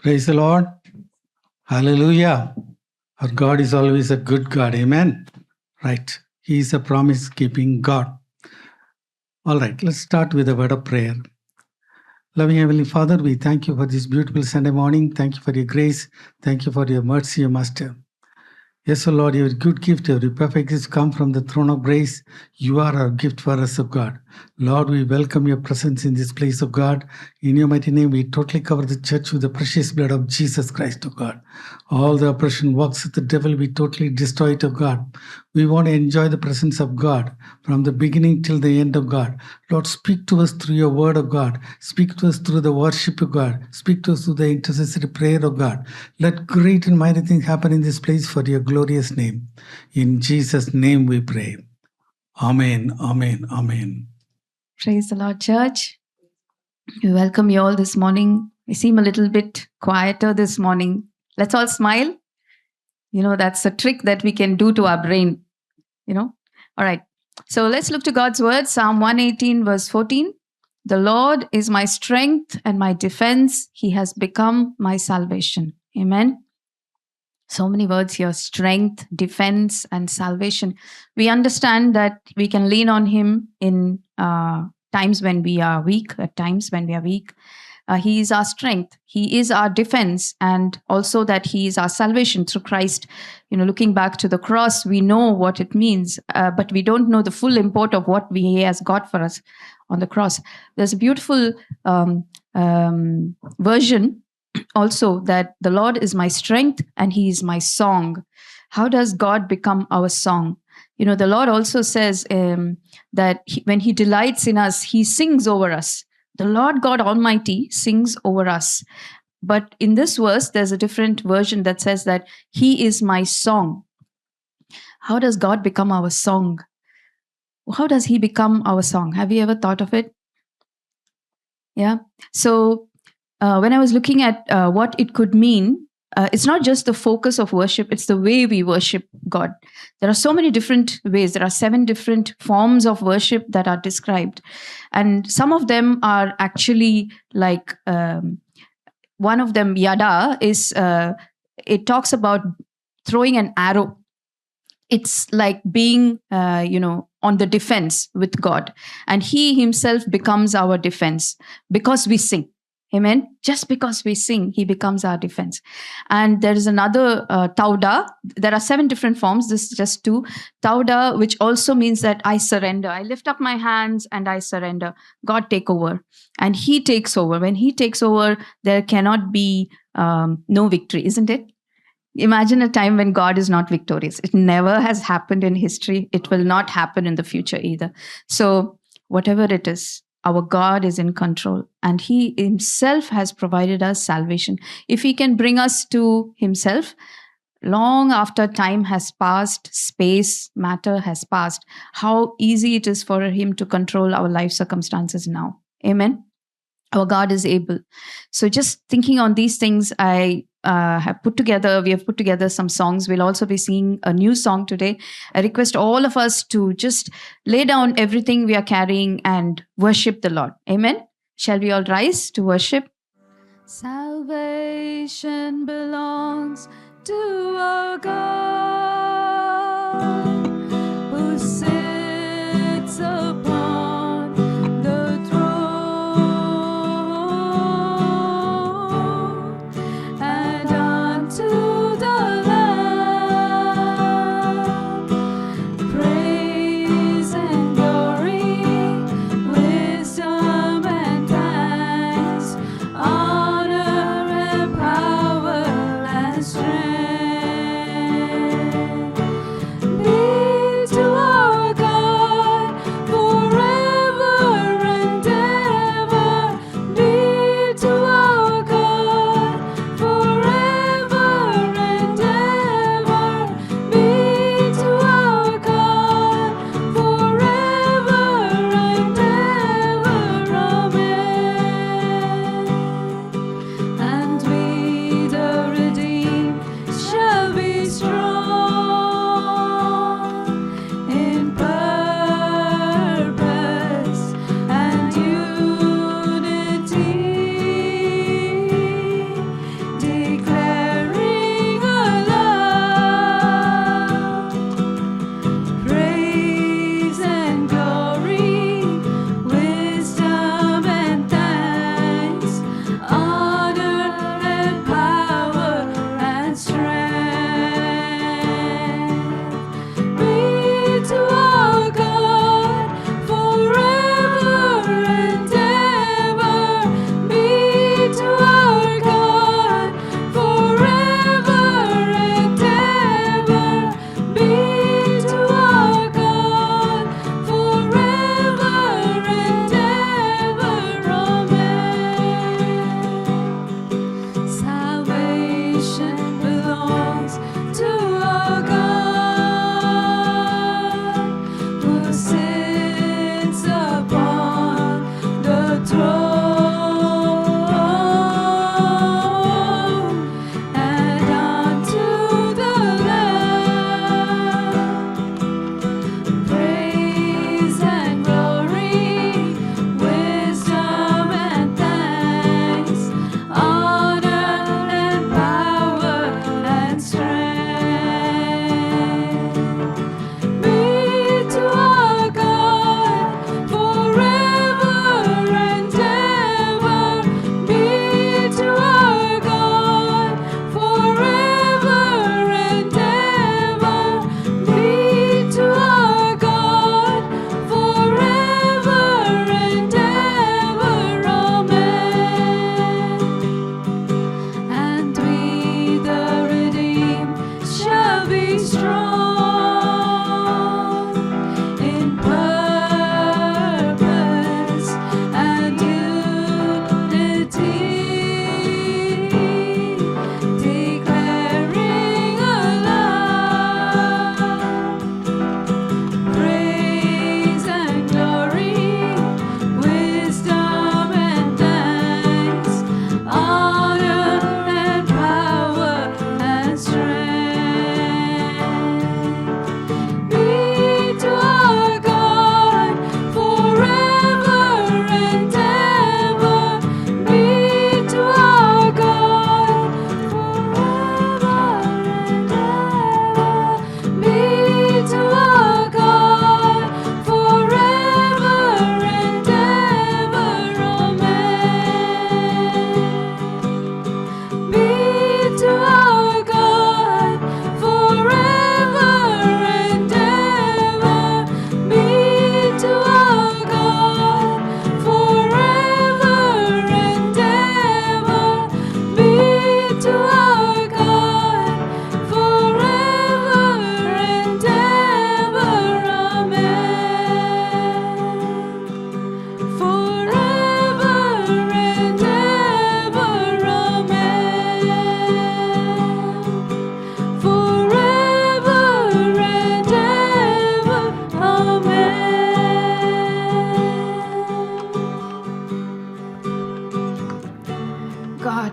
Praise the Lord. Hallelujah. Our God is always a good God. Amen. Right. He is a promise-keeping God. All right. Let's start with a word of prayer. Loving Heavenly Father, we thank you for this beautiful Sunday morning. Thank you for your grace. Thank you for your mercy, Master. Yes, O Lord, your good gift, every perfect gift come from the throne of grace. You are our gift for us, O God. Lord, we welcome your presence in this place, O God. In your mighty name, we totally cover the church with the precious blood of Jesus Christ, O God. All the oppression works of the devil, we totally destroy it, O God. We want to enjoy the presence of God from the beginning till the end of God. Lord, speak to us through your word of God. Speak to us through the worship of God. Speak to us through the intercessory prayer of God. Let great and mighty things happen in this place for your glorious name. In Jesus' name we pray. Amen, amen, amen. Praise the Lord, church. We welcome you all this morning. We seem a little bit quieter this morning. Let's all smile. You know, that's a trick that we can do to our brain. All right. So let's look to God's word. Psalm 118, verse 14. The Lord is my strength and my defense. He has become my salvation. Amen. So many words here: strength, defense, and salvation. We understand that we can lean on him in times when we are weak, at times when we are weak. He is our strength. He is our defense, and also that he is our salvation through Christ. Looking back to the cross, we know what it means, but we don't know the full import of what he has got for us on the cross. There's a beautiful version also, that the Lord is my strength and he is my song. How does God become our song? The Lord also says that when he delights in us, he sings over us. The Lord God Almighty sings over us. But in this verse, there's a different version that says that he is my song. How does God become our song? How does he become our song? Have you ever thought of it? Yeah. So when I was looking at what it could mean, it's not just the focus of worship, it's the way we worship God. There are so many different ways. There are 7 different forms of worship that are described. And some of them are actually like, one of them, yada, is, it talks about throwing an arrow. It's like being, on the defense with God. And he himself becomes our defense because we sing. Amen. Just because we sing, he becomes our defense. And there is another tauda. There are 7 different forms. This is just 2. Tauda, which also means that I surrender. I lift up my hands and I surrender. God take over. And he takes over. When he takes over, there cannot be no victory, isn't it? Imagine a time when God is not victorious. It never has happened in history. It will not happen in the future either. So whatever it is, our God is in control and he himself has provided us salvation. If he can bring us to himself, long after time has passed, space, matter has passed, how easy it is for him to control our life circumstances now. Amen. Our God is able. So just thinking on these things, we have put together some songs. We'll also be singing a new song today. I request all of us to just lay down everything we are carrying and worship the Lord. Amen. Shall we all rise to worship? Salvation belongs to our God, who sits upon the throne, and unto the Lamb praise and glory, wisdom and thanks, honor and power and strength.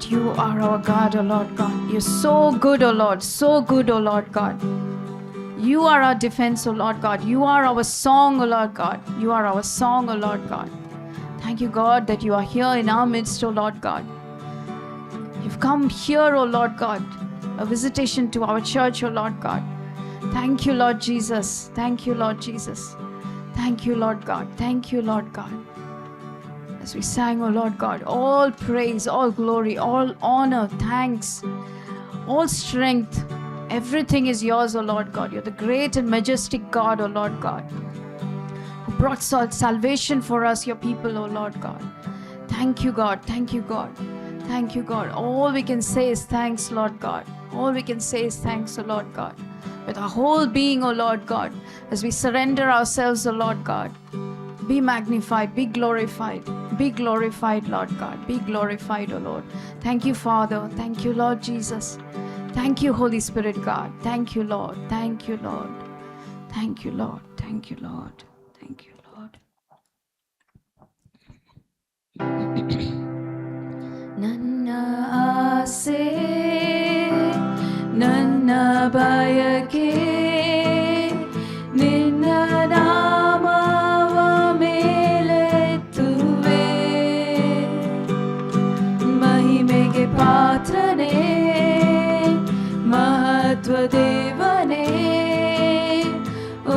that you are our God, O Lord God. You're so good, O Lord, so good, O Lord God. You are our defense, O Lord God. You are our song, O Lord God. You are our song, O Lord God. Thank you, God, that you are here in our midst, O Lord God. You've come here, O Lord God, a visitation to our church, O Lord God. Thank you, Lord Jesus. Thank you, Lord Jesus. Thank you, Lord God. Thank you, Lord God. As we sang, O Lord God, all praise, all glory, all honor, thanks, all strength, everything is yours, O Lord God. You're the great and majestic God, O Lord God, who brought salvation for us, your people, O Lord God. Thank you, God. Thank you, God. Thank you, God. All we can say is thanks, Lord God. All we can say is thanks, O Lord God. With our whole being, O Lord God, as we surrender ourselves, O Lord God, be magnified, be glorified, Lord God. Be glorified, O Lord. Thank you, Father. Thank you, Lord Jesus. Thank you, Holy Spirit, God. Thank you, Lord. Thank you, Lord. Thank you, Lord. Thank you, Lord. Thank you, Lord. ನನ್ನ ಆಸೆ ನನ್ನ ಬಯಕೆ ನಿನ್ನ ನಾಮವ ಮೇಲೆತ್ತುವೆ ಮಹಿಮೆಗೆ ಪಾತ್ರನೇ ಮಹತ್ವ ದೇವನೇ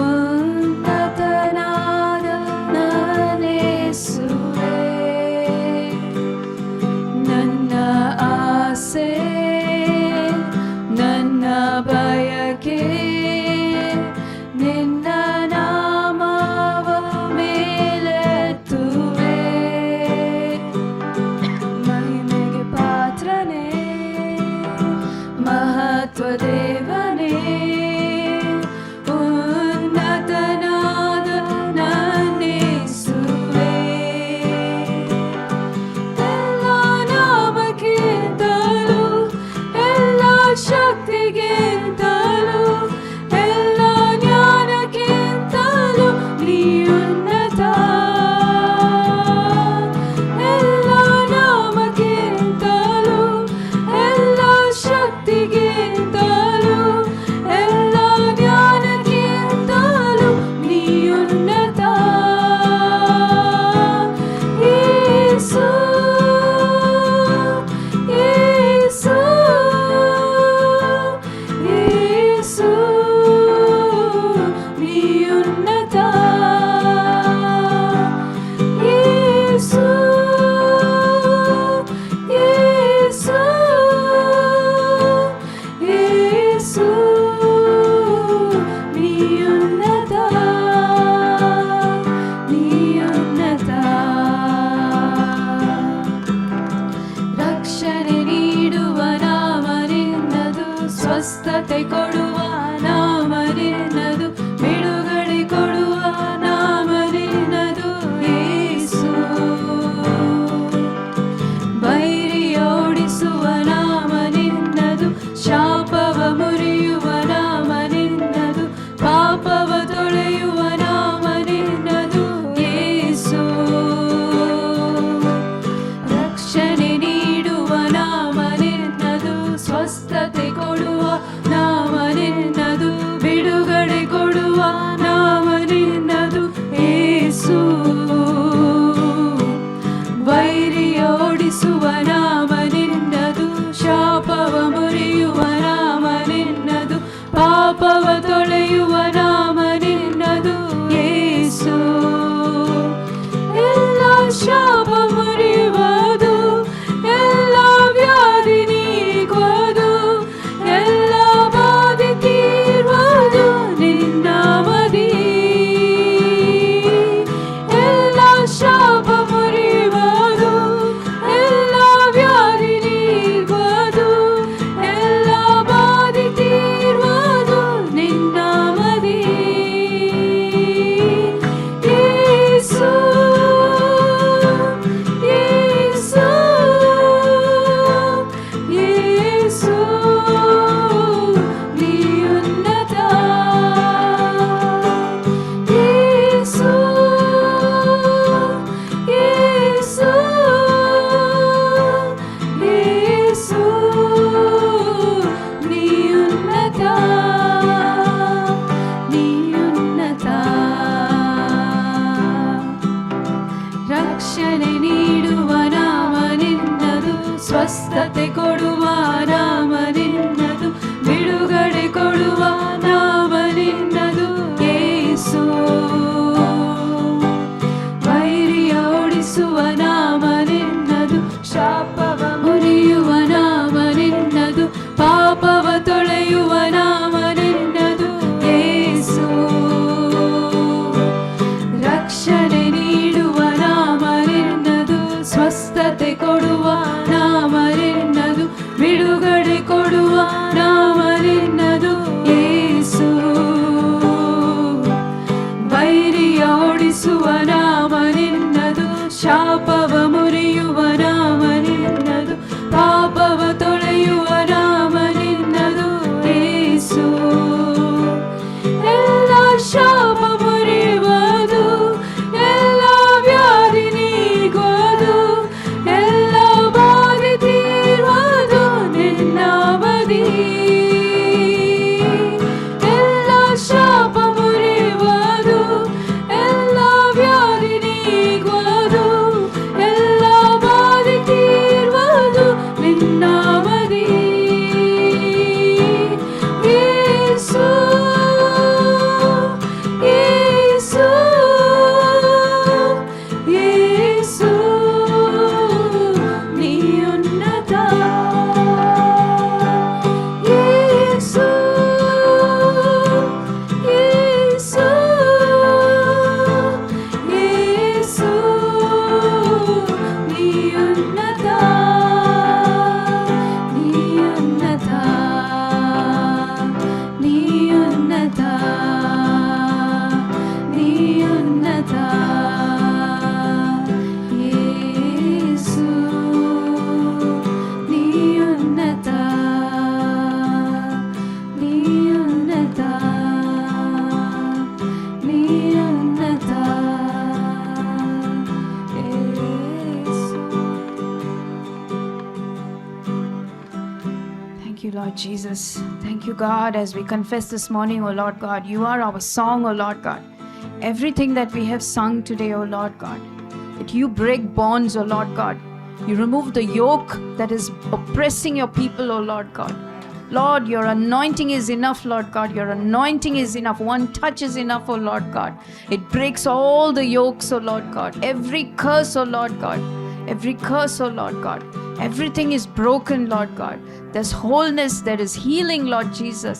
ಉನ್ನತನಾದ ನನೇಸುವೆ ನನ್ನ ಆಸೆ ನನ್ನ ಬಯಕೆ ನಿನ್ನ ನಾಮವ ಮೇಲೆತ್ತುವೆ ಮಹಿಮೆಗೆ ಪಾತ್ರನೇ ಮಹತ್ವ ದೇವನೇ ಉನ್ನತನಾದ ನನ್ನೇಸುವೆ ಎಲ್ಲ ನಾಮಕ್ಕಿಂತಲೂ ಎಲ್ಲ ಶಕ್ತಿಗಿಂತಲೂ ಎಲ್ಲ ಜ್ಞಾನಕ್ಕಿಂತಲೂ ನೀ ಉನ್ನತ ಎಲ್ಲ ನಾಮಕ್ಕಿಂತಲೂ ಎಲ್ಲ ಶಕ್ತಿಗಿಂತಲೂ ಎಲ್ಲ ಜ್ಞಾನಕ್ಕಿಂತಲೂ ನೀ ಉನ್ನತ ಯೇಸು ಯೇಸು ಯೇಸು ನೀ ಉನ್ನತ ಯೇಸು ಯೇಸು ಯೇಸು ನೀ ಉನ್ನತ ನೀ ಉನ್ನತ ರಕ್ಷಣೆ ನೀಡುವ ನಾಮ ನಿನ್ನದು ಸ್ವಸ್ಥತೆ ಕೊಡುವ ನಾಮ ನಿನ್ನದು ಬಿಡುಗಡೆ ಕೊಡುವ ನಾಮ ನಿನ್ನದು ಯೇಸು ಬೈರಿಯ ಓಡಿಸುವ ನಾಮ ನಿನ್ನದು ಶಾಪವ ಮುರಿಯುವ ನಾಮ ನಿನ್ನದು ಪಾಪವ ತೊಳೆಯುವ ನಾಮ ನಿನ್ನದು ಯೇಸು ರಕ್ಷಣೆ ನೀಡುವ ನಾಮ ನಿನ್ನದು ಸ್ವಸ್ಥತೆ ಕೊಡುವ ನಾಮ ಕೊಡುವ ನಾಮ ನಿನ್ನದು, ಬಿಡುಗಡೆ ಕೊಡುವ ನಾಮ ನಿನ್ನದು ಯೇಸು. ವೈರಿಯ ಓಡಿಸುವ ನಾಮ ನಿನ್ನದು, ಶಾಪವ ಮುರಿಯುವ ನಾಮ ನಿನ್ನದು, ಪಾಪವ ತೊಳೆಯುವ ನಾಮ ನಿನ್ನದು ಯೇಸು. ರಕ್ಷಣೆ ನೀಡುವ ನಾಮ ನಿನ್ನದು, ಸ್ವಸ್ಥತೆ ಕೊಡುವ ನಾಮ ನಿನ್ನದು, ಬಿಡುಗಡೆ ಕೊಡುವ ನಾಮ ನಿನ್ನದು ಯೇಸು. ವೈರಿಯ ಓಡಿಸುವ ನಾಮ ನಿನ್ನದು, ಶಾಪವ ಮುರಿಯುವ ನಾಮ ನಿನ್ನದು, ಪಾಪವ ತೊಳೆಯುವ ನಾಮ ನಿನ್ನದು ಯೇಸು. ಎಲ್ಲ ಶಾಪ ಮುರಿಯುವುದು, ಎಲ್ಲ ವ್ಯಾಧಿ ನೀಗುವುದು, ಎಲ್ಲ ಬಾಧೆ ತೀರುವುದು ನಿನ್ನಾಮದಿ. ಎಲ್ಲ ಶಾಪ ಮುರಿಯುವುದು, ಎಲ್ಲ ವ್ಯಾಧಿ ನೀಗುವುದು, ಎಲ್ಲ ಬಾಧೆ ತೀರುವುದು ನಿನ್ನಾಮದಿ ಯೇಸು. ಯೇಸು ಯೇಸು ನೀ ಉನ್ನತ. ಯೇಸು ಯೇಸು ಯೇಸು ನೀ ಉನ್ನತ. ನೀ ಉನ್ನತ. ನೀ ಉನ್ನತ. ನೀ ಉನ್ನತ ಯೇಸು. ನೀ ಉನ್ನತ. ನೀ ಉನ್ನತ. ನೀ ಉನ್ನತ ಯೇಸು. Thank you, Lord Jesus. Thank you, God, as we confess this morning, oh Lord God, you are our song, oh Lord God. Everything that we have sung today, oh Lord God, that you break bonds, oh Lord God. You remove the yoke that is oppressing your people, oh Lord God. Lord, your anointing is enough, Lord God. Your anointing is enough. One touch is enough, oh Lord God. It breaks all the yokes, oh Lord God. Every curse, oh Lord God. Every curse, oh Lord God. Everything is broken, Lord God. There's wholeness, there is healing, Lord Jesus.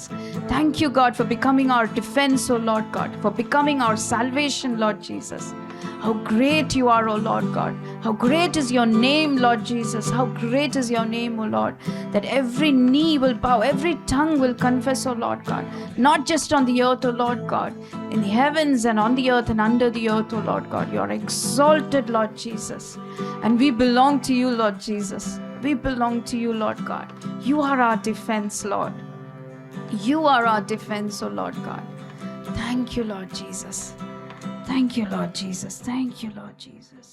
Thank you, God, for becoming our defense, oh Lord God, for becoming our salvation, Lord Jesus. How great you are, oh Lord God. How great is your name, Lord Jesus. How great is your name, oh Lord, that every knee will bow, every tongue will confess, oh Lord God. Not just on the earth, oh Lord God, in the heavens and on the earth and under the earth, oh Lord God. You are exalted, Lord Jesus. And we belong to you, Lord Jesus. We belong to you, Lord God. You are our defense, Lord. You are our defense, oh Lord God. Thank you, Lord Jesus. Thank you, Lord Jesus. Thank you, Lord Jesus.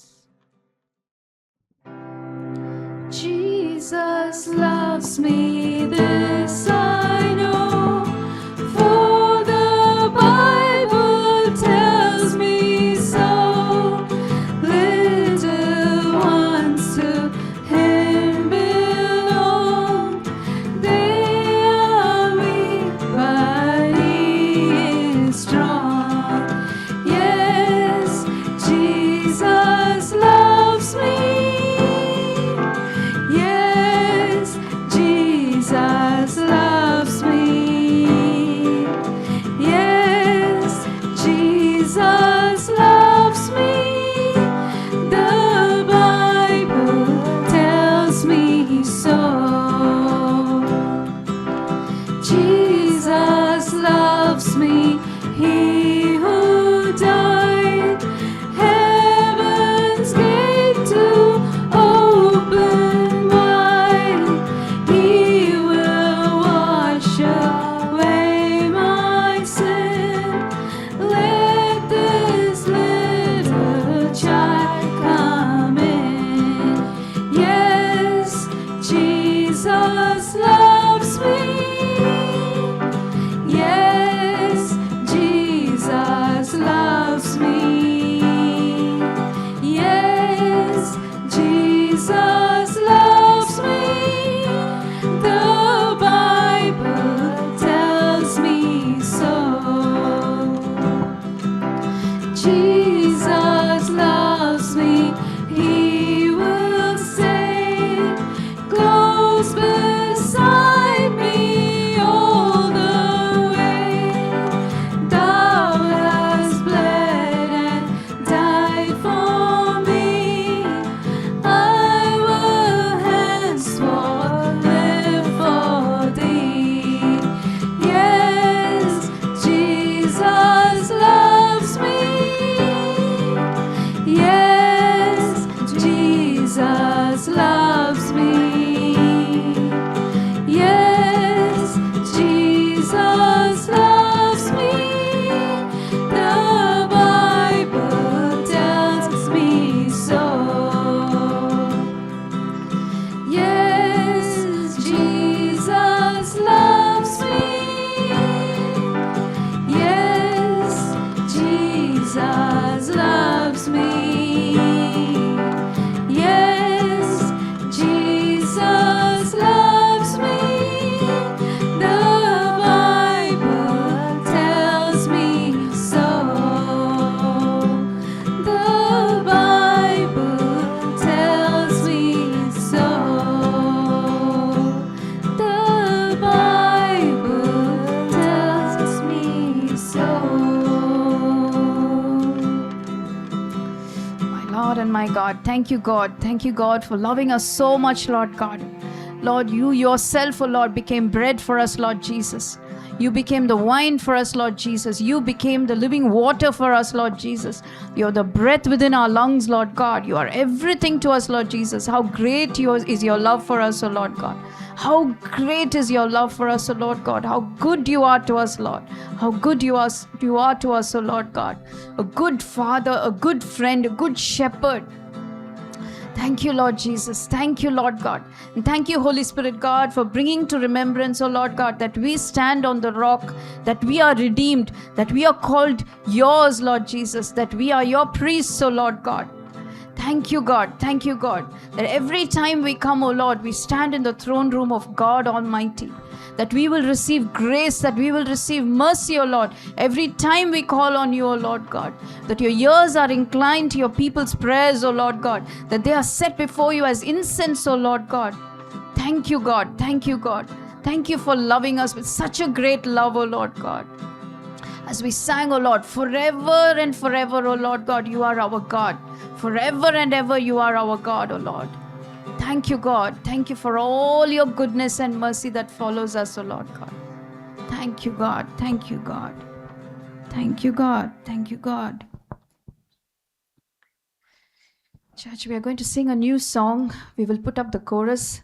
Jesus loves me, this I know, for the Bible tells me so. Little ones to Him belong. They are weak, but He is strong. Yes, Jesus loves me. Yes, Jesus loves me. Yes, Jesus loves me. The Bible tells me so. Jesus loves me. He who died, heaven's gate to open wide. He will wash away my sin. Let this little child come in. Yes, Jesus loves me. Yes, Jesus loves me. Yes, Jesus loves me. Thank you, God. Thank you, God, for loving us so much, Lord God. Lord, you yourself, oh Lord, became bread for us, Lord Jesus. You became the wine for us, Lord Jesus. You became the living water for us, Lord Jesus. You're the breath within our lungs, Lord God. You are everything to us, Lord Jesus. How great is your love for us, oh Lord God. How great is your love for us, O Lord God. How good you are to us, Lord. How good you are to us, O Lord God. A good father, a good friend, a good shepherd. Thank you, Lord Jesus. Thank you, Lord God. And thank you, Holy Spirit God, for bringing to remembrance, O Lord God, that we stand on the rock, that we are redeemed, that we are called yours, Lord Jesus, that we are your priests, O Lord God. Thank you, God. Thank you, God, that every time we come, O Lord, we stand in the throne room of God Almighty, that we will receive grace, that we will receive mercy, O Lord, every time we call on you, O Lord God, that your ears are inclined to your people's prayers, O Lord God, that they are set before you as incense, O Lord God. Thank you, God. Thank you, God. Thank you for loving us with such a great love, O Lord God. As we sang, O Lord, forever and forever, O Lord God, you are our God. Forever and ever you are our God, O Lord. Thank you, God. Thank you for all your goodness and mercy that follows us, O Lord God. Thank you, God. Thank you, God. Thank you, God. Thank you, God. Church, we are going to sing a new song. We will put up the chorus.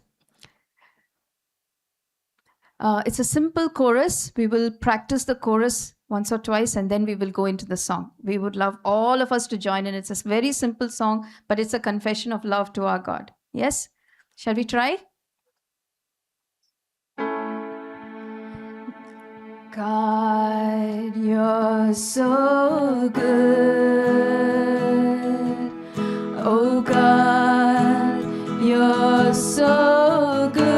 It's a simple chorus. We will practice the chorus once or twice and then we will go into the song. We would love all of us to join in. It's a very simple song, but it's a confession of love to our God. Yes? Shall we try? God, you're so good. Oh God, you're so good.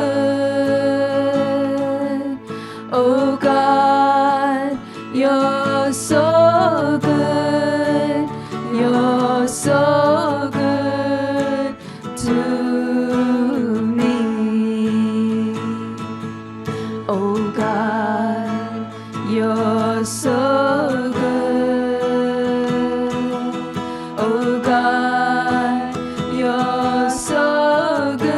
Oh God, you're so good. You're so good to me. Oh God, you're so good. Oh God, you're so good.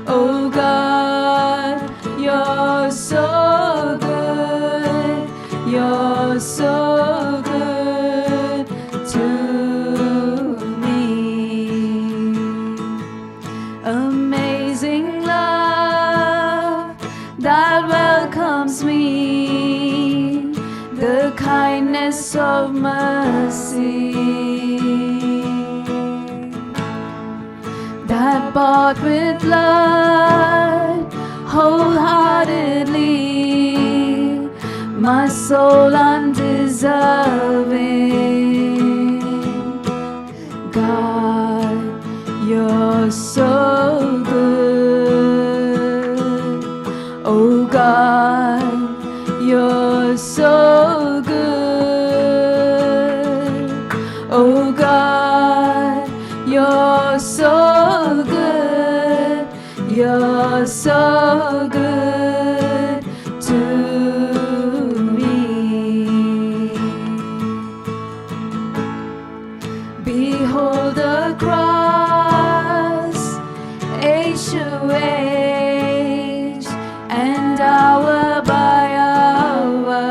Oh God, you're so good. You're so good to me. Amazing love that welcomes me, the kindness of mercy that bought with blood wholeheartedly my soul undeserving. God, you're so good. Oh God, you're so good. Oh God, you're so good. You're so good to me. Behold the cross, age to age, and hour by hour.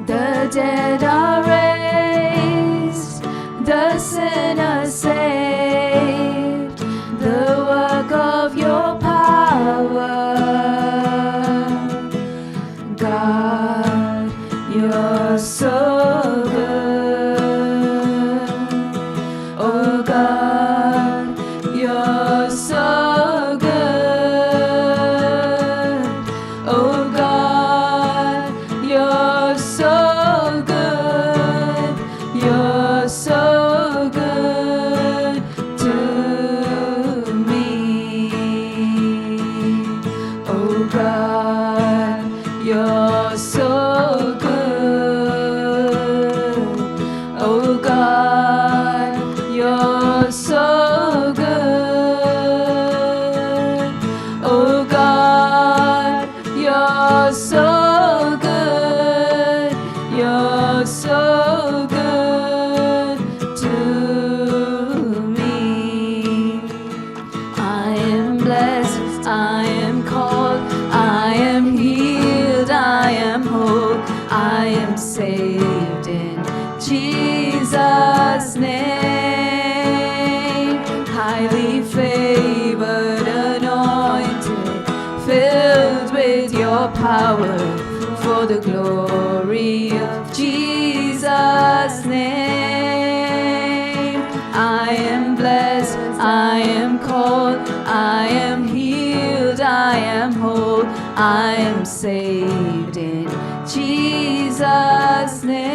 The dead are raised, the sinner saved, the work of your power. God, you're so good. Oh God, you're so good. Oh God, you're so good. You're so good to me. Oh God, you're so good. Oh God, you're so good. Oh God, you're so good. You're so power for the glory of Jesus' name. I am blessed, I am called, I am healed, I am whole, I am saved in Jesus' name.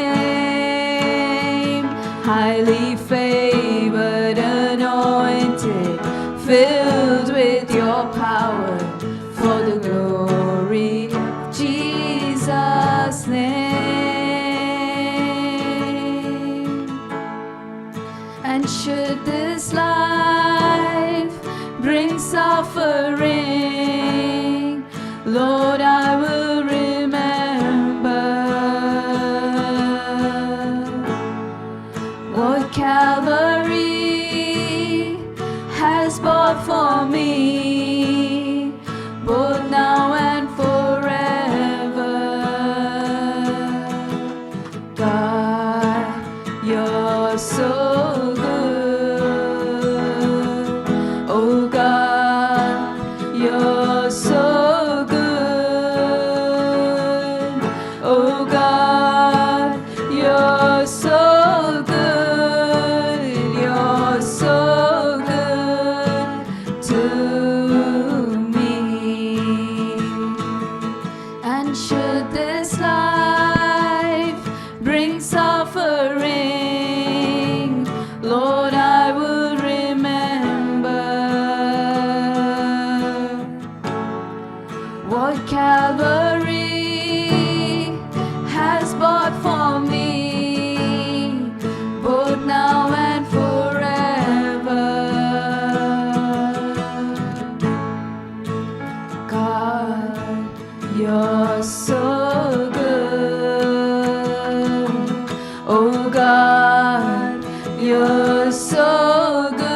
Highly favored, anointed, filled with your power for the glory of Jesus' name. And should this life bring suffering, Lord, I will remember what Calvary has bought for me, both now and forever. God, you're so good. Oh God, you're so good. Oh God, you're so good. You're so good to me. And should this life bring suffering, Lord, I will remember what Calvary has bought for me, both now and forever. God, you're so good. Oh God, you're so good.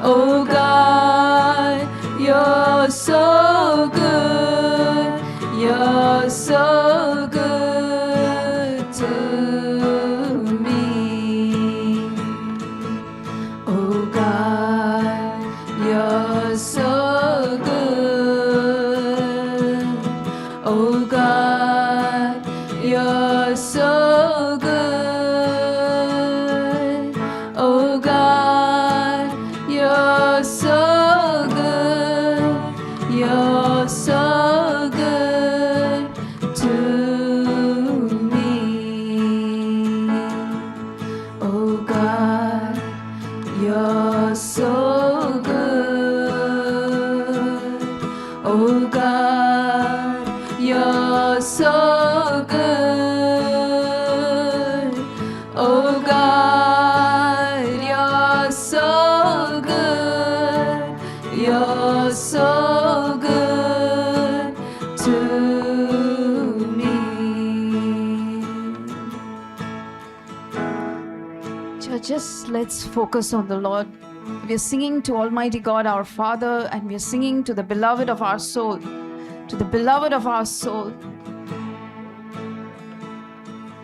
Oh God, you're so good. You're so good to me. Oh God, you're so good. Oh God, you're so good. Oh God, you're so good. You're so good to me. Oh God, you're so good. Oh God, you're so good. Oh God, you're so good. You're so good to me. Church, just let's focus on the Lord. We are singing to Almighty God, our Father, and we are singing to the beloved of our soul. To the beloved of our soul.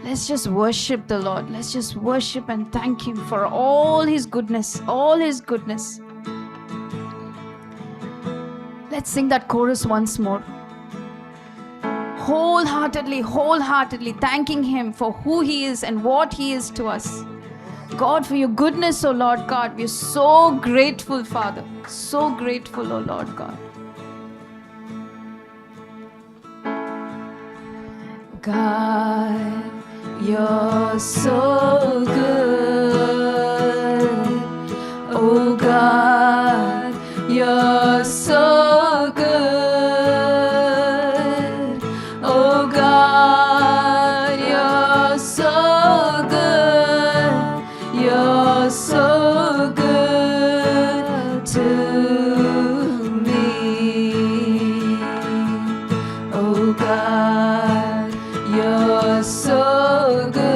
Let's just worship the Lord. Let's just worship and thank Him for all His goodness, all His goodness. Let's sing that chorus once more. Wholeheartedly thanking Him for who He is and what He is to us. God, for your goodness, O Lord God. We are so grateful, Father. So grateful, O Lord God. God, you're so good. Oh God, you're so good. Oh God, you're so good. You're so good to me. Oh God, you're so good.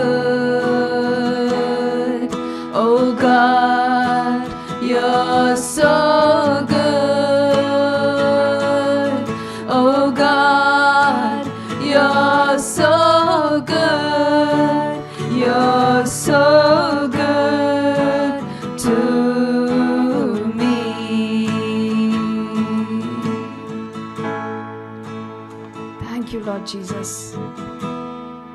Lord Jesus.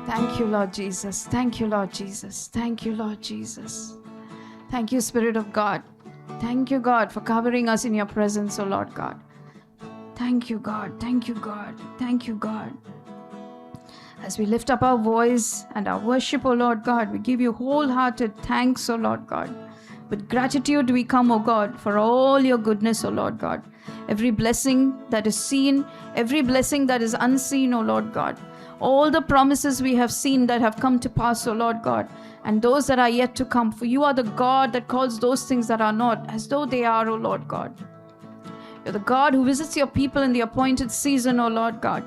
Thank you, Lord Jesus. Thank you, Lord Jesus. Thank you, Lord Jesus. Thank you, Spirit of God. Thank you, God, for covering us in your presence, O Lord God. Thank you, God. Thank you, God. Thank you, God. As we lift up our voice and our worship, O Lord God, we give you wholehearted thanks, O Lord God. With gratitude we come, O God, for all your goodness, O Lord God. Every blessing that is seen, every blessing that is unseen, O Lord God. All the promises we have seen that have come to pass, O Lord God, and those that are yet to come. For you are the God that calls those things that are not as though they are, O Lord God. You're the God who visits your people in the appointed season, O Lord God.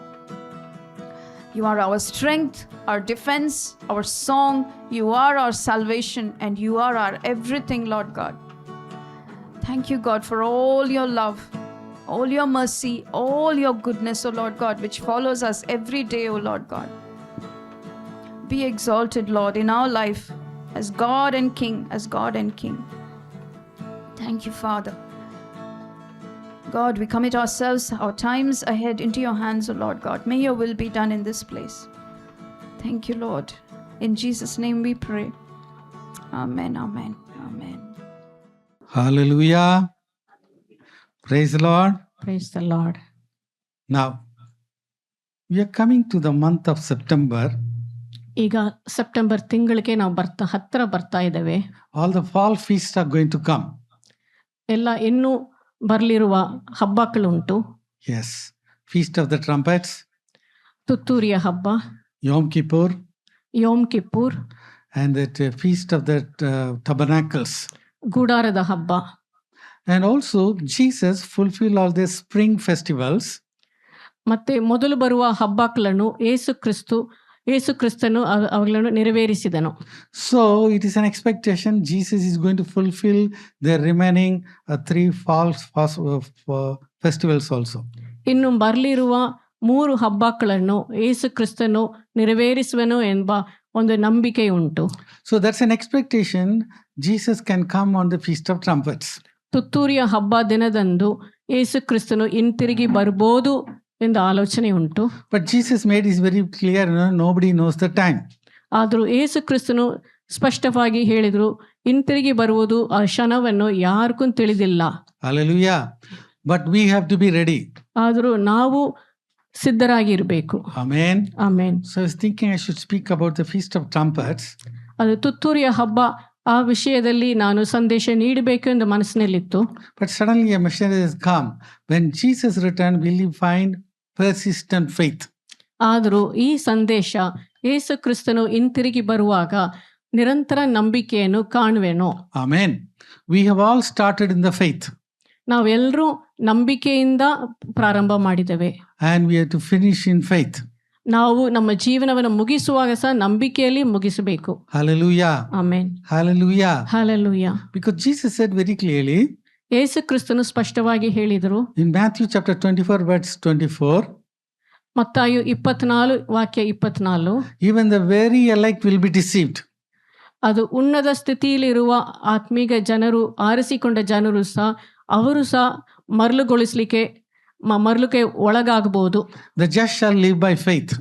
You are our strength, our defense, our song. You are our salvation, and you are our everything, Lord God. Thank you, God, for all your love, all your mercy, all your goodness, O Lord God, which follows us every day, O Lord God. Be exalted, Lord, in our life as God and King, as God and King. Thank you, Father. God, we commit ourselves, our times ahead into your hands, O Lord God. May your will be done in this place. Thank you, Lord. In Jesus' name we pray. Amen, amen, amen. Hallelujah. Praise the Lord. Praise the Lord. Now, we are coming to the month of September. ಈಗ September ತಿಂಗಳಿಗೆ ನಾವು ಹತ್ತಿರ ಬರ್ತಾ ಇದ್ದೇವೆ. All the fall feasts are going to come. ಎಲ್ಲ ಇನ್ನೂ ಬರಲಿರುವ ಹಬ್ಬಗಳುಂಟು. Yes. Feast of the Trumpets. ತುತ್ತೂರಿಯ ಹಬ್ಬ. Yom Kippur. ಯೋಮ್ ಕಿಪ್ಪೂರ್. And that feast of the tabernacles. ಗುಡಾರದ ಹಬ್ಬ. And also Jesus fulfilled all the spring festivals. ಮತ್ತೆ ಮೊದಲು ಬರುವ ಹಬ್ಬಗಳನ್ನು ಯೇಸು ಕ್ರಿಸ್ತನು ಅವುಗಳನ್ನು ನೆರವೇರಿಸಿದನು. So it is an expectation Jesus is going to fulfill the remaining 3 fall festivals also. ಇನ್ನು ಬರಲಿರುವ 3 ಹಬ್ಬಗಳನ್ನು ಯೇಸು ಕ್ರಿಸ್ತನು ನೆರವೇರಿಸುವನು ಎಂಬ ಒಂದು ನಂಬಿಕೆ ಉಂಟು. So that's an expectation Jesus can come on the Feast of Trumpets. ತುತ್ತೂರಿಯ ಹಬ್ಬ ದಿನದಂದು ಯೇಸು ಕ್ರಿಸ್ತನು ಹಿಂತಿರುಗಿ ಬರಬಹುದು ಎಂದು ಆಲೋಚನೆ ಉಂಟು. But Jesus made it very clear, nobody knows the time. ಆದರೂ ಯೇಸು ಕ್ರಿಸ್ತನು ಸ್ಪಷ್ಟವಾಗಿ ಹೇಳಿದರು, ಹಿಂತಿರುಗಿ ಬರುವುದು ಆ ಕ್ಷಣವನ್ನು ಯಾರಿಗೂ ತಿಳಿದಿಲ್ಲ. Hallelujah. But we have to be ready. ಆದರೂ ನಾವು ಸಿದ್ಧರಾಗಿರಬೇಕು. Amen. Amen. So I was thinking I should speak about the Feast of Trumpets. ಅದು ತುತ್ತೂರಿಯ ಹಬ್ಬ, ಆ ವಿಷಯದಲ್ಲಿ ನಾನು ಸಂದೇಶ ನೀಡಬೇಕು ಎಂದು ಮನಸ್ಸಿನಲ್ಲಿತ್ತು. But suddenly a message has come. When Jesus returned, will you find persistent faith? ಆದರೂ ಈ ಸಂದೇಶ ಯೇಸು ಕ್ರಿಸ್ತನು ಹಿಂತಿರುಗಿ ಬರುವಾಗ ನಿರಂತರ ನಂಬಿಕೆಯನ್ನು ಕಾಣುವೆನು. Amen. We have all started in the faith. ನಾವೆಲ್ಲರೂ ನಂಬಿಕೆಯಿಂದ ಪ್ರಾರಂಭ ಮಾಡಿದ್ದೇವೆ. And we have to finish in faith. ನಾವು ನಮ್ಮ ಜೀವನವನ್ನು ಮುಗಿಸುವಾಗ ಸಹ ನಂಬಿಕೆಯಲ್ಲಿ ಮುಗಿಸಬೇಕು. Hallelujah. Amen. Hallelujah. Hallelujah. Because Jesus said very clearly, ಯೇಸು ಕ್ರಿಸ್ತನು ಸ್ಪಷ್ಟವಾಗಿ ಹೇಳಿದರು. in Matthew chapter 24 verse 24, ಮತ್ತಾಯ 24 ವಾಕ್ಯ 24, even the very elect will be deceived. ಅದು ಉನ್ನತ ಸ್ಥಿತಿಯಲ್ಲಿರುವ ಆತ್ಮೀಕ ಜನರು, ಆರಿಸಿಕೊಂಡ ಜನರು ಸಹ ಅವರು ಸಹ ಮರಳುಗೊಳಿಸಲಿಕ್ಕೆ ಒಳಗಾಗಬಹುದು. The just shall live by faith.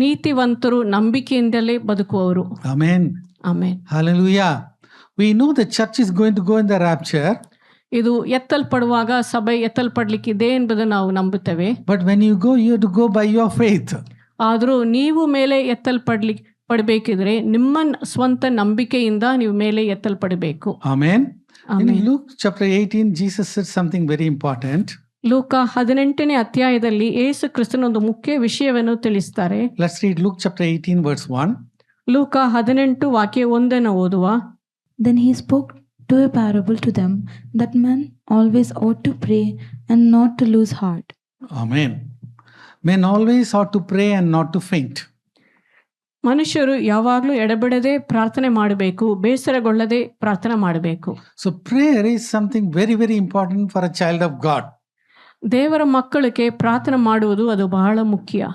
ನೀತಿವಂತರು ನಂಬಿಕೆಯಿಂದಲೇ ಬದುಕುವವರು. Amen. Amen. Hallelujah. We know the church is going to go in the rapture. ಇದು ಎತ್ತಲ್ಪಡುವಾಗ ಸಭೆ ಎತ್ತಲ್ಪಡ್ಲಿಕ್ಕಿದೆ ಎಂಬುದನ್ನು ನಾವು ನಂಬುತ್ತೇವೆ. But when you go, you have to go by your faith. ಆದರೂ ನೀವು ಮೇಲೆ ಪಡಬೇಕಿದ್ರೆ ನಿಮ್ಮ ಸ್ವಂತ ನಂಬಿಕೆಯಿಂದ ನೀವು ಮೇಲೆ ಎತ್ತಲ್ಪಡಬೇಕು. Amen. Amen. In Luke chapter 18, Jesus said something very important. ಲೂಕ 18ನೇ ಅಧ್ಯಾಯದಲ್ಲಿ ಯೇಸು ಕ್ರಿಸ್ತನ ಒಂದು ಮುಖ್ಯ ವಿಷಯವನ್ನು ತಿಳಿಸ್ತಾರೆ. Let's read Luke chapter 18 verse 1. ಲೂಕ 18 ವಾಕ್ಯ 1 ಓದುವ. Then he spoke to a parable to them that men always ought to pray and not to lose heart. Amen. Men always ought to pray and not to faint. ಮನುಷ್ಯರು ಯಾವಾಗಲೂ ಎಡಬಿಡದೆ ಪ್ರಾರ್ಥನೆ ಮಾಡಬೇಕು, ಬೇಸರಗೊಳ್ಳದೆ ಪ್ರಾರ್ಥನೆ ಮಾಡಬೇಕು. So prayer is something very, very important for a child of God. ದೇವರ ಮಕ್ಕಳಿಗೆ ಪ್ರಾರ್ಥನೆ ಮಾಡುವುದು ಅದು ಬಹಳ ಮುಖ್ಯ.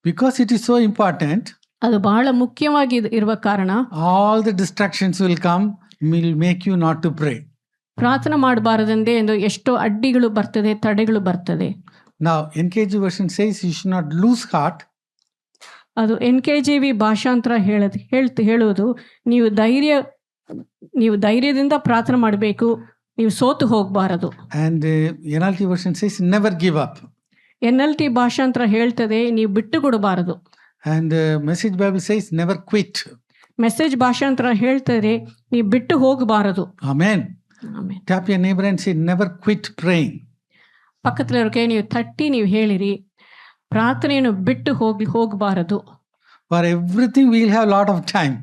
Because it is so important, ಅದು ಬಹಳ ಮುಖ್ಯವಾಗಿ ಇರುವ ಕಾರಣ all the distractions will come, will make you not to pray. ಪ್ರಾರ್ಥನೆ ಮಾಡಬಾರದೆಂದೇ ಎಂದು ಎಷ್ಟೋ ಅಡ್ಡಿಗಳು ಬರ್ತದೆ, ತಡೆಗಳು ಬರ್ತದೆ. Now, NKJ version says you should not lose heart. ಅದು NKJV ಭಾಷಾಂತರ ಹೇಳುವುದು ನೀವು ಧೈರ್ಯದಿಂದ ಪ್ರಾರ್ಥನೆ ಮಾಡಬೇಕು, ನೀವು ಸೋತು ಹೋಗಬಾರದು. And NLT version says, never give up. NLT ಭಾಷಾಂತರ ಹೇಳ್ತದೆ, ನೀವು ಬಿಟ್ಟು ಕೊಡಬಾರದು. And Message Bible says, never quit. Message ಭಾಷಾಂತರ ಹೇಳ್ತದೆ, ನೀವು ಬಿಟ್ಟು ಹೋಗಬಾರದು. Amen. Amen. Tap your neighbor and say, never quit praying. ಪಕ್ಕದಲ್ಲಿರೋಕೆ ನೀವು ತಟ್ಟಿ ನೀವು ಹೇಳಿರಿ, ಪ್ರಾರ್ಥನೆಯನ್ನು ಬಿಟ್ಟು ಹೋಗಬಾರದು. For everything we'll have a lot of time.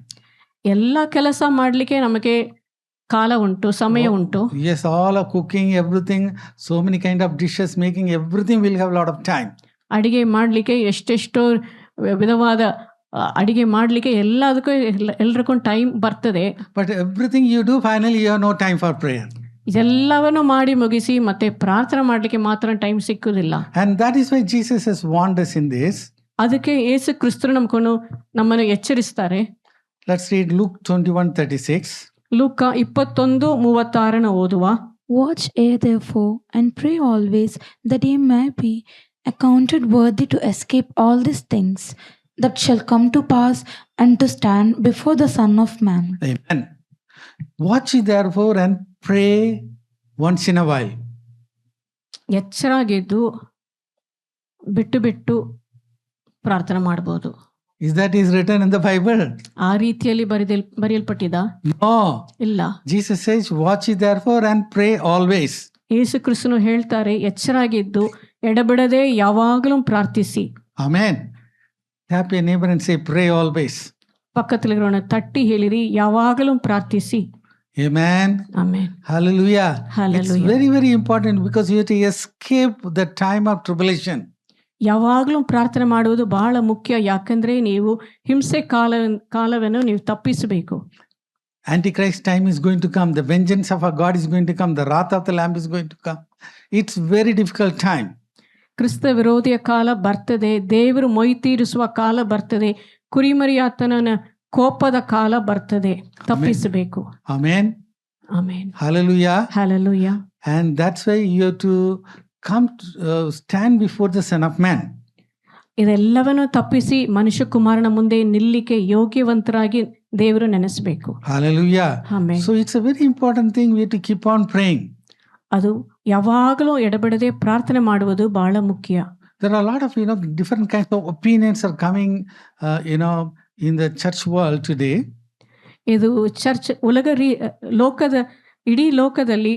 ಎಲ್ಲ ಕೆಲಸ ಮಾಡಲಿಕ್ಕೆ ನಮಗೆ ಕಾಲ ಉಂಟು, ಸಮಯ ಉಂಟು. Yes, all of cooking, everything, so many kind of dishes making, everything will have a lot of time. ಅಡಿಗೆ ಮಾಡಲಿಕ್ಕೆ ಎಷ್ಟೆಷ್ಟೋ ವಿಧವಾದ ಅಡಿಗೆ ಮಾಡಲಿಕ್ಕೆ ಎಲ್ಲದಕ್ಕೂ ಎಲ್ರಿಗೂ ಟೈಮ್ ಬರ್ತದೆ. But everything you do, finally you have no time for prayer. ಇದೆಲ್ಲವನ್ನು ಮಾಡಿ ಮುಗಿಸಿ ಮತ್ತೆ ಪ್ರಾರ್ಥನೆ ಮಾಡಲಿಕ್ಕೆ ಮಾತ್ರ time ಸಿಕ್ಕುದಿಲ್ಲ. And that is why Jesus has warned us in this. ಅದಕ್ಕೆ ಯೇಸು ಕ್ರಿಸ್ತರು ನಮ್ಮನ್ನು ಎಚ್ಚರಿಸ್ತಾರೆ. Let's read Luke 21:36. ಲೂಕ 21:36 ಓದುವ. Watch ye therefore, and pray always, that ye may be accounted worthy to escape all these things that shall come to pass, and to stand before the Son of Man. Amen. Watch ye therefore and pray once in a while. ಎಚ್ಚರಾಗಿದ್ದು ಬಿಟ್ಟು ಪ್ರಾರ್ಥನೆ ಮಾಡಬಹುದು. Is that is written in the Bible? ಆ ರೀತಿಯಲ್ಲಿ ಬರೆಯಲ್ಪಟ್ಟಿದ? No. ಇಲ್ಲ. Jesus says, watch ye therefore and pray always. ಯೇಸು ಕ್ರಿಸ್ತನು ಹೇಳ್ತಾರೆ, ಎಚ್ಚರಾಗಿದ್ದು ಎಡಬಿಡದೆ ಯಾವಾಗಲೂ ಪ್ರಾರ್ಥಿಸಿ. Amen. Tap your neighbor and say, pray always. ಪಕ್ಕದಲ್ಲಿರೋಣ ತಟ್ಟಿ ಹೇಳಿರಿ, ಯಾವಾಗಲೂ ಪ್ರಾರ್ಥಿಸಿ. Amen. Amen. Hallelujah. Hallelujah. It's very, very important because you have to escape the time of tribulation. ಯಾವಾಗಲೂ ಪ್ರಾರ್ಥನೆ ಮಾಡುವುದು ಬಹಳ ಮುಖ್ಯ. ಯಾಕಂದ್ರೆ ನೀವು ಹಿಂಸೆ ಕಾಲವನ್ನು ನೀವು ತಪ್ಪಿಸಬೇಕು. Antichrist time is going to come. The vengeance of our God is going to come. The wrath of the Lamb is going to come. It's very difficult time. ಕ್ರಿಸ್ತ ವಿರೋಧಿಯ ಕಾಲ ಬರ್ತದೆ, ದೇವರು ಮೊಯ್ ತೀರಿಸುವ ಕಾಲ ಬರ್ತದೆ, ಕುರಿಮರಿಯಾತನ ಕೋಪದ ಕಾಲ ಬರ್ತದೆ. ತಪ್ಪಿಸಬೇಕು. Amen. Amen. Hallelujah. Hallelujah. And that's why you have to come stand before the Son of Man. ಇದೆಲ್ಲವನ್ನು ತಪ್ಪಿಸಿ ಮನುಷ್ಯ ಕುಮಾರನ ಮುಂದೆ ನಿಲ್ಲಿಕ್ಕೆ ಯೋಗ್ಯವಂತರಾಗಿ ದೇವರು ನೆನೆಸಬೇಕು. Hallelujah. Amen. So it's a very important thing. We have to keep on praying. ಅದು ಯಾವಾಗಲೂ ಎಡಬಿಡದೆ ಪ್ರಾರ್ಥನೆ ಮಾಡುವುದು ಬಹಳ ಮುಖ್ಯ. There are a lot of different kinds of opinions are coming in the church world today. ಇದು ಚರ್ಚ್ ಇಡೀ ಲೋಕದಲ್ಲಿ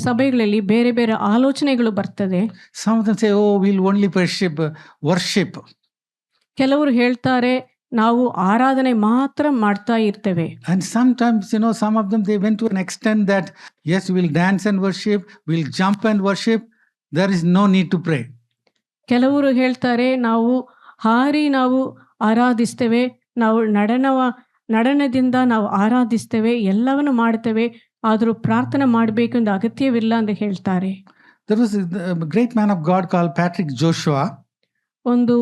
ಸಭೆಗಳಲ್ಲಿ ಬೇರೆ ಬೇರೆ ಆಲೋಚನೆಗಳು ಬರ್ತದೆ. Some of them say, oh, we'll only worship. ಕೆಲವರು ಹೇಳ್ತಾರೆ, ನಾವು ಆರಾಧನೆ ಮಾತ್ರ ಮಾಡ್ತಾ ಇರ್ತೇವೆ. And sometimes some of them they went to an extent that yes, we'll dance and worship, we'll jump and worship, there is no need to pray. ಕೆಲವರು ಹೇಳ್ತಾರೆ, ನಾವು ನಾವು ಆರಾಧಿಸ್ತೇವೆ, ನಾವು ನಡೆನದಿಂದ ನಾವು ಆರಾಧಿಸ್ತೇವೆ, ಎಲ್ಲವನ್ನು ಮಾಡ್ತೇವೆ, ಆದರೂ ಪ್ರಾರ್ಥನೆ ಮಾಡಬೇಕು ಅಂತ ಅಗತ್ಯವಿಲ್ಲ ಅಂತ ಹೇಳ್ತಾರೆ. There was a great man of God called Patrick Joshua. ಒಂದು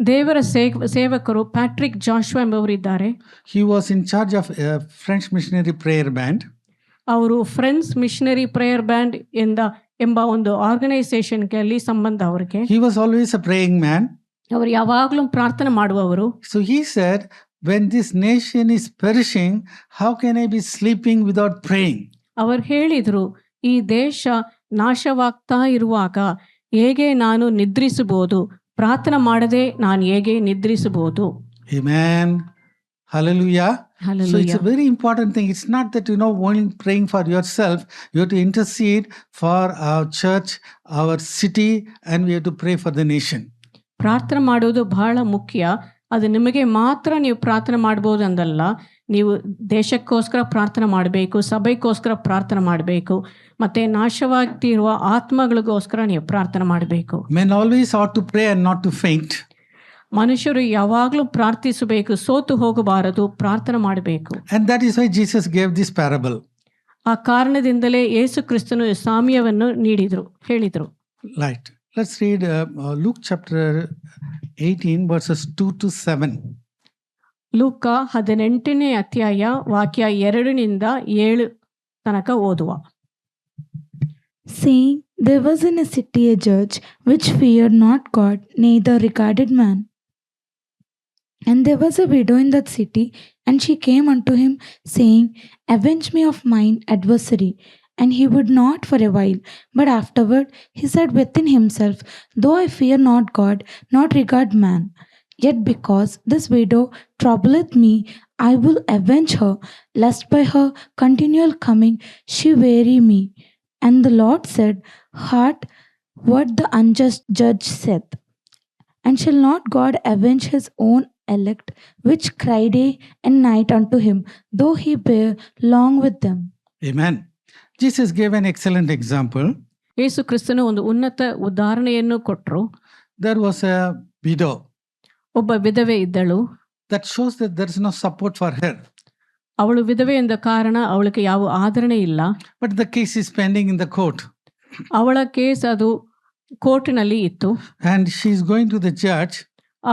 ದೇವರ ಸೇವಕರು Patrick ಜಾಶುವಾ ಎಂಬವರಿದ್ದಾರೆ. He was in charge of a French missionary prayer band. ಅವರು ಫ್ರೆಂಚ್ ಮಿಷನರಿ ಪ್ರೇಯರ್ ಬ್ಯಾಂಡ್ ಎಂಬ ಒಂದು ಆರ್ಗನೈಸೇಷನ್ಗೆ ಸಂಬಂಧ ಅವರಿಗೆ. He was always a praying man. ಅವರು ಯಾವಾಗಲೂ ಪ್ರಾರ್ಥನೆ ಮಾಡುವವರು. So he said, when this nation is perishing, how can I be sleeping without praying? ಅವರು ಹೇಳಿದ್ರು, ಈ ದೇಶ ನಾಶವಾಗ್ತಾ ಇರುವಾಗ ಹೇಗೆ ನಾನು ನಿದ್ರಿಸಬಹುದು, ಪ್ರಾರ್ಥನೆ ಮಾಡದೆ ನಾನು ಹೇಗೆ ನಿದ್ರಿಸಬಹುದು. Amen. Hallelujah. Hallelujah. So it's a very important thing. It's not that only praying for yourself. You have to intercede for our church, our city, and we have to pray for the nation. ಪ್ರಾರ್ಥನೆ ಮಾಡೋದು ಬಹಳ ಮುಖ್ಯ. ಅದು ನಿಮಗೆ ಮಾತ್ರ ನೀವು ಪ್ರಾರ್ಥನೆ ಮಾಡ್ಬೋದು ಅಂದಲ್ಲ, ನೀವು ದೇಶಕ್ಕೋಸ್ಕರ ಪ್ರಾರ್ಥನೆ ಮಾಡಬೇಕು, ಸಭೆಗೋಸ್ಕರ ಪ್ರಾರ್ಥನೆ ಮಾಡಬೇಕು, ಮತ್ತೆ ನಾಶವಾಗ್ತಿರುವ ಆತ್ಮಗಳಿಗೋಸ್ಕರ ನೀವು ಪ್ರಾರ್ಥನೆ ಮಾಡಬೇಕು. Men always ought to pray and not to faint. ಮನುಷ್ಯರು ಯಾವಾಗಲೂ ಪ್ರಾರ್ಥಿಸಬೇಕು, ಸೋತು ಹೋಗಬಾರದು, ಪ್ರಾರ್ಥನೆ ಮಾಡಬೇಕು. And that is why Jesus gave this parable. ಆ ಕಾರಣದಿಂದಲೇ ಯೇಸು ಕ್ರಿಸ್ತನು ಸಾಮ್ಯವನ್ನು ಹೇಳಿದರು. Right. Let's read Luke chapter 18 verses 2 to 7. ಲೂಕ 18ನೇ ಅಧ್ಯಾಯ ವಾಕ್ಯ 2 to 7 ತನಕ ಓದುವ. Saying, there was in a city a judge which feared not God, neither regarded man. And there was a widow in that city, and she came unto him, saying, Avenge me of mine adversary. And he would not for a while. But afterward he said within himself, Though I fear not God, not regard man, yet because this widow troubleth me, I will avenge her, lest by her continual coming she weary me. And the Lord said, Heart, what the unjust judge saith. And shall not God avenge his own elect, which cry day and night unto him, though he bear long with them? Amen. Jesus gave an excellent example. ಯೇಸು ಕ್ರಿಸ್ತನು ಒಂದು ಉನ್ನತ ಉದಾಹರಣೆಯನ್ನು ಕೊಟ್ಟರು. There was a widow. ಒಬ್ಬ ವಿಧವೆ ಇದ್ದಳು. That shows that there is no support for her. ಅವಳು ವಿಧವೆ ಎಂದ ಕಾರಣ ಅವಳಿಗೆ ಯಾವ ಆದರಣೆ ಇಲ್ಲ. But the case is pending in the court. ಅವಳ ಕೇಸ್ ಅದು ಕೋರ್ಟಿನಲ್ಲಿ ಇತ್ತು. And she is going to the judge.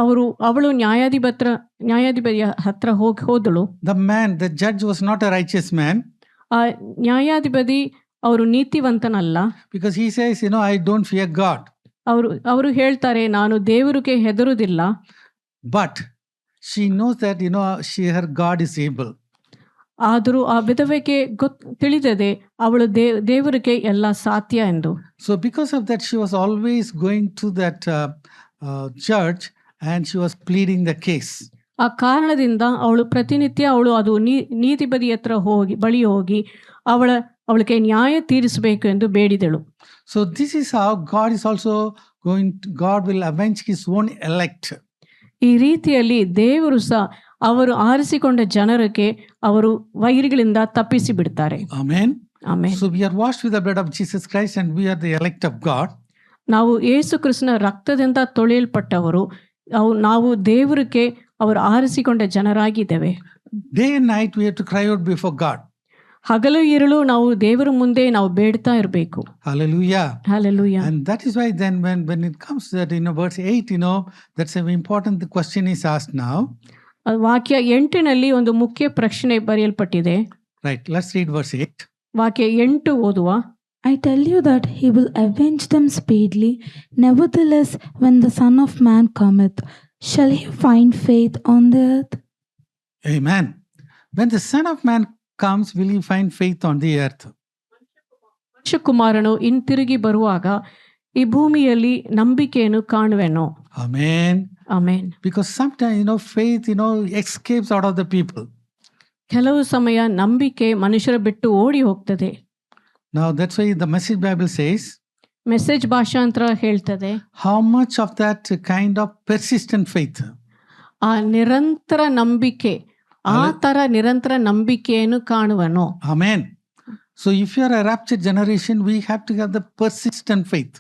ಅವಳು ನ್ಯಾಯಾಧಿಪತಿಯ ಹತ್ರ ಹೋದಳು. The judge was not a righteous man. ಆ ನ್ಯಾಯಾಧಿಪತಿ ಅವರು ನೀತಿವಂತನಲ್ಲ. Because he says, I don't fear God. ಅವರು ಹೇಳ್ತಾರೆ, ನಾನು ದೇವರಿಗೆ ಹೆದರುವುದಿಲ್ಲ. But she knows that, her God is able. ಆದರೂ ಆ ವಿಧವೆಗೆ ತಿಳಿದದೆ ಅವಳು ದೇವರಿಗೆ ಎಲ್ಲ ಸಾಧ್ಯ ಎಂದು. So because of that, she was always going to that judge and she was pleading the case. ಆ ಕಾರಣದಿಂದ ಅವಳು ಪ್ರತಿನಿತ್ಯ ಅದು ನೀತಿಪತಿ ಹತ್ರ ಬಳಿ ಹೋಗಿ ಅವಳಿಗೆ ನ್ಯಾಯ ತೀರಿಸಬೇಕು ಎಂದು ಬೇಡಿದಳು. So this is how God is also God will avenge his own elect. ಈ ರೀತಿಯಲ್ಲಿ ದೇವರು ಸಹ ಅವರು ಆರಿಸಿಕೊಂಡ ಜನರಿಗೆ ಅವರು ವೈರಿಗಳಿಂದ ತಪ್ಪಿಸಿ ಬಿಡ್ತಾರೆ. Amen. Amen. So we are washed with the blood of Jesus Christ and we are the elect of God. ನಾವು ಯೇಸು ಕ್ರಿಸ್ತನ ರಕ್ತದಿಂದ ತೊಳೆಯಲ್ಪಟ್ಟವರು. ನಾವು ದೇವರಿಗೆ ಅವರು ಆರಿಸಿಕೊಂಡ ಜನರಾಗಿದ್ದೇವೆ. Day and night we have to cry out before God. ಹಗಲು ಇರಲು ನಾವು ದೇವರ ಮುಂದೆ ನಾವು ಬೇಡ್ತಾ ಇರಬೇಕು. Hallelujah. Hallelujah. And that is why then when it comes to that, verse 8, that's an important question is asked now. ವಾಕ್ಯ 8ನಲ್ಲಿ ಒಂದು ಮುಖ್ಯ ಪ್ರಶ್ನೆ ಬರೆಯಲ್ಪಟ್ಟಿದೆ. Right, let's read verse 8. ವಾಕ್ಯ 8 ಓದುವ. I tell you that he will avenge them speedily. Nevertheless, when the Son of Man cometh, shall he find faith on the earth? Amen. When the Son of Man comes, will he find faith on the earth? ಮನುಷ್ಯಕುಮಾರನು ಹಿಂತಿರುಗಿ ಬರುವಾಗ ಈ ಭೂಮಿಯಲ್ಲಿ ನಂಬಿಕೆಯನ್ನು ಕಾಣುವೆನೋ? Amen. Amen. Because sometimes, faith, escapes out of the people. ಕೆಲವು ಸಮಯ ನಂಬಿಕೆ ಮನುಷ್ಯರ ಬಿಟ್ಟು ಓಡಿ ಹೋಗ್ತದೆ. Now that's why the Message Bible says, message ಭಾಷಾಂತರ ಹೇಳ್ತದೆ, how much of that kind of persistent faith? ಆ ನಿರಂತರ ನಂಬಿಕೆ, ಆ ತರ ನಿರಂತರ ನಂಬಿಕೆಯನ್ನು ಕಾಣುವನು. Amen. So if you are a raptured generation, we have to have the persistent faith.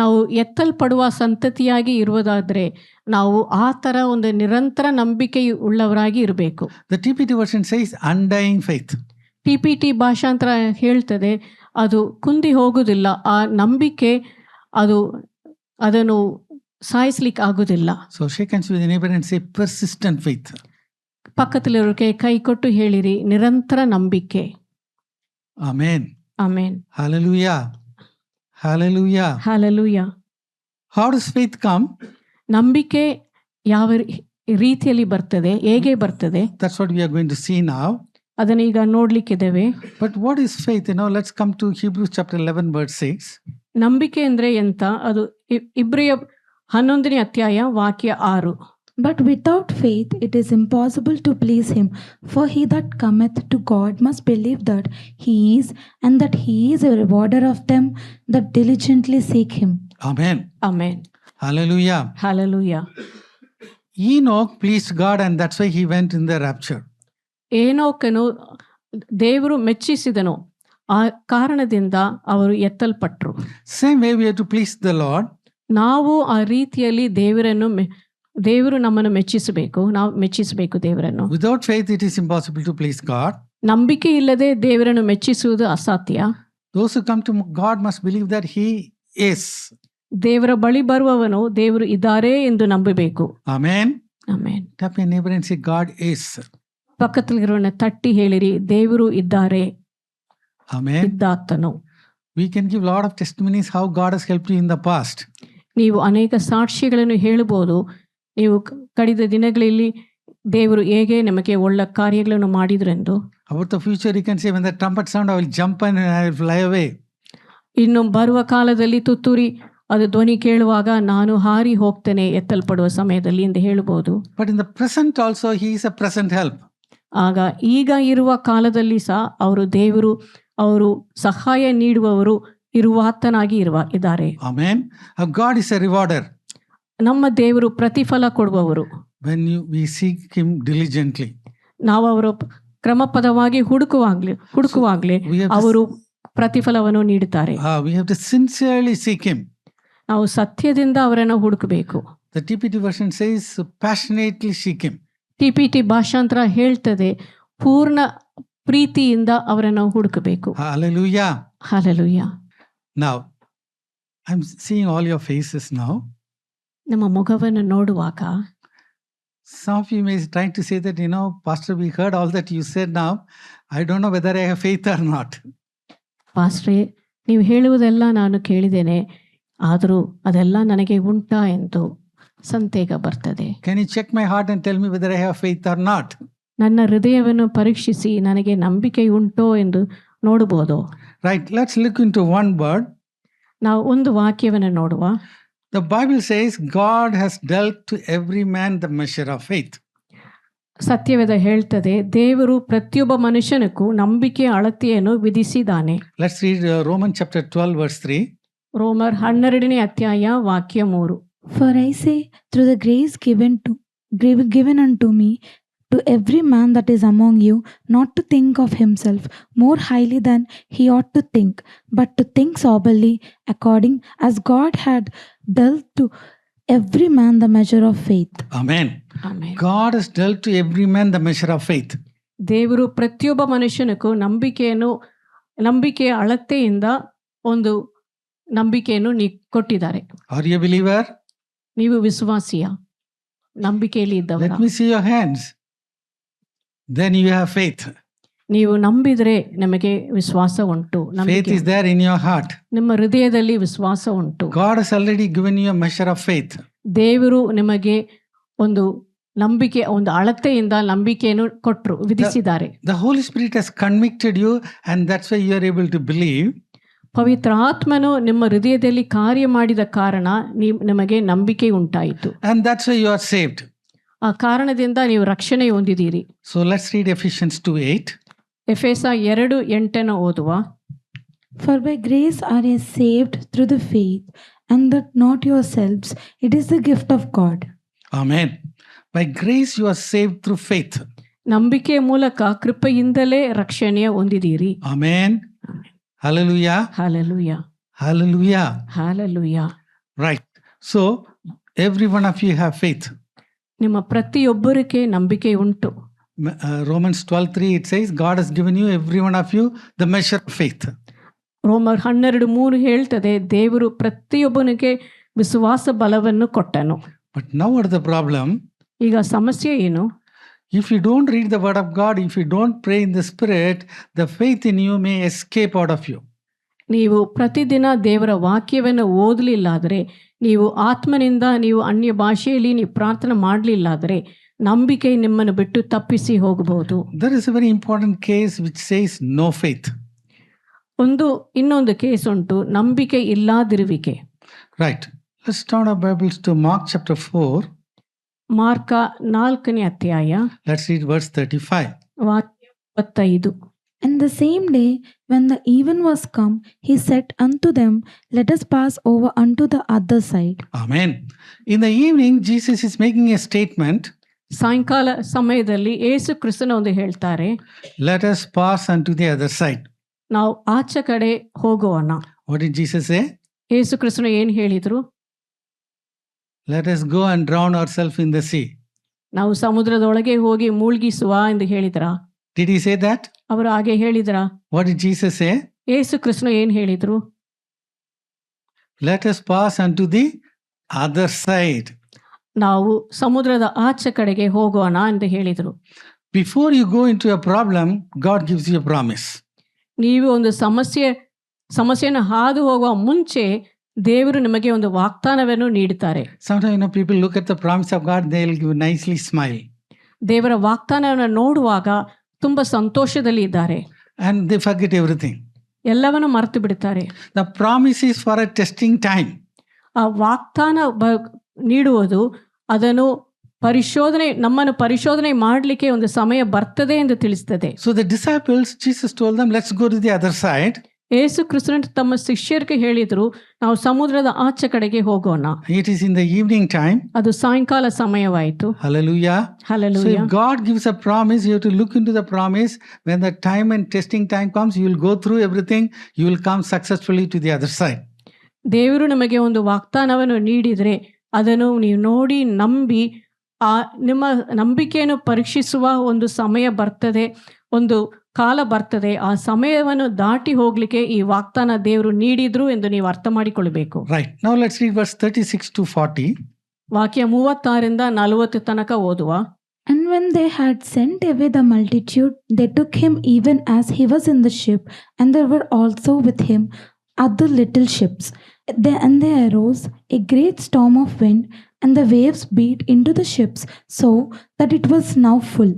ನಾವು ಎತ್ತಲ್ಪಡುವ ಸಂತತಿಯಾಗಿ ಇರುವುದಾದ್ರೆ ನಾವು ಆ ತರ ಒಂದು ನಿರಂತರ ನಂಬಿಕೆ ಉಳ್ಳವರಾಗಿ ಇರಬೇಕು. The TPT version says undying faith. TPT ಭಾಷಾಂತರ ಹೇಳ್ತದೆ ಅದು ಕುಂದಿ ಹೋಗುವುದಿಲ್ಲ. ಆ ನಂಬಿಕೆ ಅದನ್ನು ಸಾಯಿಸ್ಲಿಕ್ಕೆ ಆಗುದಿಲ್ಲ. So shake hands with your neighbor and say persistent faith. ಪಕ್ಕದಲ್ಲಿರೋಕೆ ಕೈ ಕೊಟ್ಟು ಹೇಳಿರಿ, ನಿರಂತರ ನಂಬಿಕೆ. Amen. Amen. Hallelujah. Hallelujah. Hallelujah. How does faith come? ನಂಬಿಕೆ ಯಾವ ರೀತಿಯಲ್ಲಿ ಬರ್ತದೆ, ಹೇಗೆ ಬರ್ತದೆ? That's what we are going to see now. ಅದನ್ನ ಈಗ ನೋಡ್ಲಿಕ್ಕಿದ್ದೇವೆ. But what is faith? Let's come to Hebrews chapter 11 verse 6. ನಂಬಿಕೆ ಅಂದ್ರೆ ಎಂತ? ಅದು ಇಬ್ರಿಯ 11ನೇ ಅಧ್ಯಾಯ ವಾಕ್ಯ 6. But without faith it is impossible to please him, for he that cometh to God must believe that he is, and that he is a rewarder of them that diligently seek him. Amen. Amen. Hallelujah. Hallelujah. Enoch pleased God and that's why he went in the rapture. ಏನೋಕನು ದೇವರು ಮೆಚ್ಚಿಸಿದನು, ಆ ಕಾರಣದಿಂದ ಅವರು ಎತ್ತಲ್ಪಟ್ರು. Same way we have to please the Lord. ನಾವು ಆ ರೀತಿಯಲ್ಲಿ ದೇವರು ನಮ್ಮನ್ನು ಮೆಚ್ಚಿಸಬೇಕು, ನಾವು ಮೆಚ್ಚಿಸಬೇಕು ದೇವರನ್ನು. Without faith it is impossible to please God. ನಂಬಿಕೆ ಇಲ್ಲದೆ ದೇವರನ್ನು ಮೆಚ್ಚಿಸುವುದು ಅಸಾಧ್ಯ. Those who come to God must believe that he is. ದೇವರ ಬಳಿ ಬರುವವನು ದೇವರು ಇದ್ದಾರೆ ಎಂದು ನಂಬಬೇಕು. Amen. Amen. Tap your neighbor and say God is. ಪಕ್ಕದಲ್ಲಿರೋನ ತಟ್ಟಿ ಹೇಳಿರಿ, ದೇವರು ಇದ್ದಾರೆ. Amen. ಇದ್ದಾತನು. We can give a lot of testimonies how God has helped you in the past. ನೀವು ಅನೇಕ ಸಾಕ್ಷಿಗಳನ್ನು ಹೇಳಬಹುದು. ನೀವು ಕಳೆದ ದಿನಗಳಲ್ಲಿ ದೇವರು ಹೇಗೆ ನಮಗೆ ಒಳ್ಳೆ ಕಾರ್ಯಗಳನ್ನು ಮಾಡಿದ್ರೆಂದು. About the future, you can say, when the trumpet sound, I will jump and I will fly away. ಇನ್ನು ಬರುವ ಕಾಲದಲ್ಲಿ ತುತ್ತೂರಿ ಅದು ಧ್ವನಿ ಕೇಳುವಾಗ ನಾನು ಹಾರಿ ಹೋಗ್ತೇನೆ ಎತ್ತಲ್ಪಡುವ ಸಮಯದಲ್ಲಿ ಎಂದು ಹೇಳ್ಬೋದು. But in the present also, He is a present help. ಆಗ ಈಗ ಇರುವ ಕಾಲದಲ್ಲಿ ಸಹ ಅವರು ದೇವರು, ಅವರು ಸಹಾಯ ನೀಡುವವರು, ಇರುವಾತನಾಗಿ ಇದ್ದಾರೆ. Amen. Our God is a rewarder. ನಮ್ಮ ದೇವರು ಪ್ರತಿಫಲ ಕೊಡುವವರು. When we seek Him diligently, ನಾವು ಅವರು ಕ್ರಮಪದವಾಗಿ ಹುಡುಕುವಾಗ್ಲೇ ಅವರು ಪ್ರತಿಫಲವನ್ನು ನೀಡುತ್ತಾರೆ. we have to sincerely seek Him. ನಾವು ಸತ್ಯದಿಂದ ಅವರನ್ನು ಹುಡುಕಬೇಕು. The TPT version says, passionately seek Him. TPT ಭಾಷಾಂತರ ಹೇಳ್ತದೆ, ಪೂರ್ಣ ಪ್ರೀತಿಯಿಂದ ಅವರನ್ನು ಹುಡುಕಬೇಕು. Hallelujah. Hallelujah. Now, I'm seeing all your faces now. ನಮ್ಮ ಮುಖವನ್ನು ನೋಡುವಾಗ Some of you may try to say that, Pastor, we heard all that you said now. I don't know whether I have faith or not. ಪಾಸ್ಟ್ರೇ, ನೀವು ಹೇಳುವುದೆಲ್ಲ ನಾನು ಕೇಳಿದ್ದೇನೆ, ಆದರೂ ಅದೆಲ್ಲ ನನಗೆ ಉಂಟಾ ಎಂದು ಸಂದೇಹ ಬರ್ತದೆ. Can you check my heart and tell me whether I have faith or not? ನನ್ನ ಹೃದಯವನ್ನು ಪರೀಕ್ಷಿಸಿ ನನಗೆ ನಂಬಿಕೆ ಉಂಟೋ ಎಂದು ನೋಡಬಹುದು. Right, let's look into one word. ನಾವು ಒಂದು ವಾಕ್ಯವನ್ನು ನೋಡುವ. The Bible says God has dealt to every man the measure of faith. ಸತ್ಯವೇದ ಹೇಳ್ತದೆ, ದೇವರು ಪ್ರತಿಯೊಬ್ಬ ಮನುಷ್ಯನಕ್ಕೂ ನಂಬಿಕೆಯ ಅಳತೆಯನ್ನು ವಿಧಿಸಿದ್ದಾನೆ. Let's read Romans chapter 12 verse 3. ರೋಮರ್ 12ನೇ ಅಧ್ಯಾಯ ವಾಕ್ಯ 3. For I say, through the grace given unto me, to every man that is among you, not to think of himself more highly than he ought to think, but to think soberly, according as God had dealt to every man the measure of faith. Amen. Amen. God has dealt to every man the measure of faith. ದೇವರು ಪ್ರತಿಯೊಬ್ಬ ಮನುಷ್ಯನಕ್ಕೂ ನಂಬಿಕೆಯ ಅಳತೆಯಿಂದ ಒಂದು ನಂಬಿಕೆಯನ್ನು ಕೊಟ್ಟಿದ್ದಾರೆ. Are you a believer? ನೀವು ವಿಶ್ವಾಸಿಯ, ನಂಬಿಕೆಯಲ್ಲಿ ಇದ್ದವರ? Let me see your hands. Then you have faith. ನೀವು ನಂಬಿದ್ರೆ ನಮಗೆ ವಿಶ್ವಾಸ ಉಂಟು. Faith is there in your heart. ನಿಮ್ಮ ಹೃದಯದಲ್ಲಿ ವಿಶ್ವಾಸ ಉಂಟು. God has already given you a measure of faith. ದೇವರು ನಿಮಗೆ ಒಂದು ಅಳತೆಯಿಂದ ನಂಬಿಕೆಯನ್ನು ವಿಧಿಸಿದ್ದಾರೆ. The Holy Spirit has convicted you, and that's why you are able to believe. ಪವಿತ್ರ ಆತ್ಮನು ನಿಮ್ಮ ಹೃದಯದಲ್ಲಿ ಕಾರ್ಯ ಮಾಡಿದ ಕಾರಣ ನಿಮಗೆ ನಂಬಿಕೆ ಉಂಟಾಯಿತು. And that's why you are saved. ಆ ಕಾರಣದಿಂದ ನೀವು ರಕ್ಷಣೆ ಹೊಂದಿದ್ದೀರಿ. So let's read Ephesians 2:8. ಎಫೆಸ 2:8 ಓದುವ. For by grace are ye saved through the faith, and that not yourselves, it is the gift of God. Amen. By grace you are saved through faith. ನಂಬಿಕೆಯ ಮೂಲಕ ಕೃಪೆಯಿಂದಲೇ ರಕ್ಷಣೆ ಹೊಂದಿದ್ದೀರಿ. Amen. Hallelujah. Hallelujah. Hallelujah. Hallelujah. Right. So every one of you have faith. ನಿಮ್ಮ ಪ್ರತಿಯೊಬ್ಬರಿಗೆ ನಂಬಿಕೆ ಉಂಟು. Romans 12:3 it says God has given you, every one of you, the measure of faith. ರೋಮರ್ 12:3 ಹೇಳ್ತದೆ, ದೇವರು ಪ್ರತಿಯೊಬ್ಬನಿಗೆ ವಿಶ್ವಾಸ ಬಲವನ್ನು ಕೊಟ್ಟನು. But now what is the problem? ಈಗ ಸಮಸ್ಯೆ ಏನು? If you don't read the word of God, if you don't pray in the Spirit, the faith in you may escape out of you. ನೀವು ಪ್ರತಿದಿನ ದೇವರ ವಾಕ್ಯವನ್ನು ಓದಲಿಲ್ಲಾದರೆ, ನೀವು ಆತ್ಮನಿಂದ ನೀವು ಅನ್ಯ ಭಾಷೆಯಲ್ಲಿ ನೀವು ಪ್ರಾರ್ಥನೆ ಮಾಡಲಿಲ್ಲಾದರೆ, ನಂಬಿಕೆ ನಿಮ್ಮನ್ನು ಬಿಟ್ಟು ತಪ್ಪಿಸಿ ಹೋಗಬಹುದು. There is a very important case which says no faith. ಇನ್ನೊಂದು ಕೇಸ್ ಉಂಟು, ನಂಬಿಕೆ ಇಲ್ಲದಿರುವಿಕೆ. Right. Let's turn our Bibles to Mark chapter 4. Mark 4ನೇ ಅಧ್ಯಾಯ. Let's read verse 35. ವಾಕ್ಯ 35. And the same day, when the even was come, he said unto them, let us pass over unto the other side. Amen. In the evening, Jesus is making a statement. ಸಾಯಂಕಾಲ ಸಮಯದಲ್ಲಿ ಯೇಸು ಕ್ರಿಸ್ತನ ಒಂದು ಹೇಳ್ತಾರೆ, Let us pass unto the other side. ನಾವು ಆಚೆ ಕಡೆ ಹೋಗೋಣ. What did Jesus say? ಯೇಸು ಕ್ರಿಸ್ತನು ಏನು ಹೇಳಿದ್ರು? Let us go and drown ourselves in the sea. ನಾವು ಸಮುದ್ರದೊಳಗೆ ಹೋಗಿ ಮುಳುಗಿಸುವ ಎಂದು ಹೇಳಿದ್ರ? Did he say that? ಅವರು ಹಾಗೆ ಹೇಳಿದ್ರ? What did Jesus say? ಯೇಸು ಕ್ರಿಸ್ತನು ಏನು ಹೇಳಿದ್ರು? Let us pass unto the other side. ನಾವು ಸಮುದ್ರದ ಆಚೆ ಕಡೆಗೆ ಹೋಗೋಣ ಎಂದು ಹೇಳಿದರು. Before you go into a problem, God gives you a promise. ನೀವು ಒಂದು ಸಮಸ್ಯೆಯನ್ನು ಹಾದು ಹೋಗುವ ಮುಂಚೆ ದೇವರು ನಿಮಗೆ ಒಂದು ವಾಗ್ದಾನವನ್ನು ನೀಡುತ್ತಾರೆ. Sometimes people look at the promise of God, they'll give nicely smile. ದೇವರ ವಾಗ್ದಾನವನ್ನು ನೋಡುವಾಗ ತುಂಬ ಸಂತೋಷದಲ್ಲಿ ಇದ್ದಾರೆ. and they forget everything. ಎಲ್ಲವನ್ನು ಮರೆತು ಬಿಡ್ತಾರೆ. The promise is for a testing time. ಆ ವಾಗ್ದಾನ ನೀಡುವುದು ಅದನ್ನು ನಮ್ಮನ್ನು ಪರಿಶೋಧನೆ ಮಾಡಲಿಕ್ಕೆ ಒಂದು ಸಮಯ ಬರ್ತದೆ ಎಂದು ತಿಳಿಸ್ತದೆ. So the disciples, Jesus told them, let's go to the other side. ಯೇಸು ಕ್ರಿಸ್ತನು ತಮ್ಮ ಶಿಷ್ಯರಿಗೆ ಹೇಳಿದ್ರು, ನಾವು ಸಮುದ್ರದ ಆಚೆ ಕಡೆಗೆ ಹೋಗೋಣ. It is in the evening time. ಅದು ಸಾಯಂಕಾಲ ಸಮಯವಾಯಿತು. Hallelujah. Hallelujah. So if God gives a promise, you have to look into the promise. When the time and testing time comes, you will go through everything. You will come successfully to the other side. ದೇವರು ನಮಗೆ ಒಂದು ವಾಗ್ದಾನವನ್ನು ನೀಡಿದರೆ ಅದನ್ನು ನೀವು ನೋಡಿ ನಂಬಿ ನಿಮ್ಮ ನಂಬಿಕೆಯನ್ನು ಪರೀಕ್ಷಿಸುವ ಒಂದು ಸಮಯ ಬರ್ತದೆ, ಒಂದು ಕಾಲ ಬರ್ತದೆ. ಆ ಸಮಯವನ್ನು ದಾಟಿ ಹೋಗ್ಲಿಕ್ಕೆ ಈ ವಾಗ್ದಾನ ದೇವರು ನೀಡಿದ್ರು ಎಂದು ನೀವು ಅರ್ಥ ಮಾಡಿಕೊಳ್ಬೇಕು. Right. Now let's read verse 36 to 40. ವಾಕ್ಯ 36ರಿಂದ 40 ತನಕ ಓದುವ. And when they had sent away the multitude, they took him even as he was in the ship, and there were also with him other little ships. And they arose a great storm of wind, and the waves beat into the ships, so that it was now full.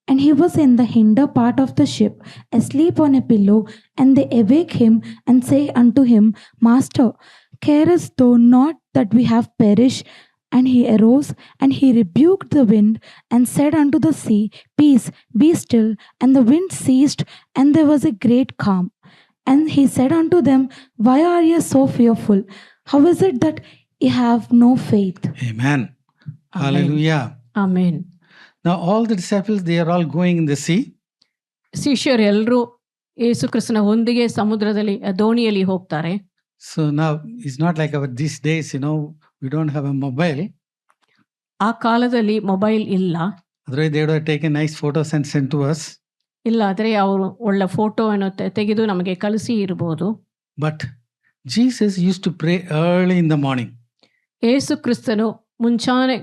And he was in the hinder part of the ship, asleep on a pillow. And they awake him, and say unto him, Master, carest thou not that we have perished? And he arose, and he rebuked the wind, and said unto the sea, Peace, be still. And the wind ceased, and there was a great calm. And he said unto them, Why are ye so fearful? How is it that ye have no faith? Amen. Hallelujah. Amen. Now all the disciples, they are all going in the sea. ಶಿಷ್ಯರು ಎಲ್ಲರೂ ಯೇಸು ಕ್ರಿಸ್ತನ ಒಂದಿಗೆ ಸಮುದ್ರದಲ್ಲಿ ದೋಣಿಯಲ್ಲಿ ಹೋಗ್ತಾರೆ. So now it's not like our these days, we don't have a mobile. ಆ ಕಾಲದಲ್ಲಿ mobile ಇಲ್ಲ. Otherwise they would have taken nice photos and sent to us. ಇಲ್ಲಾದರೆ ಅವರು ಒಳ್ಳೆ ಫೋಟೋವನ್ನು ತೆಗೆದು ನಮಗೆ ಕಳಿಸಿ ಇರಬಹುದು. But Jesus used to pray early in the morning. ಯೇಸು ಕ್ರಿಸ್ತನು ಮುಂಚಾನೆ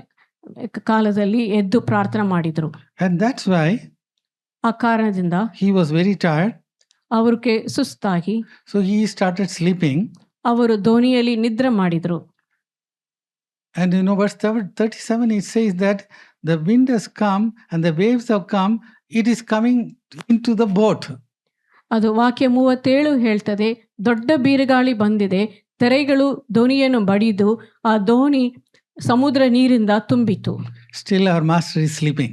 ಕಾಲದಲ್ಲಿ ಎದ್ದು ಪ್ರಾರ್ಥನೆ ಮಾಡಿದರು. And that's why ಆ ಕಾರಣದಿಂದ he was very tired. ಅವ್ರಿಗೆ ಸುಸ್ತಾಗಿ So he started sleeping. ಅವರು ದೋಣಿಯಲ್ಲಿ ನಿದ್ರೆ ಮಾಡಿದರು. And verse 37 it says that the wind has come and the waves have come. It is coming into the boat. ಅದು ವಾಕ್ಯ 37 ಹೇಳ್ತದೆ, ದೊಡ್ಡ ಬೀರುಗಾಳಿ ಬಂದಿದೆ, ತೆರೆಗಳು ದೋಣಿಯನ್ನು ಬಡಿದು ಆ ದೋಣಿ ಸಮುದ್ರ ನೀರಿಂದ ತುಂಬಿತು. Still our master is sleeping.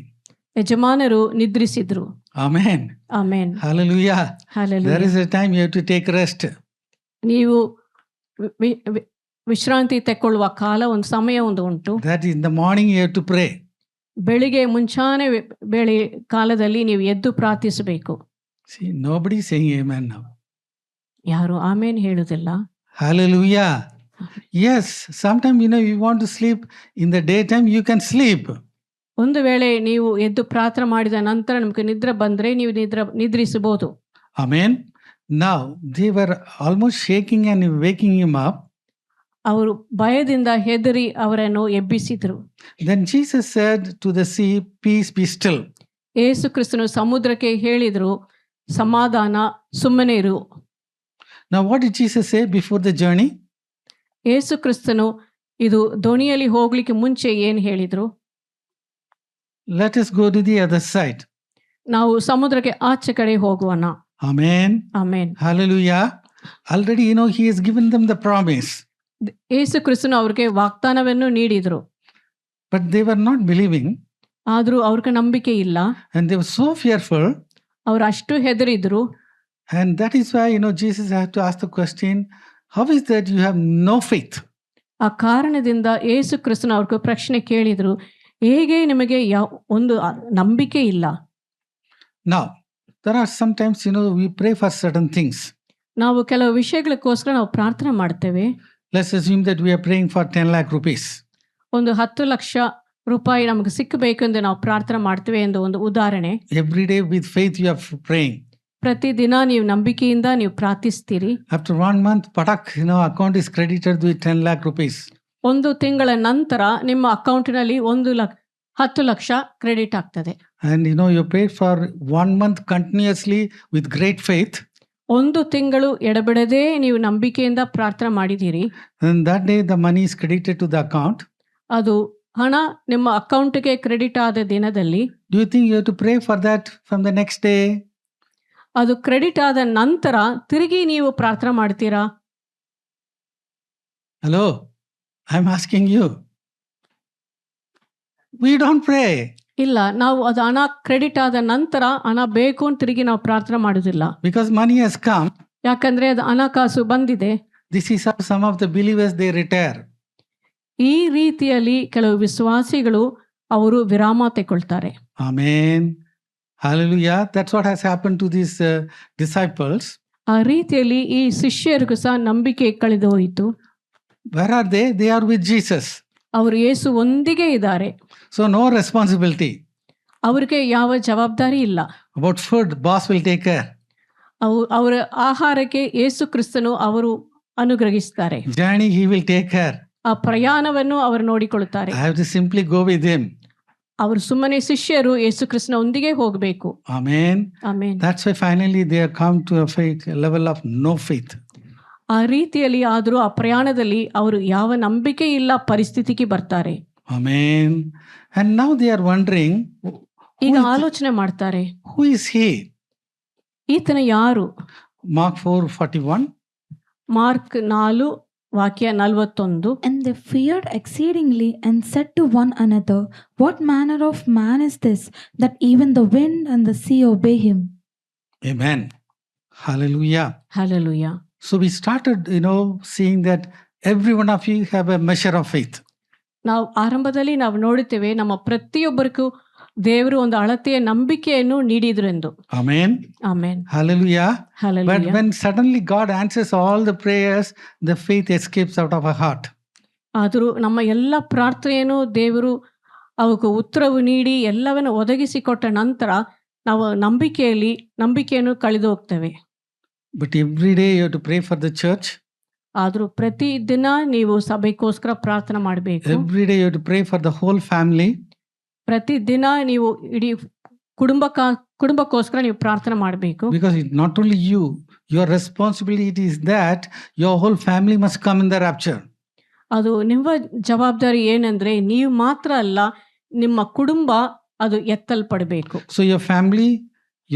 ಯಜಮಾನರು ನಿದ್ರಿಸಿದ್ರು. Amen. Amen. Hallelujah. Hallelujah. There is a time you have to take rest. ನೀವು ವಿಶ್ರಾಂತಿ ತಗೊಳ್ಳುವ ಕಾಲ, ಒಂದು ಸಮಯ ಒಂದು ಉಂಟು. That in the morning you have to pray. ಬೆಳಿಗ್ಗೆ ಮುಂಚಾನೆ ಕಾಲದಲ್ಲಿ ನೀವು ಎದ್ದು ಪ್ರಾರ್ಥಿಸಬೇಕು. See, nobody is saying amen now. ಯಾರು ಆಮೇನ್ ಹೇಳುದಿಲ್ಲ. Hallelujah. Yes, sometimes you want to sleep in the daytime, you can sleep. ಒಂದು ವೇಳೆ ನೀವು ಎದ್ದು ಪ್ರಾರ್ಥನೆ ಮಾಡಿದ ನಂತರ ನಿಮಗೆ ನಿದ್ರೆ ಬಂದ್ರೆ ನೀವು ನಿದ್ರಿಸಬಹುದು. Amen. Now they were almost shaking and waking him up. ಅವರು ಭಯದಿಂದ ಹೆದರಿ ಅವರನ್ನು ಎಬ್ಬಿಸಿದ್ರು. Then Jesus said to the sea, Peace, be still. ಯೇಸು ಕ್ರಿಸ್ತನು ಸಮುದ್ರಕ್ಕೆ ಹೇಳಿದ್ರು, ಸಮಾಧಾನ, ಸುಮ್ಮನೆ ಇರು. Now what did Jesus say before the journey? ಯೇಸು ಕ್ರಿಸ್ತನು ಇದು ದೋಣಿಯಲ್ಲಿ ಹೋಗ್ಲಿಕ್ಕೆ ಮುಂಚೆ ಏನು ಹೇಳಿದ್ರು? Let us go to the other side. ನಾವು ಸಮುದ್ರಕ್ಕೆ ಆಚೆ ಕಡೆ ಹೋಗೋಣ. Amen. Amen. Hallelujah. Already he has given them the promise. ಯೇಸು ಕ್ರಿಸ್ತನು ಅವ್ರಿಗೆ ವಾಗ್ದಾನವನ್ನು ನೀಡಿದ್ರು. But they were not believing. ಆದ್ರೂ ಅವ್ರಿಗೆ ನಂಬಿಕೆ ಇಲ್ಲ. And they were so fearful. ಅವ್ರು ಅಷ್ಟು ಹೆದರಿದ್ರು. And that is why Jesus had to ask the question, how is that you have no faith? ಆ ಕಾರಣದಿಂದ ಯೇಸು ಕ್ರಿಸ್ತನು ಅವ್ರಿಗೆ ಪ್ರಶ್ನೆ ಕೇಳಿದ್ರು, ಹೇಗೆ ನಿಮಗೆ ಒಂದು ನಂಬಿಕೆ ಇಲ್ಲ? Now there are sometimes we pray for certain things. ನಾವು ಕೆಲವು ವಿಷಯಗಳಿಗೋಸ್ಕರ ನಾವು ಪ್ರಾರ್ಥನೆ ಮಾಡ್ತೇವೆ. Let's assume that we are praying for 10 lakh rupees. ಒಂದು 10 ಲಕ್ಷ ರೂಪಾಯಿ ನಮಗೆ ಸಿಕ್ಕಬೇಕು ಎಂದು ನಾವು ಪ್ರಾರ್ಥನೆ ಮಾಡ್ತೇವೆ ಎಂದು ಒಂದು ಉದಾಹರಣೆ. Every day with faith you are praying. ಪ್ರತಿದಿನ ನೀವು ನಂಬಿಕೆಯಿಂದ ನೀವು ಪ್ರಾರ್ಥಿಸ್ತೀರಿ. After 1 month, patak, account is credited with 10 lakh rupees. ಒಂದು ತಿಂಗಳ ನಂತರ ನಿಮ್ಮ ಅಕೌಂಟಿನಲ್ಲಿ 10 ಲಕ್ಷ ಕ್ರೆಡಿಟ್ ಆಗ್ತದೆ. And you prayed for 1 month continuously with great faith. ಒಂದು ತಿಂಗಳು ಎಡಬಿಡದೆ ನೀವು ನಂಬಿಕೆಯಿಂದ ಪ್ರಾರ್ಥನೆ ಮಾಡಿದ್ದೀರಿ. And that day the money is credited to the account. ಅದು ಹಣ ನಿಮ್ಮ ಅಕೌಂಟ್ಗೆ ಕ್ರೆಡಿಟ್ ಆದ ದಿನದಲ್ಲಿ do you think you have to pray for that from the next day? ಅದು ಕ್ರೆಡಿಟ್ ಆದ ನಂತರ ತಿರುಗಿ ನೀವು ಪ್ರಾರ್ಥನೆ ಮಾಡ್ತೀರಾ? Hello, I'm asking you. We don't pray. ಇಲ್ಲ, ನಾವು ಅದು ಹಣ ಕ್ರೆಡಿಟ್ ಆದ ನಂತರ ಹಣ ಬೇಕು ಅಂತ ತಿರುಗಿ ನಾವು ಪ್ರಾರ್ಥನೆ ಮಾಡೋದಿಲ್ಲ. Because money has come. ಯಾಕಂದ್ರೆ ಅದು ಹಣಕಾಸು ಬಂದಿದೆ. This is how some of the believers they retire. ಈ ರೀತಿಯಲ್ಲಿ ಕೆಲವು ವಿಶ್ವಾಸಿಗಳು ಅವರು ವಿರಾಮ ತಗೊಳ್ತಾರೆ. Amen. Hallelujah. That's what has happened to these disciples. ಆ ರೀತಿಯಲ್ಲಿ ಈ ಶಿಷ್ಯರಿಗೂ ಸಹ ನಂಬಿಕೆ ಕಳೆದು ಹೋಯಿತು. Where are they? They are with Jesus. ಅವರು ಯೇಸು ಒಂದಿಗೆ ಇದ್ದಾರೆ. So no responsibility. ಅವ್ರಿಗೆ ಯಾವ ಜವಾಬ್ದಾರಿ ಇಲ್ಲ. About food, boss will take care. ಅವರ ಆಹಾರಕ್ಕೆ ಯೇಸು ಕ್ರಿಸ್ತನು ಅವರು ಅನುಗ್ರಹಿಸ್ತಾರೆ. Journey, he will take care. ಆ ಪ್ರಯಾಣವನ್ನು ಅವರು ನೋಡಿಕೊಳ್ಳುತ್ತಾರೆ. I have to simply go with him. ಅವರು ಸುಮ್ಮನೆ ಶಿಷ್ಯರು ಯೇಸು ಕ್ರಿಸ್ತನ ಒಂದಿಗೆ ಹೋಗಬೇಕು. Amen. Amen. That's why finally they have come to a faith, a level of no faith. ಆ ರೀತಿಯಲ್ಲಿ ಆದರೂ ಆ ಪ್ರಯಾಣದಲ್ಲಿ ಅವರು ಯಾವ ನಂಬಿಕೆ ಇಲ್ಲ ಪರಿಸ್ಥಿತಿಗೆ ಬರ್ತಾರೆ. Amen. And now they are wondering, ಈಗ ಆಲೋಚನೆ ಮಾಡ್ತಾರೆ, who is he? ಈತನ ಯಾರು? Mark 4:41. ಮಾರ್ಕ್ 4 ವಾಕ್ಯ 41. And they feared exceedingly and said to one another, What manner of man is this, that even the wind and the sea obey him? Amen. Hallelujah. Hallelujah. So we started, seeing that every one of you have a measure of faith. ನಾವು ಆರಂಭದಲ್ಲಿ ನಾವು ನೋಡುತ್ತೇವೆ ನಮ್ಮ ಪ್ರತಿಯೊಬ್ಬರಿಗೂ ದೇವರು ಒಂದು ಅಳತೆಯ ನಂಬಿಕೆಯನ್ನು ನೀಡಿದ್ರು ಎಂದು. Amen. Amen. Hallelujah. But hallelujah. when suddenly God answers all the prayers, the faith escapes out of our heart. ಆದರೂ ನಮ್ಮ ಎಲ್ಲ ಪ್ರಾರ್ಥನೆಯನ್ನು ದೇವರು ಅವಕ್ಕೆ ಉತ್ತರವು ನೀಡಿ ಎಲ್ಲವನ್ನು ಒದಗಿಸಿಕೊಟ್ಟ ನಂತರ ನಾವು ನಂಬಿಕೆಯನ್ನು ಕಳೆದು ಹೋಗ್ತೇವೆ. But every day you have to pray for the church. ಆದರೂ ಪ್ರತಿ ದಿನ ನೀವು ಸಭೆಗೋಸ್ಕರ ಪ್ರಾರ್ಥನೆ ಮಾಡಬೇಕು. Every day you have to pray for the whole family. ಪ್ರತಿ ದಿನ ನೀವು ಇಡೀ ಕುಟುಂಬಕ್ಕೋಸ್ಕರ ನೀವು ಪ್ರಾರ್ಥನೆ ಮಾಡಬೇಕು. Because it's not only you, your responsibility is that your whole family must come in the rapture. ಅದು ನಿಮ್ಮ ಜವಾಬ್ದಾರಿ ಏನಂದ್ರೆ ನೀವು ಮಾತ್ರ ಅಲ್ಲ, ನಿಮ್ಮ ಕುಟುಂಬ ಅದು ಎತ್ತಲ್ಪಡಬೇಕು. So your family,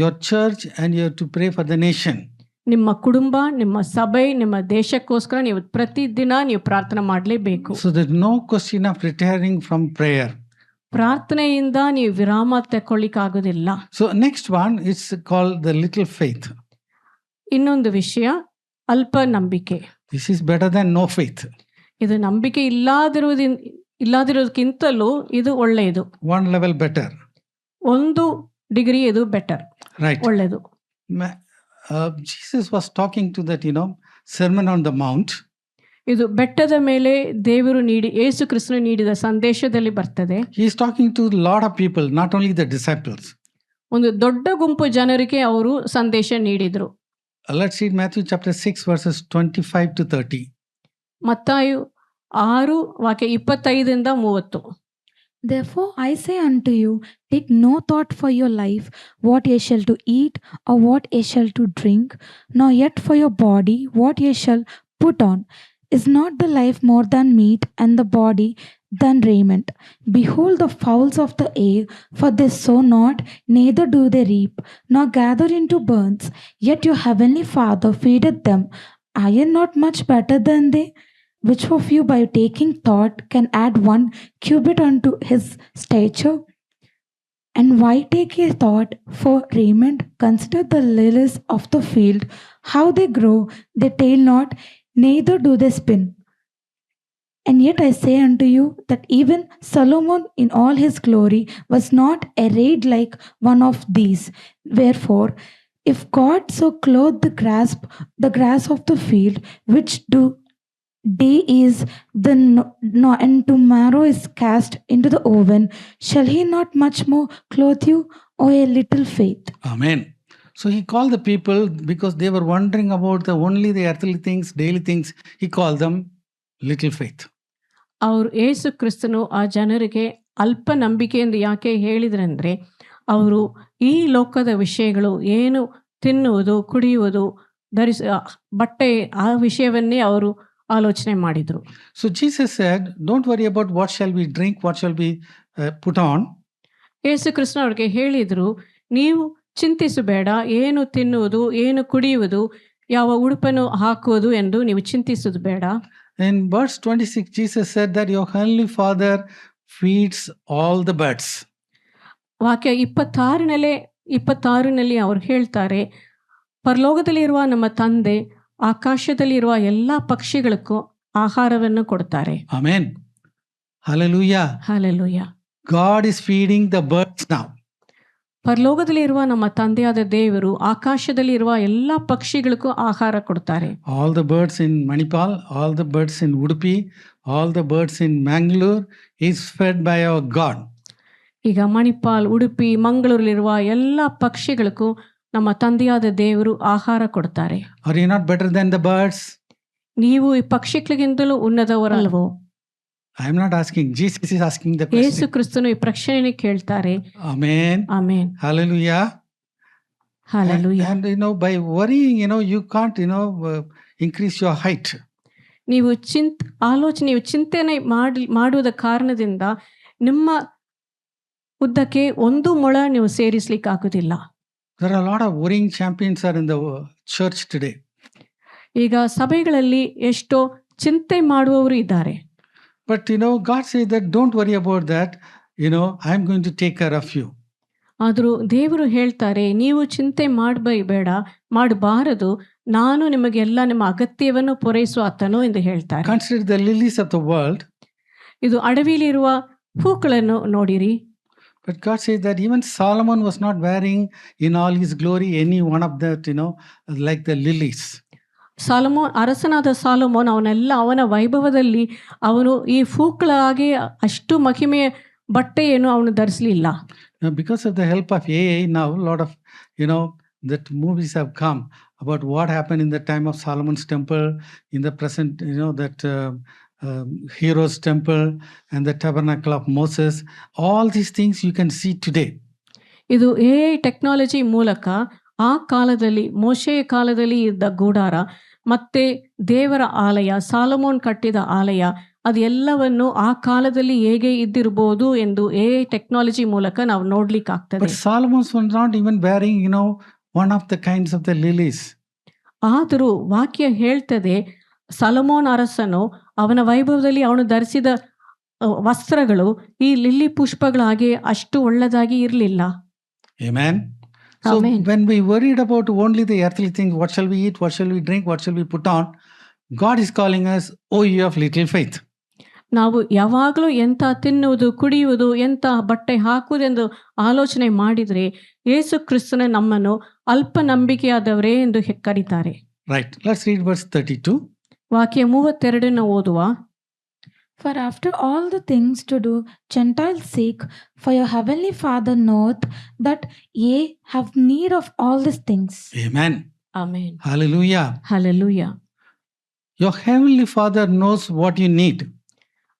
your church, and you have to pray for the nation. ನಿಮ್ಮ ಕುಟುಂಬ, ನಿಮ್ಮ ಸಭೆ, ನಿಮ್ಮ ದೇಶಕ್ಕೋಸ್ಕರ ನೀವು ಪ್ರತಿದಿನ ನೀವು ಪ್ರಾರ್ಥನೆ ಮಾಡಲೇಬೇಕು. So there's no question of retiring from prayer. ಪ್ರಾರ್ಥನೆಯಿಂದ ನೀವು ವಿರಾಮ ತಗೊಳ್ಳಿಕ್ಕಾಗೋದಿಲ್ಲ. So next one is called the little faith. ಇನ್ನೊಂದು ವಿಷಯ ಅಲ್ಪ ನಂಬಿಕೆ. This is better than no faith. ಇದು ನಂಬಿಕೆ ಇಲ್ಲದಿರೋದಕ್ಕಿಂತಲೂ ಇದು ಒಳ್ಳೆಯದು. One level better. ಒಂದು ಡಿಗ್ರಿ ಇದು ಬೆಟರ್, Right. ಒಳ್ಳೆಯದು. Jesus was talking to that, Sermon on the Mount. ಇದು ಬೆಟ್ಟದ ಮೇಲೆ ದೇವರು ಯೇಸು ಕ್ರಿಸ್ತನು ನೀಡಿದ ಸಂದೇಶದಲ್ಲಿ ಬರ್ತದೆ. He is talking to a lot of people, not only the disciples. ಒಂದು ದೊಡ್ಡ ಗುಂಪು ಜನರಿಗೆ ಅವರು ಸಂದೇಶ ನೀಡಿದ್ರು. Let's read Matthew chapter 6 verses 25 to 30. ಮತ್ತಾಯ 6 ವಾಕ್ಯ 25 ಇಂದ 30. Therefore I say unto you, take no thought for your life, what ye shall to eat, or what ye shall to drink, nor yet for your body, what ye shall put on. Is not the life more than meat, and the body than raiment? Behold the fowls of the air, for they sow not, neither do they reap, nor gather into barns, yet your heavenly Father feedeth them. Are ye not much better than they? Which of you by taking thought can add 1 cubit unto his stature? And why take ye thought for raiment? Consider the lilies of the field, how they grow, they toil not, neither do they spin. And yet I say unto you that even Solomon in all his glory was not arrayed like one of these. Wherefore, if God so clothe the grass of the field, which day is and tomorrow is cast into the oven, shall he not much more clothe you, O a little faith? Amen. So he called the people because they were wondering about only the earthly things, daily things. He called them little faith. ಅವರು ಯೇಸು ಕ್ರಿಸ್ತನು ಆ ಜನರಿಗೆ ಅಲ್ಪ ನಂಬಿಕೆ ಎಂದು ಯಾಕೆ ಹೇಳಿದ್ರಂದ್ರೆ, ಅವರು ಈ ಲೋಕದ ವಿಷಯಗಳು ಏನು ತಿನ್ನುವುದು, ಕುಡಿಯುವುದು, ಬಟ್ಟೆ, ಆ ವಿಷಯವನ್ನೇ ಅವರು ಆಲೋಚನೆ ಮಾಡಿದ್ರು. So Jesus said, don't worry about what shall we drink, what shall we put on. ಯೇಸು ಕ್ರಿಸ್ತನು ಅವ್ರಿಗೆ ಹೇಳಿದ್ರು, ನೀವು ಚಿಂತಿಸಬೇಡ, ಏನು ತಿನ್ನುವುದು, ಏನು ಕುಡಿಯುವುದು, ಯಾವ ಉಡುಪನ್ನು ಹಾಕುವುದು ಎಂದು ನೀವು ಚಿಂತಿಸುವುದು ಬೇಡ. In verse 26, Jesus said that your heavenly Father feeds all the birds. ವಾಕ್ಯ 26ನಲ್ಲಿ ಅವ್ರು ಹೇಳ್ತಾರೆ, ಪರಲೋಕದಲ್ಲಿರುವ ನಮ್ಮ ತಂದೆ ಆಕಾಶದಲ್ಲಿರುವ ಎಲ್ಲ ಪಕ್ಷಿಗಳಿಗೂ ಆಹಾರವನ್ನು ಕೊಡ್ತಾರೆ. Amen. Hallelujah. Hallelujah. God is feeding the birds now. ಪರಲೋಕದಲ್ಲಿರುವ ನಮ್ಮ ತಂದೆಯಾದ ದೇವರು ಆಕಾಶದಲ್ಲಿರುವ ಎಲ್ಲ ಪಕ್ಷಿಗಳಿಗೂ ಆಹಾರ ಕೊಡ್ತಾರೆ. All the birds in Manipal, all the birds in Udupi, all the birds in Mangalore is fed by our God. ಈಗ ಮಣಿಪಾಲ್, ಉಡುಪಿ, ಮಂಗಳೂರಲ್ಲಿರುವ ಎಲ್ಲ ಪಕ್ಷಿಗಳಿಗೂ ನಮ್ಮ ತಂದೆಯಾದ ದೇವರು ಆಹಾರ ಕೊಡ್ತಾರೆ. Are you not better than the birds? ನೀವು ಈ ಪಕ್ಷಿಗಳಿಗಿಂತಲೂ ಉನ್ನತವರಲ್ವೋ? I am not asking. Jesus is asking the Yesu question. ಕ್ರಿಸ್ತನು ಈ ಪ್ರಶ್ನೆಯನ್ನು ಕೇಳ್ತಾರೆ. Amen. Amen. Hallelujah. Hallelujah. And by worrying, you can't, increase your height. ನೀವು ನೀವು ಚಿಂತನೆ ಮಾಡುವುದ ಕಾರಣದಿಂದ ನಿಮ್ಮ ಉದ್ದಕ್ಕೆ 1 ಮೊಳ ನೀವು ಸೇರಿಸ್ಲಿಕ್ಕೆ ಆಗುದಿಲ್ಲ. There are a lot of worrying champions are in the church today. ಈಗ ಸಭೆಗಳಲ್ಲಿ ಎಷ್ಟೋ ಚಿಂತೆ ಮಾಡುವವರು ಇದ್ದಾರೆ. But God says that don't worry about that. I'm going to take care of you. ಆದರೂ ದೇವರು ಹೇಳ್ತಾರೆ, ನೀವು ಚಿಂತೆ ಮಾಡಬಾರದು, ನಾನು ನಿಮಗೆಲ್ಲ ನಿಮ್ಮ ಅಗತ್ಯವನ್ನು ಪೂರೈಸುವ ಆತನು ಎಂದು ಹೇಳ್ತಾರೆ. Consider the lilies of the world. ಇದು ಅಡವಿಲಿರುವ ಹೂಗಳನ್ನು ನೋಡಿರಿ. But God says that even Solomon was not wearing in all his glory any one of that, like the lilies. ಅರಸನಾದ ಸಾಲಮೋನ್ ಅವನ ವೈಭವದಲ್ಲಿ ಅವನು ಈ ಹೂಗಳಾಗಿ ಅಷ್ಟು ಮಹಿಮೆಯ ಬಟ್ಟೆಯನ್ನು ಅವನು ಧರಿಸಲಿಲ್ಲ. Because of the help of AI now, a lot of that movies have come about what happened in the time of Solomon's temple, in the present that Hero's temple and the tabernacle of Moses. All these things you can see today. ಇದು AI technology ಮೂಲಕ ಆ ಕಾಲದಲ್ಲಿ, ಮೋಶೆಯ ಕಾಲದಲ್ಲಿ ಇದ್ದ ಗೂಡಾರ ಮತ್ತೆ ದೇವರ ಆಲಯ, ಸಾಲಮೋನ್ ಕಟ್ಟಿದ ಆಲಯ, ಅದೆಲ್ಲವನ್ನು ಆ ಕಾಲದಲ್ಲಿ ಹೇಗೆ ಇದ್ದಿರಬಹುದು ಎಂದು AI ಟೆಕ್ನಾಲಜಿ ಮೂಲಕ ನಾವು ನೋಡ್ಲಿಕ್ಕೆ ಆಗ್ತದೆ. But Solomon was not even wearing one of the kinds of the lilies. ಆದರೂ ವಾಕ್ಯ ಹೇಳ್ತದೆ, ಸೊಲೊಮೋನ್ ಅರಸನು ಅವನ ವೈಭವದಲ್ಲಿ ಅವನು ಧರಿಸಿದ ವಸ್ತ್ರಗಳು ಈ ಲಿಲ್ಲಿ ಪುಷ್ಪಗಳಾಗಿ ಅಷ್ಟು ಒಳ್ಳೆದಾಗಿ ಇರಲಿಲ್ಲ. Amen. So Amen. when we worried about only the earthly things, what shall we eat, what shall we drink, what shall we put on, God is calling us, oh you of little faith. ನಾವು ಯಾವಾಗಲೂ ಎಂಥ ತಿನ್ನುವುದು, ಕುಡಿಯುವುದು, ಎಂಥ ಬಟ್ಟೆ ಹಾಕುವುದೆಂದು ಆಲೋಚನೆ ಮಾಡಿದರೆ ಯೇಸು ಕ್ರಿಸ್ತನ ನಮ್ಮನ್ನು ಅಲ್ಪ ನಂಬಿಕೆಯಾದವರೇ ಎಂದು ಕರೀತಾರೆ. Right. Let's read verse 32. ವಾಕ್ಯ 32 ಓದುವ. For after all the things to do Gentiles seek, for your heavenly Father knoweth that ye have need of all these things. Amen. Amen. Hallelujah. Hallelujah. Your heavenly Father knows what you need.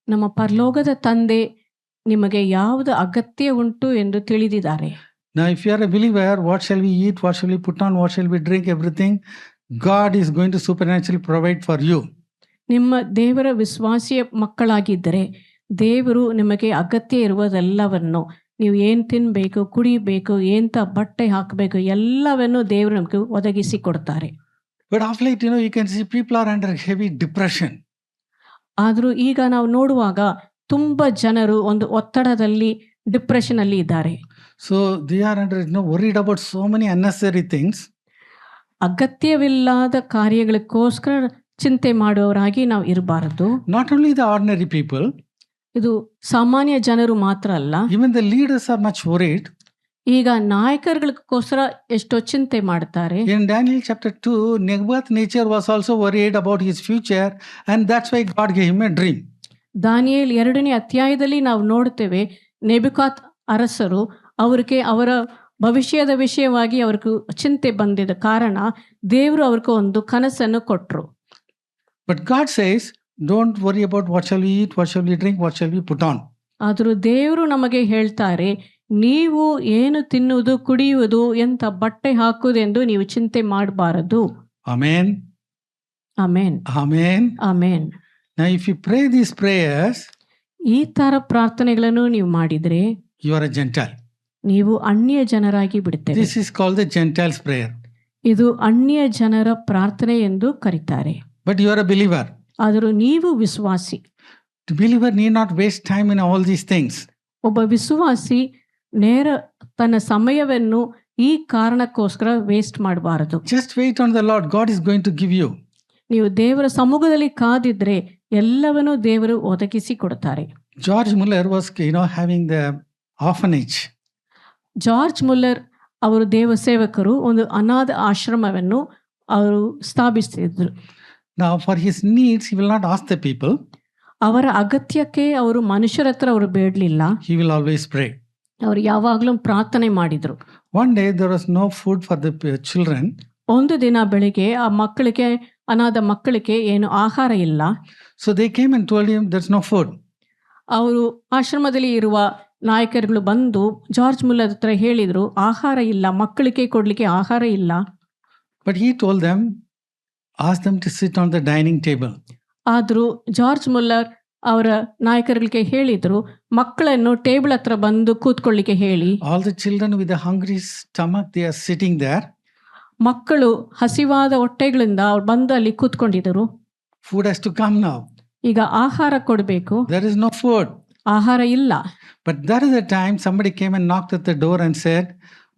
ನಮ್ಮ ಪರಲೋಕದ ತಂದೆ ನಿಮಗೆ ಯಾವುದು ಅಗತ್ಯ ಉಂಟು ಎಂದು ತಿಳಿದಿದ್ದಾರೆ. Now if you are a believer, what shall we eat, what shall we put on, what shall we drink, everything, God is going to supernaturally provide for you. ನಿಮ್ಮ ದೇವರ ವಿಶ್ವಾಸಿಯ ಮಕ್ಕಳಾಗಿದ್ದರೆ ದೇವರು ನಿಮಗೆ ಅಗತ್ಯ ಇರುವುದೆಲ್ಲವನ್ನು, ನೀವು ಏನು ತಿನ್ನಬೇಕು, ಕುಡಿಬೇಕು, ಎಂಥ ಬಟ್ಟೆ ಹಾಕಬೇಕು, ಎಲ್ಲವನ್ನು ದೇವರು ನಮಗೆ ಒದಗಿಸಿ ಕೊಡ್ತಾರೆ. But of late, you can see people are under heavy depression. ಆದರೂ ಈಗ ನಾವು ನೋಡುವಾಗ ತುಂಬ ಜನರು ಒಂದು ಒತ್ತಡದಲ್ಲಿ, ಡಿಪ್ರೆಷನ್ ಅಲ್ಲಿ ಇದ್ದಾರೆ. So they are under worried about so many unnecessary things. ಅಗತ್ಯವಿಲ್ಲದ ಕಾರ್ಯಗಳಿಗೋಸ್ಕರ ಚಿಂತೆ ಮಾಡುವವರಾಗಿ ನಾವು ಇರಬಾರದು. Not only the ordinary people, ಇದು ಸಾಮಾನ್ಯ ಜನರು ಮಾತ್ರ ಅಲ್ಲ, even the leaders are much worried. ಈಗ ನಾಯಕರುಗಳಿಗೋಸ್ಕರ ಎಷ್ಟೋ ಚಿಂತೆ ಮಾಡ್ತಾರೆ. In Daniel chapter 2, Nebuchadnezzar was also worried about his future, and that's why God gave him a dream. Daniel 2ನೇ ಅಧ್ಯಾಯದಲ್ಲಿ ನಾವು ನೋಡ್ತೇವೆ, ನೆಬುಕದ್ ಅರಸರು ಅವರಿಗೆ ಅವರ ಭವಿಷ್ಯದ ವಿಷಯವಾಗಿ ಅವ್ರಿಗೆ ಚಿಂತೆ ಬಂದಿದ್ದ ಕಾರಣ ದೇವರು ಅವ್ರಿಗೆ ಒಂದು ಕನಸನ್ನು ಕೊಟ್ಟರು. But God says, don't worry about what shall we eat, what shall we drink, what shall we put on. ಆದರೂ ದೇವರು ನಮಗೆ ಹೇಳ್ತಾರೆ, ನೀವು ಏನು ತಿನ್ನುವುದು, ಕುಡಿಯುವುದು, ಎಂಥ ಬಟ್ಟೆ ಹಾಕುವುದೆಂದು ನೀವು ಚಿಂತೆ ಮಾಡಬಾರದು. Amen. Amen Amen. Amen. Now, if you pray these prayers, ಈ ತರ ಪ್ರಾರ್ಥನೆಗಳನ್ನು ನೀವು ಮಾಡಿದ್ರೆ you are a Gentile. ನೀವು ಅನ್ಯ ಜನರಾಗಿ ಬಿಡುತ್ತೇವೆ. This is called the Gentiles' prayer. ಇದು ಅನ್ಯ ಜನರ ಪ್ರಾರ್ಥನೆ ಎಂದು ಕರೀತಾರೆ. But you are a believer. ಆದರೂ ನೀವು ವಿಶ್ವಾಸಿ. The believer need not waste time in all these things. ಒಬ್ಬ ವಿಶ್ವಾಸಿ ನೇರ ತನ್ನ ಸಮಯವನ್ನು ಈ ಕಾರಣಕ್ಕೋಸ್ಕರ ವೇಸ್ಟ್ ಮಾಡಬಾರದು. Just wait on the Lord. God is going to give you. ನೀವು ದೇವರ ಸಮ್ಮುಖದಲ್ಲಿ ಕಾದಿದ್ರೆ ಎಲ್ಲವನ್ನೂ ದೇವರು ಒದಗಿಸಿ ಕೊಡ್ತಾರೆ. George Muller was, having the orphanage. George Muller ಅವರು ದೇವ ಸೇವಕರು ಒಂದು ಅನಾಥ ಆಶ್ರಮವನ್ನು ಅವರು ಸ್ಥಾಪಿಸಿದ್ರು. Now, for his needs, he will not ask the people. ಅವರ ಅಗತ್ಯಕ್ಕೆ ಅವರು ಮನುಷ್ಯರ ಹತ್ರ ಅವರು ಬೇಡಲಿಲ್ಲ. He will always pray. ಅವರು ಯಾವಾಗಲೂ ಪ್ರಾರ್ಥನೆ ಮಾಡಿದ್ರು. One day, there was no food for the children. ಒಂದು ದಿನ ಬೆಳಿಗ್ಗೆ ಆ ಮಕ್ಕಳಿಗೆ ಅನಾಥ ಮಕ್ಕಳಿಗೆ ಏನು ಆಹಾರ ಇಲ್ಲ. So they came and told him, there's no food. ಅವರು ಆಶ್ರಮದಲ್ಲಿ ಇರುವ ನಾಯಕರುಗಳು ಬಂದು ಜಾರ್ಜ್ ಮುಲ್ಲರ್ ಹತ್ರ ಹೇಳಿದ್ರು, ಆಹಾರ ಇಲ್ಲ, ಮಕ್ಕಳಿಗೆ ಕೊಡ್ಲಿಕ್ಕೆ ಆಹಾರ ಇಲ್ಲ. But he told them, ask them to sit on the dining table. ಆದರೂ ಜಾರ್ಜ್ ಮುಲ್ಲರ್ ಅವರ ನಾಯಕರುಗಳಿಗೆ ಹೇಳಿದ್ರು, ಮಕ್ಕಳನ್ನು ಟೇಬಲ್ ಹತ್ರ ಬಂದು ಕೂತ್ಕೊಳ್ಳಿಕ್ಕೆ ಹೇಳಿ. All the children with a hungry stomach, they are sitting there. ಮಕ್ಕಳು ಹಸಿವಾದ ಹೊಟ್ಟೆಗಳಿಂದ ಅವ್ರು ಬಂದು ಅಲ್ಲಿ ಕೂತ್ಕೊಂಡಿದ್ರು. Food has to come now. ಈಗ ಆಹಾರ ಕೊಡಬೇಕು, There is no food. ಆಹಾರ ಇಲ್ಲ. But that is the time somebody came and knocked at the door and said,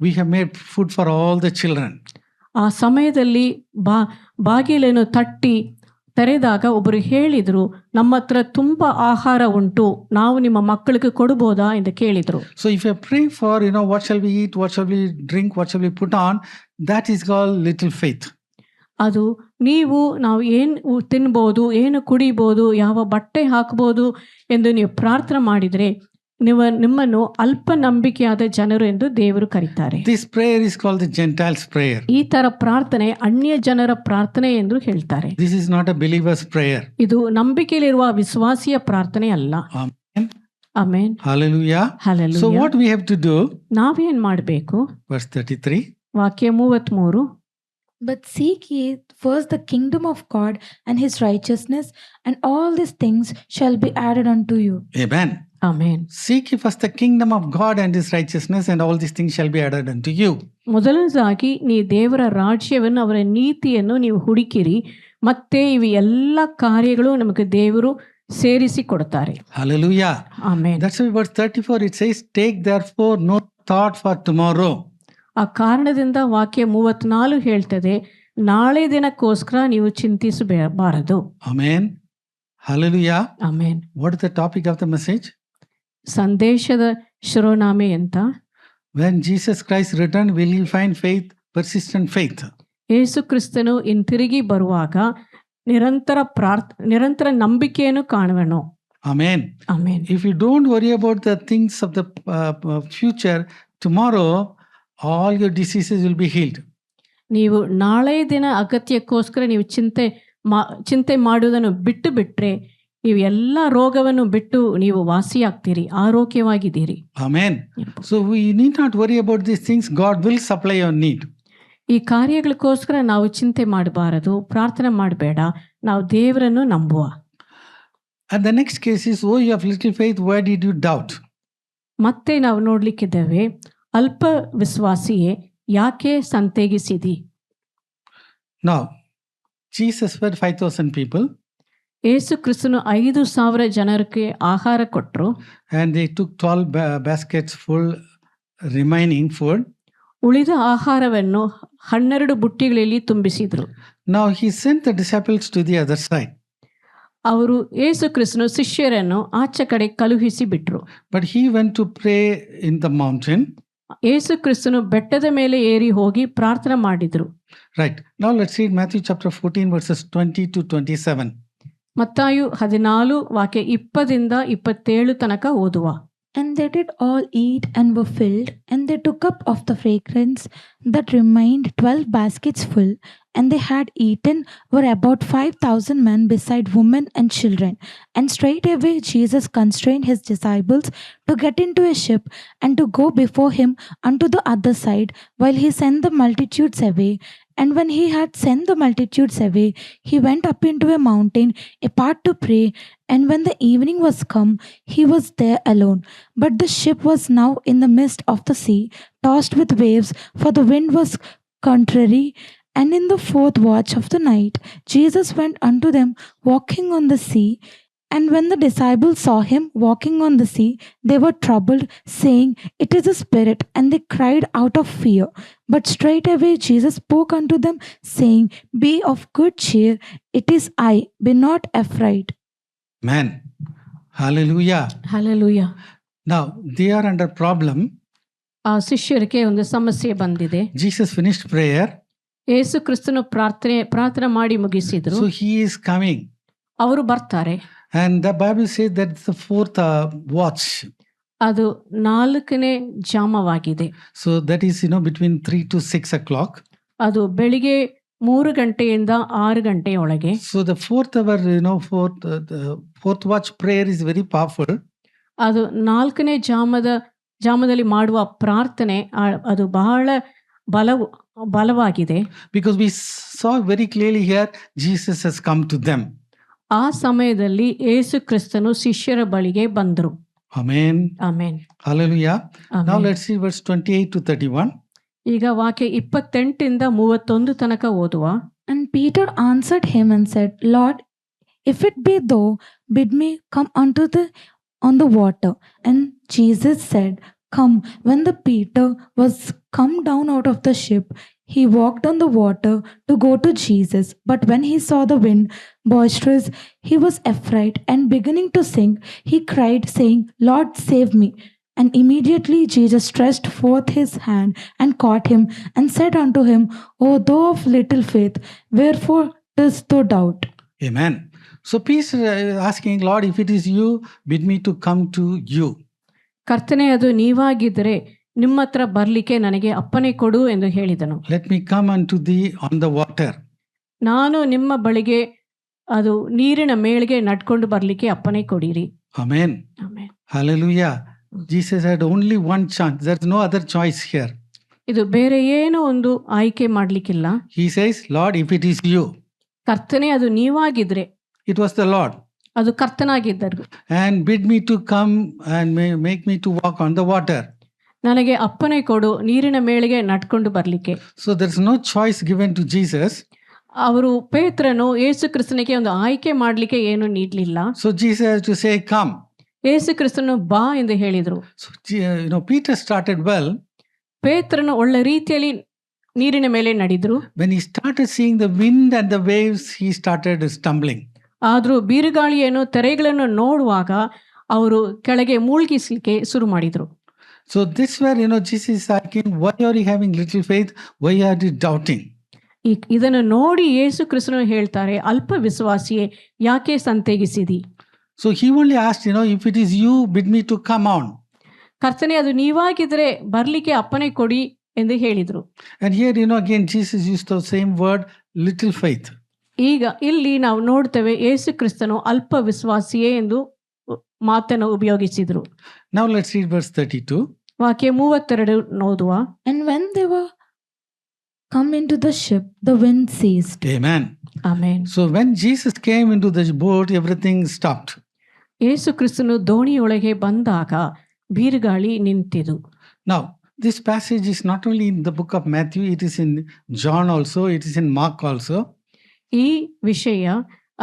we have made food for all the children. ಆ ಸಮಯದಲ್ಲಿ ಬಾಗಿಲನ್ನು ತಟ್ಟಿ ತೆರೆದಾಗ ಒಬ್ಬರು ಹೇಳಿದ್ರು, ನಮ್ಮ ಹತ್ರ ತುಂಬ ಆಹಾರ ಉಂಟು, ನಾವು ನಿಮ್ಮ ಮಕ್ಕಳಿಗೆ ಕೊಡ್ಬೋದಾ ಎಂದು ಕೇಳಿದ್ರು. So if you pray for, what shall we eat, what shall we drink, what shall we put on, that is called little faith. ಅದು ನಾವು ಏನು ತಿನ್ಬೋದು, ಏನು ಕುಡಿಬೋದು, ಯಾವ ಬಟ್ಟೆ ಹಾಕ್ಬೋದು ಎಂದು ನೀವು ಪ್ರಾರ್ಥನೆ ಮಾಡಿದರೆ ನಿಮ್ಮನ್ನು ಅಲ್ಪ ನಂಬಿಕೆಯಾದ ಜನರು ಎಂದು ದೇವರು ಕರೀತಾರೆ. This prayer is called the Gentiles' prayer. ಈ ತರ ಪ್ರಾರ್ಥನೆ ಅನ್ಯ ಜನರ ಪ್ರಾರ್ಥನೆ ಎಂದು ಹೇಳ್ತಾರೆ. This is not a believer's prayer. ಇದು ನಂಬಿಕೆಯಲ್ಲಿರುವ ವಿಶ್ವಾಸಿಯ ಪ್ರಾರ್ಥನೆ ಅಲ್ಲ. Amen. Amen. Hallelujah. Hallelujah. So what we have to do? ನಾವೇನ್ ಮಾಡಬೇಕು? Verse 33. ವಾಕ್ಯ 33. But seek ye first the kingdom of God and his righteousness, and all these things shall be added unto you. Amen. Amen. Seek ye first the kingdom of God and his righteousness, and all these things shall be added unto you. ಮೊದಲನೇದಾಗಿ ನೀ ದೇವರ ರಾಜ್ಯವನ್ನು, ಅವರ ನೀತಿಯನ್ನು ನೀವು ಹುಡುಕಿರಿ, ಮತ್ತೆ ಇವು ಎಲ್ಲ ಕಾರ್ಯಗಳು ನಮಗೆ ದೇವರು ಸೇರಿಸಿ ಕೊಡ್ತಾರೆ. Hallelujah. Amen. That's why verse 34 it says, take therefore no thought for tomorrow. ಆ ಕಾರಣದಿಂದ ವಾಕ್ಯ 34 ಹೇಳ್ತದೆ, ನಾಳೆ ದಿನಕ್ಕೋಸ್ಕರ ನೀವು ಚಿಂತಿಸಬಾರದು. Amen. Hallelujah. Amen. What is the topic of the message? ಸಂದೇಶದ ಶಿರೋನಾಮೆ ಅಂತ. When Jesus Christ returned, will he find faith, persistent faith? ಯೇಸು ಕ್ರಿಸ್ತನು ಹಿಂತಿರುಗಿ ಬರುವಾಗ ನಿರಂತರ ನಂಬಿಕೆಯನ್ನು ಕಾಣುವನು. Amen. Amen. If you don't worry about the things of the future, tomorrow all your diseases will be healed. ನೀವು ನಾಳೆ ದಿನ ಅಗತ್ಯಕ್ಕೋಸ್ಕರ ನೀವು ಚಿಂತೆ ಮಾಡುವುದನ್ನು ಬಿಟ್ಟು ಬಿಟ್ರೆ ನೀವು ಎಲ್ಲ ರೋಗವನ್ನು ಬಿಟ್ಟು ನೀವು ವಾಸಿಯಾಗ್ತೀರಿ, ಆರೋಗ್ಯವಾಗಿದ್ದೀರಿ. Amen. So we need not worry about these things. God will supply your need. ಈ ಕಾರ್ಯಗಳಿಗೋಸ್ಕರ ನಾವು ಚಿಂತೆ ಮಾಡಬಾರದು, ಪ್ರಾರ್ಥನೆ ಮಾಡಬೇಡ, ನಾವು ದೇವರನ್ನು ನಂಬುವ. And the next case is, oh, you have little faith, why did you doubt? ಮತ್ತೆ ನಾವು ನೋಡ್ಲಿಕ್ಕಿದ್ದೇವೆ, ಅಲ್ಪ ವಿಶ್ವಾಸಿಯೇ ಯಾಕೆ ಸಂತೇಗಿಸಿದಿ? Now, Jesus fed 5,000 people. ಯೇಸು ಕ್ರಿಸ್ತನು 5,000 ಜನರಿಗೆ ಆಹಾರ ಕೊಟ್ಟರು. And they took 12 baskets full remaining food. ಉಳಿದ ಆಹಾರವನ್ನು 12 ಬುಟ್ಟಿಗಳಲ್ಲಿ ತುಂಬಿಸಿದ್ರು. Now he sent the disciples to the other side. ಅವರು ಯೇಸು ಕ್ರಿಸ್ತನು ಶಿಷ್ಯರನ್ನು ಆಚೆ ಕಡೆ ಕಳುಹಿಸಿ ಬಿಟ್ರು. But he went to pray in the mountain. ಯೇಸು ಕ್ರಿಸ್ತನು ಬೆಟ್ಟದ ಮೇಲೆ ಏರಿ ಹೋಗಿ ಪ್ರಾರ್ಥನೆ ಮಾಡಿದ್ರು. Right. Now let's read Matthew chapter 14 verses 20 to 27. ಮತ್ತಾಯು 14 ವಾಕ್ಯ 20-27 ತನಕ ಓದುವ. And they did all eat and were filled, and they took up of the fragrance that remained 12 baskets full, and they had eaten were about 5,000 men beside women and children. And straightway Jesus constrained his disciples to get into a ship and to go before him unto the other side, while he sent the multitudes away. And when he had sent the multitudes away, he went up into a mountain apart to pray. And when the evening was come, he was there alone. But the ship was now in the midst of the sea, tossed with waves, for the wind was contrary. And in the fourth watch of the night, Jesus went unto them walking on the sea. And when the disciples saw him walking on the sea, they were troubled, saying, It is a spirit, and they cried out of fear. But straightway Jesus spoke unto them, saying, Be of good cheer, it is I, be not afraid. Man. Hallelujah. Hallelujah. Now, they are under problem. ಆ ಶಿಷ್ಯರಿಗೆ ಒಂದು ಸಮಸ್ಯೆ ಬಂದಿದೆ. Jesus finished prayer. ಯೇಸು ಕ್ರಿಸ್ತನು ಪ್ರಾರ್ಥನೆ ಮಾಡಿ ಮುಗಿಸಿದ್ರು. So he is coming. ಅವರು ಬರ್ತಾರೆ. And the Bible says that it's the fourth watch. ಅದು 4ನೇ ಜಾಮವಾಗಿದೆ. So that is, between 3 to 6 o'clock. ಅದು ಬೆಳಿಗ್ಗೆ 3 ಗಂಟೆಯಿಂದ 6 ಗಂಟೆಯೊಳಗೆ. So the fourth hour, the fourth watch prayer is very powerful. ಅದು 4ನೇ ಜಾಮದಲ್ಲಿ ಮಾಡುವ ಪ್ರಾರ್ಥನೆ ಅದು ಬಹಳ ಬಲವಾಗಿದೆ. Because we saw very clearly here, Jesus has come to them. ಆ ಸಮಯದಲ್ಲಿ ಯೇಸು ಕ್ರಿಸ್ತನು ಶಿಷ್ಯರ ಬಳಿಗೆ ಬಂದರು. Amen. Amen. Hallelujah. Amen. Now let's see verse 28 to 31. ಈಗ ವಾಕ್ಯ 28 ಇಂದ 31 ತನಕ ಓದುವ. And Peter answered him and said, Lord, if it be thou, bid me come on the water. And Jesus said, Come. When the Peter was come down out of the ship, he walked on the water to go to Jesus. But when he saw the wind boisterous, he was afraid, and beginning to sink, he cried, saying, Lord, save me. And immediately Jesus stretched forth his hand and caught him, and said unto him, O thou of little faith, wherefore dost thou doubt? Amen. So Peter asking, Lord, if it is you, bid me to come to you. ಕರ್ತನೆ, ಅದು ನೀವಾಗಿದ್ದರೆ ನಿಮ್ಮ ಹತ್ರ ಬರ್ಲಿಕ್ಕೆ ನನಗೆ ಅಪ್ಪಣೆ ಕೊಡು ಎಂದು ಹೇಳಿದನು. Let me come unto thee on the water. ನಾನು ನಿಮ್ಮ ಬಳಿಗೆ ಅದು ನೀರಿನ ಮೇಳೆಗೆ ನಡ್ಕೊಂಡು ಬರ್ಲಿಕ್ಕೆ ಅಪ್ಪಣೆ ಕೊಡಿರಿ. Amen. Amen. Hallelujah. Jesus had only one chance. There's no other choice here. ಇದು ಬೇರೆ ಏನೋ ಒಂದು ಆಯ್ಕೆ ಮಾಡ್ಲಿಕ್ಕಿಲ್ಲ. He says, Lord, if it is you. ಕರ್ತನೆ, ಅದು ನೀವಾಗಿದ್ರೆ. It was the Lord. ಅದು ಕರ್ತನಾಗಿದ್ದರು. And bid me to come and make me to walk on the water. ನನಗೆ ಅಪ್ಪಣೆ ಕೊಡು ನೀರಿನ ಮೇಳೆಗೆ ನಡ್ಕೊಂಡು ಬರ್ಲಿಕ್ಕೆ. So there's no choice given to Jesus. ಅವರು ಪೇತ್ರನು ಯೇಸು ಕ್ರಿಸ್ತನಿಗೆ ಒಂದು ಆಯ್ಕೆ ಮಾಡ್ಲಿಕ್ಕೆ ಏನು ನೀಡಲಿಲ್ಲ. So Jesus has to say, come. ಯೇಸು ಕ್ರಿಸ್ತನು ಬಾ ಎಂದು ಹೇಳಿದ್ರು. So Peter started well. ಪೇತ್ರನು ಒಳ್ಳೆ ರೀತಿಯಲ್ಲಿ ನೀರಿನ ಮೇಲೆ ನಡೆದ್ರು. When he started seeing the wind and the waves, he started stumbling. ಆದರೂ ಬೀರುಗಾಳಿಯನ್ನು ತೆರೆಗಳನ್ನು ನೋಡುವಾಗ ಅವರು ಕೆಳಗೆ ಮುಳುಗಿಸ್ಲಿಕ್ಕೆ ಶುರು ಮಾಡಿದ್ರು. So this where Jesus is asking, why are you having little faith? Why are you doubting? ಇದನ್ನು ನೋಡಿ ಯೇಸು ಕ್ರಿಸ್ತನು ಹೇಳ್ತಾರೆ, ಅಲ್ಪ ವಿಶ್ವಾಸಿಯೇ, ಯಾಕೆ ಸಂತೇಗಿಸಿದಿ? So he only asked, if it is you, bid me to come on. ಕರ್ತನೆ, ಅದು ನೀವಾಗಿದ್ರೆ ಬರ್ಲಿಕ್ಕೆ ಅಪ್ಪಣೆ ಕೊಡಿ ಎಂದು ಹೇಳಿದ್ರು. And here, again, Jesus used the same word, little faith. ಈಗ ಇಲ್ಲಿ ನಾವು ನೋಡ್ತೇವೆ ಯೇಸು ಕ್ರಿಸ್ತನು ಅಲ್ಪ ವಿಶ್ವಾಸಿಯೇ ಎಂದು ಮಾತನ್ನು ಉಪಯೋಗಿಸಿದ್ರು. Now let's read verse 32. ವಾಕ್ಯ 32 ಓದುವ. And when they were come into the ship, the wind ceased. Amen. Amen. So when Jesus came into the boat, everything stopped. ಯೇಸು ಕ್ರಿಸ್ತನು ದೋಣಿಯೊಳಗೆ ಬಂದಾಗ ಬೀರುಗಾಳಿ ನಿಂತಿತು. Now, this passage is not only in the book of Matthew, it is in John also, it is in Mark also. ಈ ವಿಷಯ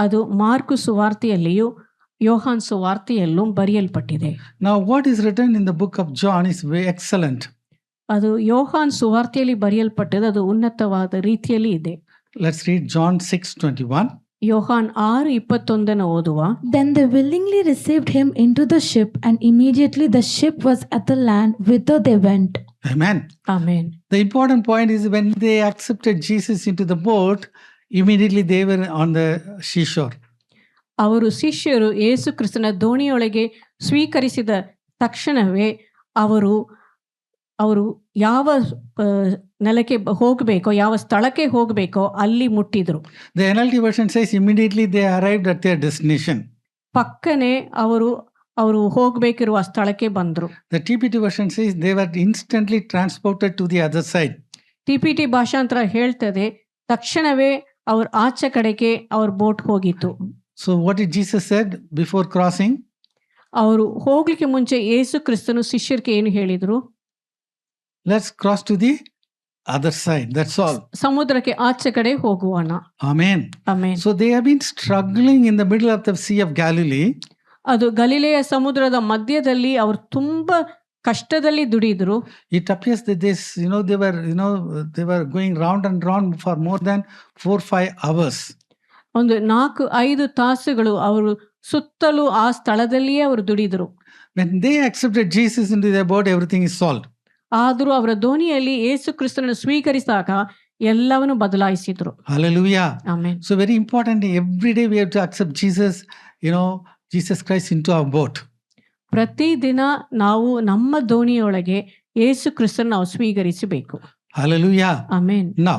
ಅದು mark ಸುವಾರ್ತೆಯಲ್ಲಿಯೂ ಯೋಹಾನ್ ಸುವಾರ್ತೆಯಲ್ಲೂ ಬರೆಯಲ್ಪಟ್ಟಿದೆ. Now, what is written in the book of John is very excellent. ಅದು ಯೋಹಾನ್ ಸುವಾರ್ತೆಯಲ್ಲಿ ಬರೆಯಲ್ಪಟ್ಟದ್ದು, ಅದು ಉನ್ನತವಾದ ರೀತಿಯಲ್ಲಿ ಇದೆ. Let's read John 6:21. ಯೋಹಾನ್ 6:21 ಓದುವ. Then they willingly received him into the ship, and immediately the ship was at the land whither they went. Amen. Amen. The important point is when they accepted Jesus into the boat, immediately they were on the seashore. ಅವರು ಶಿಷ್ಯರು ಯೇಸು ಕ್ರಿಸ್ತನ ದೋಣಿಯೊಳಗೆ ಸ್ವೀಕರಿಸಿದ ತಕ್ಷಣವೇ ಅವರು ಯಾವ ನೆಲಕ್ಕೆ ಹೋಗಬೇಕೋ, ಯಾವ ಸ್ಥಳಕ್ಕೆ ಹೋಗಬೇಕೋ ಅಲ್ಲಿ ಮುಟ್ಟಿದ್ರು. The NLT version says immediately they arrived at their destination. ಪಕ್ಕನೆ ಅವರು ಹೋಗಬೇಕಿರುವ ಸ್ಥಳಕ್ಕೆ ಬಂದರು. The TPT version says they were instantly transported to the other side. TPT ಭಾಷಾಂತರ ಹೇಳ್ತದೆ, ತಕ್ಷಣವೇ ಅವ್ರ ಆಚೆ ಕಡೆಗೆ ಅವ್ರ ಬೋಟ್ ಹೋಗಿತ್ತು. So what did Jesus said before crossing? ಅವರು ಹೋಗ್ಲಿಕ್ಕೆ ಮುಂಚೆ ಯೇಸು ಕ್ರಿಸ್ತನು ಶಿಷ್ಯರಿಗೆ ಏನು ಹೇಳಿದ್ರು? Let's cross to the other side. That's all. ಸಮುದ್ರಕ್ಕೆ ಆಚೆ ಕಡೆ ಹೋಗುವಣ. Amen. Amen. So they have been struggling in the middle of the Sea of Galilee. ಅದು ಗಲಿಲೆಯ ಸಮುದ್ರದ ಮಧ್ಯದಲ್ಲಿ ಅವರು ತುಂಬಾ ಕಷ್ಟದಲ್ಲಿ ದುಡಿದ್ರು. It appears that this, they were going round and round for more than 4-5 hours. ಒಂದು 4-5 ತಾಸುಗಳು ಅವರು ಸುತ್ತಲೂ ಆ ಸ್ಥಳದಲ್ಲಿಯೇ ಅವರು ದುಡಿದ್ರು. When they accepted Jesus into their boat, everything is solved. ಆದರೂ ಅವರ ದೋಣಿಯಲ್ಲಿ ಯೇಸು ಕ್ರಿಸ್ತನನ್ನು ಸ್ವೀಕರಿಸಿದಾಗ ಎಲ್ಲವನ್ನು ಬದಲಾಯಿಸಿದ್ರು. Hallelujah. Amen. So very important, every day we have to accept Jesus Christ into our boat. ಪ್ರತಿದಿನ ನಾವು ನಮ್ಮ ದೋಣಿಯೊಳಗೆ ಯೇಸು ಕ್ರಿಸ್ತನ ನಾವು ಸ್ವೀಕರಿಸಬೇಕು. Hallelujah. Amen. Now,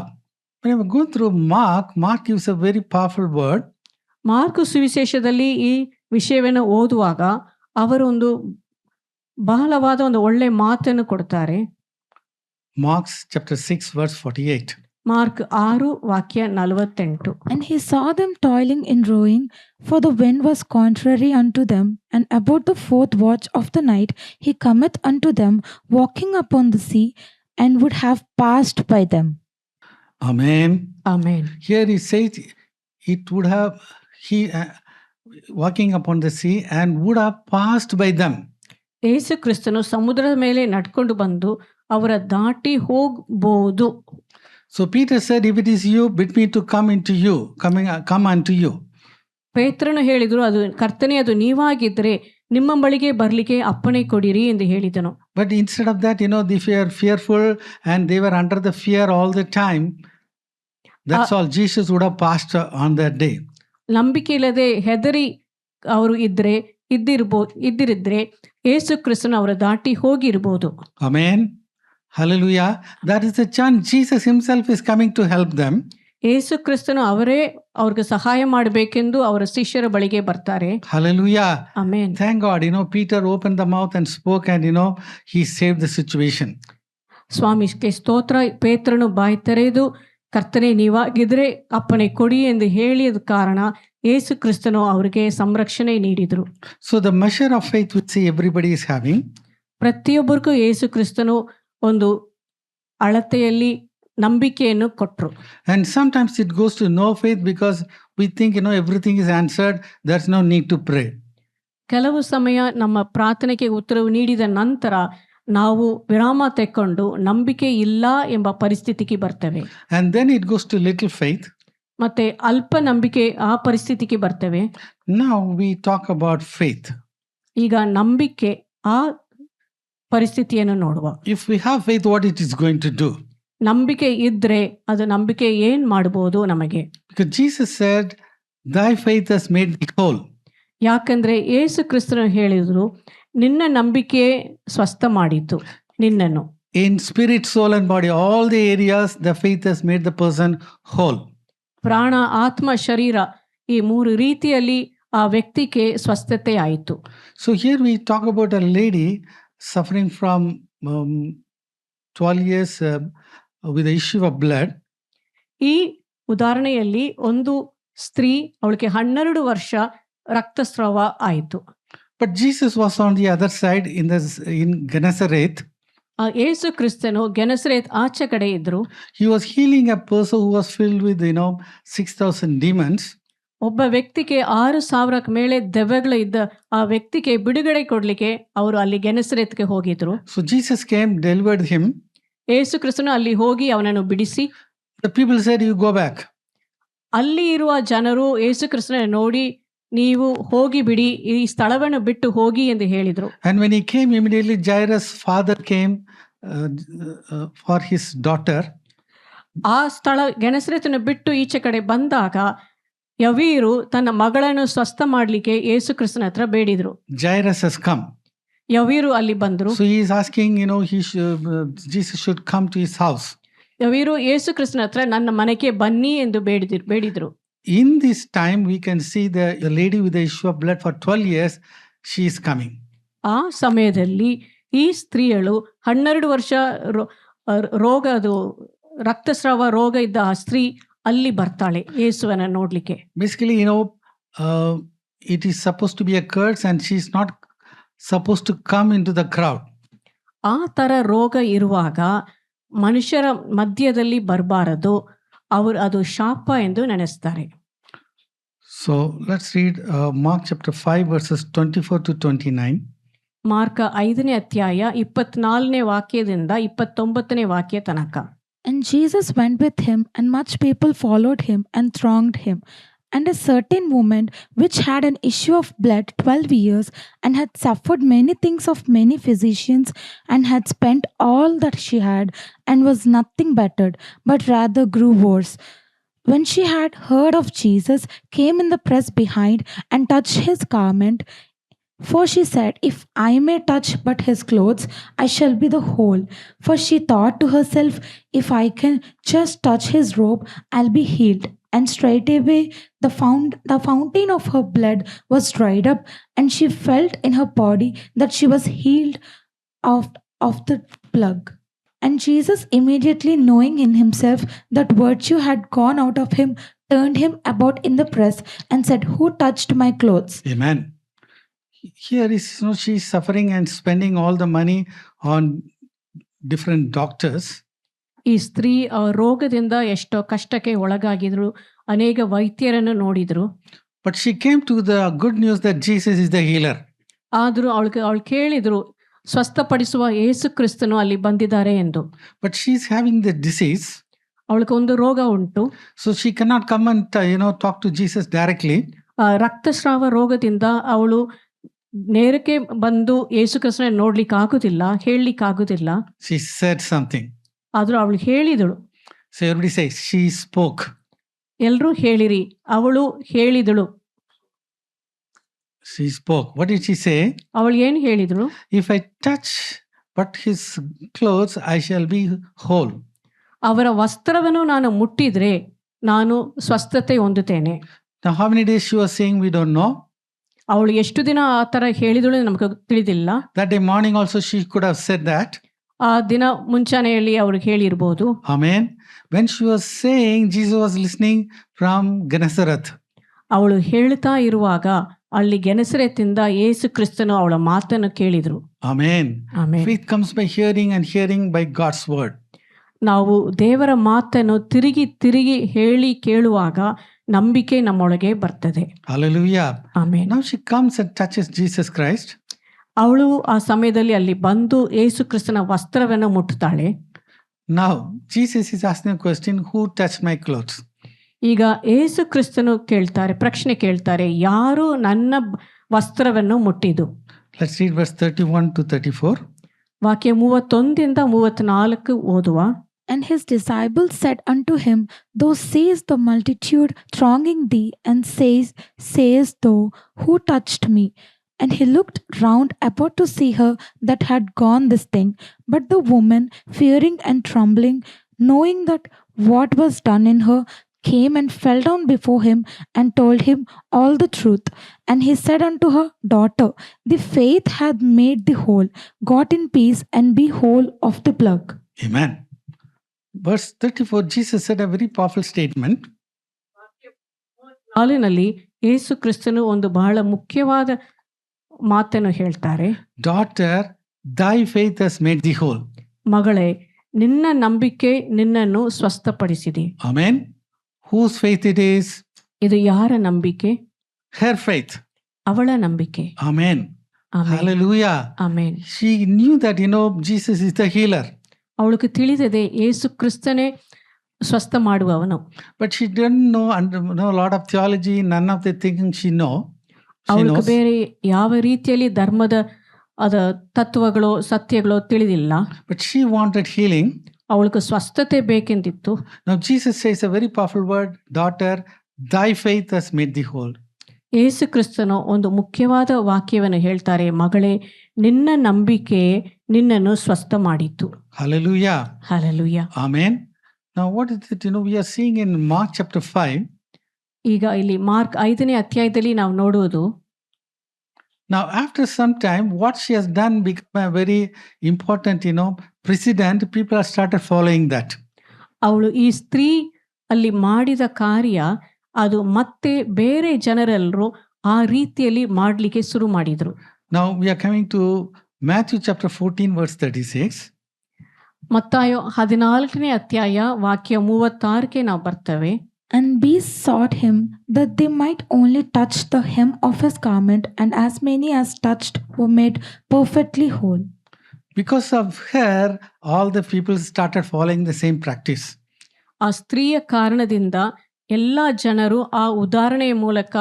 when we go through Mark gives a very powerful word. Mark ಸುವಿಶೇಷದಲ್ಲಿ ಈ ವಿಷಯವನ್ನು ಓದುವಾಗ ಅವರೊಂದು ಬಹಳವಾದ ಒಂದು ಒಳ್ಳೆ ಮಾತನ್ನು ಕೊಡ್ತಾರೆ. Mark chapter 6 verse 48. ಮಾರ್ಕ್ 6 ವಾಕ್ಯ 48. And he saw them toiling in rowing, for the wind was contrary unto them. And about the 4th watch of the night he cometh unto them, walking upon the sea, and would have passed by them. Amen. Amen. Here he says it would have he walking upon the sea and would have passed by them. ಯೇಸು ಕ್ರಿಸ್ತನು ಸಮುದ್ರದ ಮೇಲೆ ನಡ್ಕೊಂಡು ಬಂದು ಅವರ ದಾಟಿ ಹೋಗಬಹುದು. So Peter said, if it is you, bid me to come unto you. ಪೇತ್ರನು ಹೇಳಿದ್ರು, ಅದು ಕರ್ತನೇ, ಅದು ನೀವಾಗಿದ್ರೆ ನಿಮ್ಮ ಬಳಿಗೆ ಬರ್ಲಿಕ್ಕೆ ಅಪ್ಪಣೆ ಕೊಡಿರಿ ಎಂದು ಹೇಳಿದನು. But instead of that, they were fearful and they were under the fear all the time. That's all. Jesus would have passed on that day. ನಂಬಿಕೆ ಇಲ್ಲದೆ ಹೆದರಿ ಅವರು ಇದ್ದಿರಿದ್ರೆ ಯೇಸು ಕ್ರಿಸ್ತನು ಅವರ ದಾಟಿ ಹೋಗಿರ್ಬೋದು. Amen. Hallelujah. That is the chance. Jesus himself is coming to help them. ಯೇಸು ಕ್ರಿಸ್ತನು ಅವರೇ ಅವ್ರಿಗೆ ಸಹಾಯ ಮಾಡಬೇಕೆಂದು ಅವರ ಶಿಷ್ಯರ ಬಳಿಗೆ ಬರ್ತಾರೆ. Hallelujah. Amen. Thank God. Peter opened the mouth and spoke and he saved the situation. ಸ್ವಾಮಿಗೆ ಸ್ತೋತ್ರ. ಪೇತ್ರನು ಬಾಯಿ ತೆರೆದು ಕರ್ತನೆ ನೀವಾಗಿದ್ರೆ ಅಪ್ಪಣೆ ಕೊಡಿ ಎಂದು ಹೇಳಿದ ಕಾರಣ ಯೇಸು ಕ್ರಿಸ್ತನು ಅವರಿಗೆ ಸಂರಕ್ಷಣೆ ನೀಡಿದ್ರು. So the measure of faith which everybody is having. ಪ್ರತಿಯೊಬ್ಬರಿಗೂ ಯೇಸು ಕ್ರಿಸ್ತನು ಒಂದು ಅಳತೆಯಲ್ಲಿ ನಂಬಿಕೆಯನ್ನು ಕೊಟ್ರು. And sometimes it goes to no faith because we think everything is answered, there's no need to pray. ಕೆಲವು ಸಮಯ ನಮ್ಮ ಪ್ರಾರ್ಥನೆಗೆ ಉತ್ತರವು ನೀಡಿದ ನಂತರ ನಾವು ವಿರಾಮ ತೆಕ್ಕೊಂಡು ನಂಬಿಕೆ ಇಲ್ಲ ಎಂಬ ಪರಿಸ್ಥಿತಿಗೆ ಬರ್ತೇವೆ. And then it goes to little faith. ಮತ್ತೆ ಅಲ್ಪ ನಂಬಿಕೆ ಆ ಪರಿಸ್ಥಿತಿಗೆ ಬರ್ತೇವೆ. Now we talk about faith. ಈಗ ನಂಬಿಕೆ ಆ ಪರಿಸ್ಥಿತಿಯನ್ನು ನೋಡುವ. If we have faith, what it is going to do? ನಂಬಿಕೆ ಇದ್ರೆ ಅದು ನಂಬಿಕೆ ಏನ್ ಮಾಡಬಹುದು ನಮಗೆ? Because Jesus said, thy faith has made thee whole. ಯಾಕಂದ್ರೆ ಯೇಸು ಕ್ರಿಸ್ತನು ಹೇಳಿದ್ರು, ನಿನ್ನ ನಂಬಿಕೆ ಸ್ವಸ್ಥ ಮಾಡಿತು ನಿನ್ನನ್ನು. In spirit, soul and body, all the areas, the faith has made the person whole. ಪ್ರಾಣ, ಆತ್ಮ, ಶರೀರ ಈ 3 ರೀತಿಯಲ್ಲಿ ಆ ವ್ಯಕ್ತಿಗೆ ಸ್ವಸ್ಥತೆ ಆಯಿತು. So here we talk about a lady suffering from 12 years with the issue of blood. ಈ ಉದಾಹರಣೆಯಲ್ಲಿ ಒಂದು ಸ್ತ್ರೀ, ಅವಳಿಗೆ 12 ವರ್ಷ ರಕ್ತಸ್ರಾವ ಆಯಿತು. But Jesus was on the other side in Gennesaret. ಯೇಸು ಕ್ರಿಸ್ತನು ಗೆನಸರೇತ್ ಆಚೆ ಕಡೆ ಇದ್ರು. He was healing a person who was filled with 6,000 demons. ಒಬ್ಬ ವ್ಯಕ್ತಿಗೆ 6,000 ಮೇಲೆ ದೆವ್ವಗಳು ಇದ್ದ ಆ ವ್ಯಕ್ತಿಗೆ ಬಿಡುಗಡೆ ಕೊಡ್ಲಿಕ್ಕೆ ಅವರು ಅಲ್ಲಿ ಗೆನಸರೇತ್ಗೆ ಹೋಗಿದ್ರು. So Jesus came, delivered him. ಯೇಸು ಕ್ರಿಸ್ತನು ಅಲ್ಲಿ ಹೋಗಿ ಅವನನ್ನು ಬಿಡಿಸಿ. The people said, you go back. ಅಲ್ಲಿ ಇರುವ ಜನರು ಯೇಸು ಕ್ರಿಸ್ತನನ್ನು ನೋಡಿ, ನೀವು ಹೋಗಿ ಬಿಡಿ, ಈ ಸ್ಥಳವನ್ನು ಬಿಟ್ಟು ಹೋಗಿ ಎಂದು ಹೇಳಿದ್ರು. And when he came, immediately Jairus' father came for his daughter. ಆ ಸ್ಥಳ ಗೆನಸರೇತನ್ನು ಬಿಟ್ಟು ಈಚೆ ಕಡೆ ಬಂದಾಗ ಯವೀರು ತನ್ನ ಮಗಳನ್ನು ಸ್ವಸ್ಥ ಮಾಡ್ಲಿಕ್ಕೆ ಯೇಸು ಕ್ರಿಸ್ತನ ಹತ್ರ ಬೇಡಿದ್ರು. Jairus has come. ಯವೀರು ಅಲ್ಲಿ ಬಂದ್ರು. So he is asking, Jesus should come to his house. ಯವೀರು ಯೇಸು ಕ್ರಿಸ್ತನ ಹತ್ರ ನನ್ನ ಮನೆಗೆ ಬನ್ನಿ ಎಂದು ಬೇಡಿದ್ರು. In this time, we can see the lady with the issue of blood for 12 years, she is coming. ಆ ಸಮಯದಲ್ಲಿ ಈ ಸ್ತ್ರೀಯಳು 12 ವರ್ಷ ರೋಗ, ಅದು ರಕ್ತಸ್ರಾವ ರೋಗ ಇದ್ದ ಆ ಸ್ತ್ರೀ ಅಲ್ಲಿ ಬರ್ತಾಳೆ ಯೇಸುವನ್ನ ನೋಡ್ಲಿಕ್ಕೆ. Basically, it is supposed to be a curse and she's not supposed to come into the crowd. ಆ ಥರ ರೋಗ ಇರುವಾಗ ಮನುಷ್ಯರ ಮಧ್ಯದಲ್ಲಿ ಬರಬಾರದು, ಅವರು ಅದು ಶಾಪ ಎಂದು ನೆನೆಸ್ತಾರೆ. So let's read Mark chapter 5 verses 24 to 29. Mark 5ನೇ ಅಧ್ಯಾಯ 24ನೇ ವಾಕ್ಯದಿಂದ 29ನೇ ವಾಕ್ಯ ತನಕ. And Jesus went with him, and much people followed him and thronged him. And a certain woman which had an issue of blood 12 years, and had suffered many things of many physicians, and had spent all that she had, and was nothing bettered, but rather grew worse, when she had heard of Jesus, came in the press behind, and touched his garment. For she said, If I may touch but his clothes, I shall be the whole. For she thought to herself, If I can just touch his robe, I'll be healed. And straightway the fountain of her blood was dried up, and she felt in her body that she was healed of the plague. And Jesus, immediately knowing in himself that virtue had gone out of him, turned him about in the press, and said, Who touched my clothes? Amen. Here is, she's suffering and spending all the money on different doctors. ಈ ಸ್ತ್ರೀ ರೋಗದಿಂದ ಎಷ್ಟೋ ಕಷ್ಟಕ್ಕೆ ಒಳಗಾಗಿದ್ರು, ಅನೇಕ ವೈದ್ಯರನ್ನು ನೋಡಿದ್ರು. But she came to the good news that Jesus is the healer. ಆದರೂ ಅವಳು ಕೇಳಿದ್ರು, ಸ್ವಸ್ಥಪಡಿಸುವ ಯೇಸು ಕ್ರಿಸ್ತನು ಅಲ್ಲಿ ಬಂದಿದ್ದಾರೆ ಎಂದು. But she's having the disease. ಅವಳಿಗೆ ಒಂದು ರೋಗ ಉಂಟು. So she cannot come and talk to Jesus directly. ರಕ್ತಸ್ರಾವ ರೋಗದಿಂದ ಅವಳು ನೇರಕ್ಕೆ ಬಂದು ಯೇಸು ಕ್ರಿಸ್ತನ ನೋಡ್ಲಿಕ್ಕೆ ಆಗುದಿಲ್ಲ, ಹೇಳಲಿಕ್ಕೆ ಆಗುದಿಲ್ಲ. She said something. ಆದ್ರೂ ಅವಳು ಹೇಳಿದಳು. So everybody says she spoke. ಎಲ್ರೂ ಹೇಳಿರಿ, ಅವಳು ಹೇಳಿದಳು. She spoke. What did she say? ಅವಳು ಏನು ಹೇಳಿದಳು? If I touch but his clothes, I shall be whole. ಅವರ ವಸ್ತ್ರವನ್ನು ನಾನು ಮುಟ್ಟಿದ್ರೆ ನಾನು ಸ್ವಸ್ಥತೆ ಹೊಂದುತ್ತೇನೆ. Now how many days she was saying, we don't know. ಅವಳು ಎಷ್ಟು ದಿನ ಆ ಥರ ಹೇಳಿದಳು ನಮಗೆ ತಿಳಿದಿಲ್ಲ. That day morning also she could have said that. ಆ ದಿನ ಮುಂಚಾನೆಯಲ್ಲಿ ಅವ್ರಿಗೆ ಹೇಳಿರ್ಬೋದು. Amen. When she was saying, Jesus was listening from Gennesareth. ಅವಳು ಹೇಳ್ತಾ ಇರುವಾಗ ಅಲ್ಲಿ ಗೆನಸರೆತಿಂದ ಯೇಸು ಕ್ರಿಸ್ತನು ಅವಳ ಮಾತನ್ನು ಕೇಳಿದ್ರು. Amen. Amen. Faith comes by hearing, and hearing by God's word. ನಾವು ದೇವರ ಮಾತನ್ನು ತಿರುಗಿ ತಿರುಗಿ ಹೇಳಿ ಕೇಳುವಾಗ ನಂಬಿಕೆ ನಮ್ಮೊಳಗೆ ಬರ್ತದೆ. Hallelujah. Amen. Now she comes and touches Jesus Christ. ಅವಳು ಆ ಸಮಯದಲ್ಲಿ ಅಲ್ಲಿ ಬಂದು ಯೇಸು ಕ್ರಿಸ್ತನ ವಸ್ತ್ರವನ್ನು ಮುಟ್ಟುತ್ತಾಳೆ. Now Jesus is asking a question, who touched my clothes? ಈಗ ಯೇಸು ಕ್ರಿಸ್ತನು ಪ್ರಶ್ನೆ ಕೇಳ್ತಾರೆ, ಯಾರು ನನ್ನ ವಸ್ತ್ರವನ್ನು ಮುಟ್ಟಿದು? Let's read verse 31 to 34. ವಾಕ್ಯ 31ರಿಂದ 34 ಓದುವ. And his disciples said unto him, Thou seest the multitude thronging thee, and sayest thou, Who touched me? And he looked round about to see her that had gone this thing. But the woman, fearing and trembling, knowing that what was done in her, came and fell down before him, and told him all the truth. And he said unto her, Daughter, the faith hath made thee whole. Go in peace, and be whole of the plague. Amen. Verse 34, Jesus said a very powerful statement. ಹಾಲಿನಲ್ಲಿ ಯೇಸು ಕ್ರಿಸ್ತನು ಒಂದು ಬಹಳ ಮುಖ್ಯವಾದ ಮಾತನ್ನು ಹೇಳ್ತಾರೆ. Daughter, thy faith has made thee whole. ಮಗಳೇ, ನಿನ್ನ ನಂಬಿಕೆ ನಿನ್ನನ್ನು ಸ್ವಸ್ಥಪಡಿಸಿದೆ. Amen. Whose faith it is? ಇದು ಯಾರ ನಂಬಿಕೆ? Her faith. ಅವಳ ನಂಬಿಕೆ. Amen. Amen. Hallelujah. Amen. She knew that, Jesus is the healer. ಅವಳಿಗೆ ತಿಳಿದಿದೆ ಯೇಸು ಕ್ರಿಸ್ತನೇ ಸ್ವಸ್ಥ ಮಾಡುವವನು. But she didn't know a lot of theology, none of the things she knows. ಅವಳಿಗೆ ಬೇರೆ ಯಾವ ರೀತಿಯಲ್ಲಿ ಧರ್ಮದ ತತ್ವಗಳು ಸತ್ಯಗಳು ತಿಳಿದಿಲ್ಲ. But she wanted healing. ಅವಳಿಗೆ ಸ್ವಸ್ಥತೆ ಬೇಕೆಂದಿತ್ತು. Now Jesus says a very powerful word, Daughter, thy faith has made thee whole. ಯೇಸು ಕ್ರಿಸ್ತನು ಒಂದು ಮುಖ್ಯವಾದ ವಾಕ್ಯವನ್ನು ಹೇಳ್ತಾರೆ, ಮಗಳೇ, ನಿನ್ನ ನಂಬಿಕೆ ನಿನ್ನನ್ನು ಸ್ವಸ್ಥ ಮಾಡಿತು. Hallelujah. Hallelujah. Amen. Now what is it, we are seeing in Mark chapter 5. ಈಗ ಇಲ್ಲಿ ಮಾರ್ಕ್ 5ನೇ ಅಧ್ಯಾಯದಲ್ಲಿ ನಾವು ನೋಡುವುದು, now after some time what she has done become a very important precedent. People have started following that. ಅವಳು ಈ ಸ್ತ್ರೀ ಅಲ್ಲಿ ಮಾಡಿದ ಕಾರ್ಯ ಅದು ಮತ್ತೆ ಬೇರೆ ಜನರೆಲ್ಲರೂ ಆ ರೀತಿಯಲ್ಲಿ ಮಾಡಲಿಕ್ಕೆ ಶುರು ಮಾಡಿದರು. Now we are coming to Matthew chapter 14 verse 36. ಮತ್ತಾಯ 14ನೇ ಅಧ್ಯಾಯ ವಾಕ್ಯ 36ಕ್ಕೆ ನಾವು ಬರ್ತೇವೆ. And besought him that they might only touch the hem of his garment, and as many as touched were made perfectly whole. Because of her, all the people started following the same practice. ಆ ಸ್ತ್ರೀಯ ಕಾರಣದಿಂದ ಎಲ್ಲ ಜನರು ಆ ಉದಾಹರಣೆಯ ಮೂಲಕ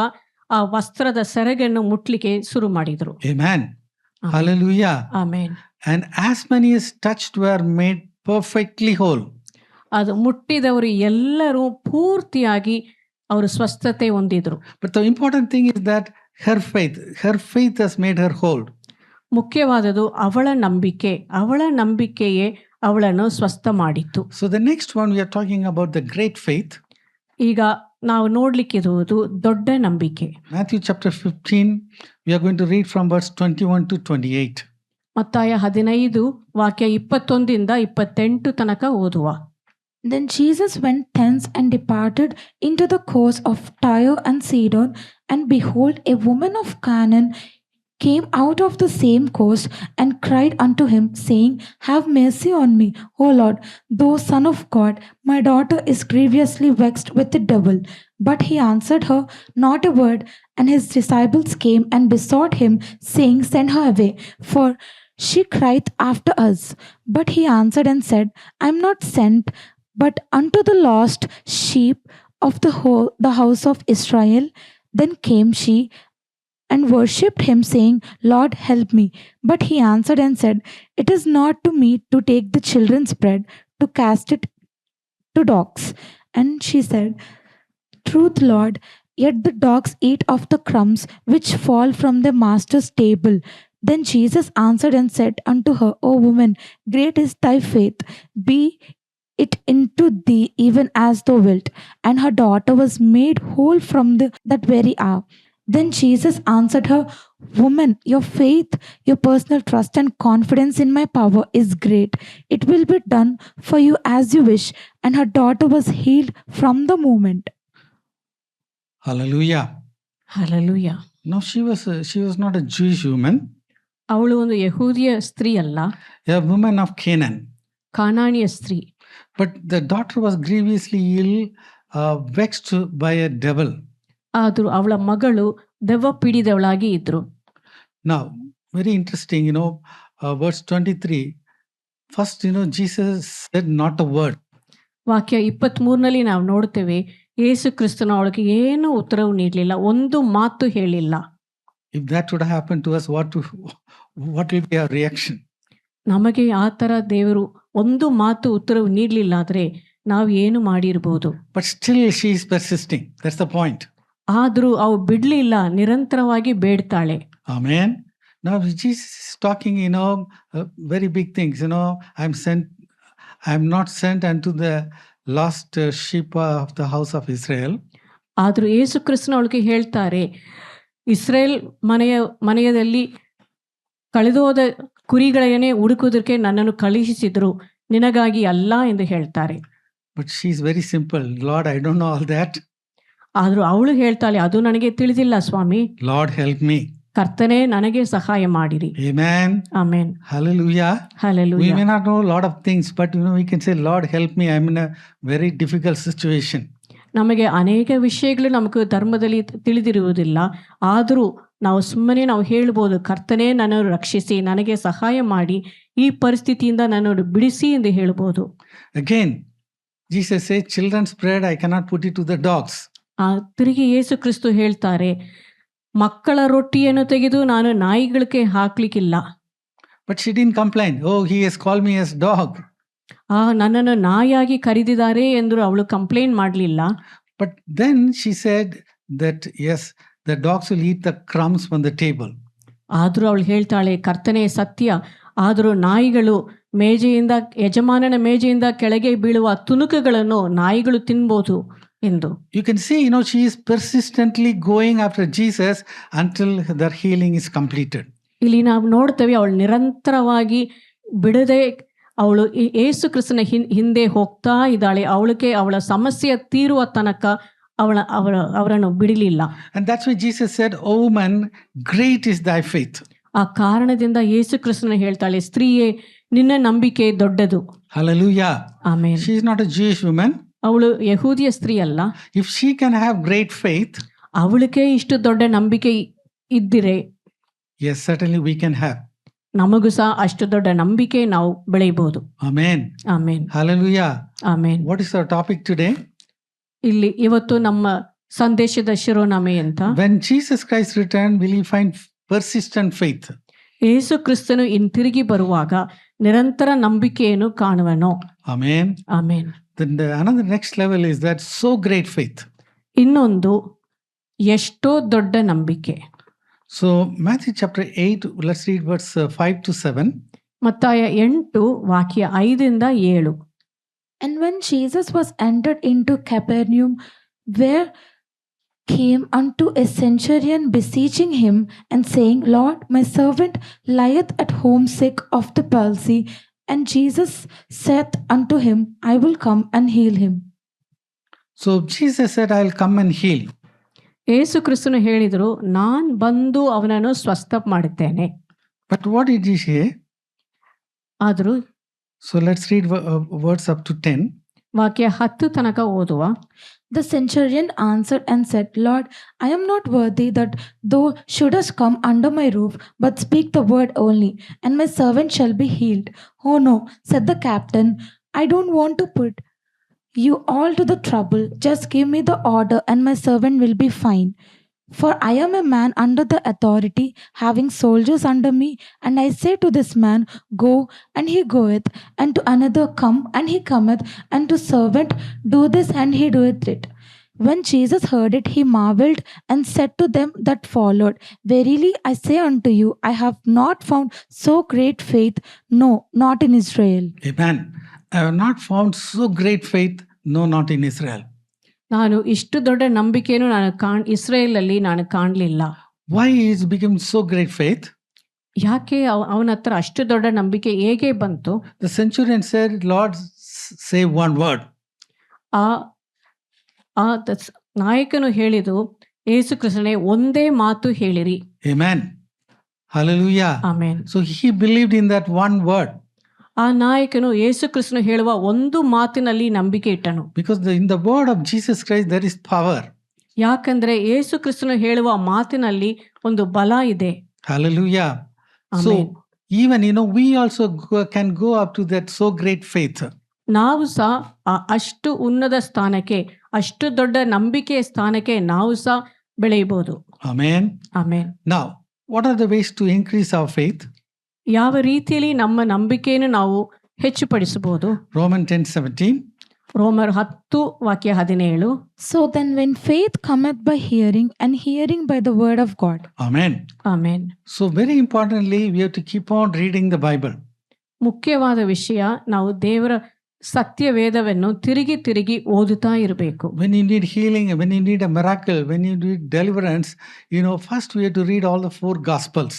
ಆ ವಸ್ತ್ರದ ಸೆರಗನ್ನು ಮುಟ್ಲಿಕ್ಕೆ ಶುರು ಮಾಡಿದರು. Amen. Hallelujah. Amen. And as many as touched were made perfectly whole. ಅದು ಮುಟ್ಟಿದವರು ಎಲ್ಲರೂ ಪೂರ್ತಿಯಾಗಿ ಅವರು ಸ್ವಸ್ಥತೆ ಹೊಂದಿದ್ರು. But the important thing is that her faith has made her whole. ಮುಖ್ಯವಾದದ್ದು ಅವಳ ನಂಬಿಕೆಯೇ ಅವಳನ್ನು ಸ್ವಸ್ಥ ಮಾಡಿತ್ತು. So the next one we are talking about the great faith. ಈಗ ನಾವು ನೋಡ್ಲಿಕ್ಕಿರುವುದು ದೊಡ್ಡ ನಂಬಿಕೆ. Matthew chapter 15, we are going to read from verse 21 to 28. ಮತ್ತಾಯ 15 ವಾಕ್ಯ 21 28 ತನಕ ಓದುವ. Then Jesus went thence and departed into the coast of Tyre and Sidon, and behold, a woman of Canaan came out of the same coast and cried unto him, saying, Have mercy on me, O Lord, thou Son of God, my daughter is grievously vexed with the devil. But he answered her not a word. And his disciples came and besought him, saying, Send her away, for she crieth after us. But he answered and said, I am not sent but unto the lost sheep of the house of Israel. Then came she and worshipped him, saying, Lord, help me. But he answered and said, It is not to me to take the children's bread, to cast it to dogs. And she said, Truth, Lord, yet the dogs eat of the crumbs which fall from their master's table. Then Jesus answered and said unto her, O woman, great is thy faith. Be it into thee even as thou wilt. And her daughter was made whole from that very hour. Then Jesus answered her, Woman, your faith, your personal trust and confidence in my power is great. It will be done for you as you wish. And her daughter was healed from the moment. Hallelujah. Hallelujah. No, she was not a Jewish woman. ಅವಳು ಒಂದು ಯಹೂದಿಯ ಸ್ತ್ರೀ ಅಲ್ಲ, A woman of Canaan. ಕಾನಾನಿಯ ಸ್ತ್ರೀ. But the daughter was grievously ill, vexed by a devil. ಆದರೂ ಅವಳ ಮಗಳು ದೆವ್ವ ಪೀಡಿದವಳಾಗಿ ಇದ್ರು. Now, very interesting, verse 23. First, Jesus said not a word. ವಾಕ್ಯ 23ನಲ್ಲಿ ನಾವು ನೋಡ್ತೇವೆ, ಯೇಸು ಕ್ರಿಸ್ತನ ಅವಳಿಗೆ ಏನು ಉತ್ತರವು ನೀಡಲಿಲ್ಲ, ಒಂದು ಮಾತು ಹೇಳಿಲ್ಲ. If that would happen to us, what will be our reaction? ನಮಗೆ ಆ ಥರ ದೇವರು ಒಂದು ಮಾತು ಉತ್ತರವು ನೀಡಲಿಲ್ಲ ಆದರೆ ನಾವು ಏನು ಮಾಡಿರ್ಬೋದು. But still she is persisting. That's the point. ಆದರೂ ಅವು ಬಿಡಲಿಲ್ಲ, ನಿರಂತರವಾಗಿ ಬೇಡ್ತಾಳೆ. Amen. Now Jesus is talking, very big things. I'm not sent unto the lost sheep of the house of Israel. ಆದರೂ ಯೇಸು ಕ್ರಿಸ್ತನ ಅವಳಿಗೆ ಹೇಳ್ತಾರೆ, ಇಸ್ರೇಲ್ ಮನೆಯಲ್ಲಿ ಕಳೆದೋದ ಕುರಿಗಳನ್ನೇ ಹುಡುಕುವುದಕ್ಕೆ ನನ್ನನ್ನು ಕಳುಹಿಸಿದ್ರು, ನಿನಗಾಗಿ ಅಲ್ಲ ಎಂದು ಹೇಳ್ತಾರೆ. But she is very simple. Lord, I don't know all that. ಆದರೂ ಅವಳು ಹೇಳ್ತಾಳೆ, ಅದು ನನಗೆ ತಿಳಿದಿಲ್ಲ ಸ್ವಾಮಿ. Lord, help me. ಕರ್ತನೇ ನನಗೆ ಸಹಾಯ ಮಾಡಿರಿ. Amen. Amen. Hallelujah. Hallelujah. We may not know a lot of things, but we can say, Lord, help me. I'm in a very difficult situation. ನಮಗೆ ಅನೇಕ ವಿಷಯಗಳು ನಮಗೆ ಧರ್ಮದಲ್ಲಿ ತಿಳಿದಿರುವುದಿಲ್ಲ, ಆದರೂ ನಾವು ಸುಮ್ಮನೆ ಹೇಳ್ಬೋದು, ಕರ್ತನೇ ನನ್ನನ್ನು ರಕ್ಷಿಸಿ, ನನಗೆ ಸಹಾಯ ಮಾಡಿ, ಈ ಪರಿಸ್ಥಿತಿಯಿಂದ ನನ್ನನ್ನು ಬಿಡಿಸಿ ಎಂದು ಹೇಳ್ಬೋದು. Again, Jesus says, children's bread I cannot put it to the dogs. ತಿರುಗಿ ಯೇಸು ಕ್ರಿಸ್ತು ಹೇಳ್ತಾರೆ, ಮಕ್ಕಳ ರೊಟ್ಟಿಯನ್ನು ತೆಗೆದು ನಾನು ನಾಯಿಗಳಿಗೆ ಹಾಕ್ಲಿಕ್ಕಿಲ್ಲ. But she didn't complain. Oh, he has called me as dog. ನನ್ನನ್ನು ನಾಯಿಯಾಗಿ ಕರೆದಿದ್ದಾರೆ ಎಂದು ಅವಳು ಕಂಪ್ಲೇಂಟ್ ಮಾಡಲಿಲ್ಲ. But then she said that yes, the dogs will eat the crumbs from the table. ಆದರೂ ಅವಳು ಹೇಳ್ತಾಳೆ, ಕರ್ತನೆ ಸತ್ಯ, ಆದರೂ ನಾಯಿಗಳು ಯಜಮಾನನ ಮೇಜೆಯಿಂದ ಕೆಳಗೆ ಬೀಳುವ ತುಣುಕುಗಳನ್ನು ನಾಯಿಗಳು ತಿನ್ಬೋದು ಎಂದು. You can see, she is persistently going after Jesus until their healing is completed. ಇಲ್ಲಿ ನಾವು ನೋಡ್ತೇವೆ, ಅವಳು ನಿರಂತರವಾಗಿ ಬಿಡದೆ ಅವಳು ಯೇಸು ಕ್ರಿಸ್ತನ ಹಿಂದೆ ಹೋಗ್ತಾ ಇದ್ದಾಳೆ. ಅವಳ ಸಮಸ್ಯೆ ತೀರುವ ತನಕ ಅವರನ್ನು ಬಿಡಲಿಲ್ಲ. And that's why Jesus said, "O woman, great is thy faith." ಆ ಕಾರಣದಿಂದ ಯೇಸು ಕ್ರಿಸ್ತನ ಹೇಳ್ತಾಳೆ, ಸ್ತ್ರೀಯೇ ನಿನ್ನ ನಂಬಿಕೆ ದೊಡ್ಡದು. Hallelujah. Amen. She is not a Jewish woman. ಅವಳು ಯಹೂದಿಯ ಸ್ತ್ರೀ ಅಲ್ಲ. If she can have great faith, ಅವಳಿಗೆ ಇಷ್ಟು ದೊಡ್ಡ ನಂಬಿಕೆ ಇದ್ದಿರೆ, yes, certainly we can have. ನಮಗೂ ಸಹ ಅಷ್ಟು ದೊಡ್ಡ ನಂಬಿಕೆ ನಾವು ಬೆಳೆಯಬಹುದು. Amen. Amen. Hallelujah. Amen. What is our topic today? ಇಲ್ಲಿ ಇವತ್ತು ನಮ್ಮ ಸಂದೇಶದ ಶಿರೋನಾಮೆ ಅಂತ, When Jesus Christ returned, will he find persistent faith? ಯೇಸು ಕ್ರಿಸ್ತನು ತಿರುಗಿ ಬರುವಾಗ ನಿರಂತರ ನಂಬಿಕೆಯನ್ನು ಕಾಣುವನು. Amen. Amen. Then another next level is that so great faith. ಇನ್ನೊಂದು ಎಷ್ಟೋ ದೊಡ್ಡ ನಂಬಿಕೆ. So Matthew chapter 8, let's read verse 5 to 7. ಮತ್ತಾಯ 8 ವಾಕ್ಯ 5-7. And when Jesus was entered into Capernaum, where came unto a centurion beseeching him and saying, Lord, my servant lieth at home sick of the palsy. And Jesus saith unto him, I will come and heal him. So Jesus said, I will come and heal. ಯೇಸು ಕ್ರಿಸ್ತನು ಹೇಳಿದರು, ನಾನು ಬಂದು ಅವನನ್ನು ಸ್ವಸ್ಥ ಮಾಡುತ್ತೇನೆ. But what did he say? ಆದರೂ So let's read words up to 10. ವಾಕ್ಯ 10 ತನಕ ಓದುವ. The centurion answered and said, Lord, I am not worthy that thou shouldest come under my roof, but speak the word only, and my servant shall be healed. Oh no, said the captain, I don't want to put you all to the trouble. Just give me the order, and my servant will be fine. For I am a man under the authority, having soldiers under me, and I say to this man, Go, and he goeth, and to another, Come, and he cometh, and to servant, Do this, and he doeth it. When Jesus heard it, he marveled, and said to them that followed, Verily I say unto you, I have not found so great faith, no, not in Israel. Amen. I have not found so great faith, no, not in Israel. ನಾನು ಇಷ್ಟು ದೊಡ್ಡ ನಂಬಿಕೆಯನ್ನು ಇಸ್ರೇಲಲ್ಲಿ ನಾನು ಕಾಣಲಿಲ್ಲ. Why is become so great faith? ಯಾಕೆ ಅವನ ಹತ್ರ ಅಷ್ಟು ದೊಡ್ಡ ನಂಬಿಕೆ ಹೇಗೆ ಬಂತು? The centurion said, Lord, say one word. ನಾಯಕನು ಹೇಳಿದು, ಯೇಸು ಕ್ರಿಸ್ತನೇ ಒಂದೇ ಮಾತು ಹೇಳಿರಿ. Amen. Hallelujah. Amen. So he believed in that one word. ಆ ನಾಯಕನು ಯೇಸು ಕ್ರಿಸ್ತನು ಹೇಳುವ ಒಂದು ಮಾತಿನಲ್ಲಿ ನಂಬಿಕೆ ಇಟ್ಟನು. Because in the word of Jesus Christ there is power. ಯಾಕಂದ್ರೆ ಯೇಸು ಕ್ರಿಸ್ತನು ಹೇಳುವ ಮಾತಿನಲ್ಲಿ ಒಂದು ಬಲ ಇದೆ. Hallelujah. So even we also can go up to that so great faith. ನಾವು ಸಹ ಅಷ್ಟು ಉನ್ನತ ಸ್ಥಾನಕ್ಕೆ, ಅಷ್ಟು ದೊಡ್ಡ ನಂಬಿಕೆಯ ಸ್ಥಾನಕ್ಕೆ ನಾವು ಸಹ ಬೆಳೆಯಬಹುದು. Amen. Amen. Now, what are the ways to increase our faith? ಯಾವ ರೀತಿಯಲ್ಲಿ ನಮ್ಮ ನಂಬಿಕೆಯನ್ನು ನಾವು ಹೆಚ್ಚುಪಡಿಸಬಹುದು? Romans 10:17. ರೋಮರ್ 10 ವಾಕ್ಯ 17. So then when faith cometh by hearing, and hearing by the word of God. Amen. Amen. So very importantly, we have to keep on reading the Bible. ಮುಖ್ಯವಾದ ವಿಷಯ, ನಾವು ದೇವರ ಸತ್ಯ ವೇದವನ್ನು ತಿರುಗಿ ತಿರುಗಿ ಓದುತ್ತಾ ಇರಬೇಕು. When you need healing, when you need a miracle, when you need deliverance, first we have to read all the 4 Gospels.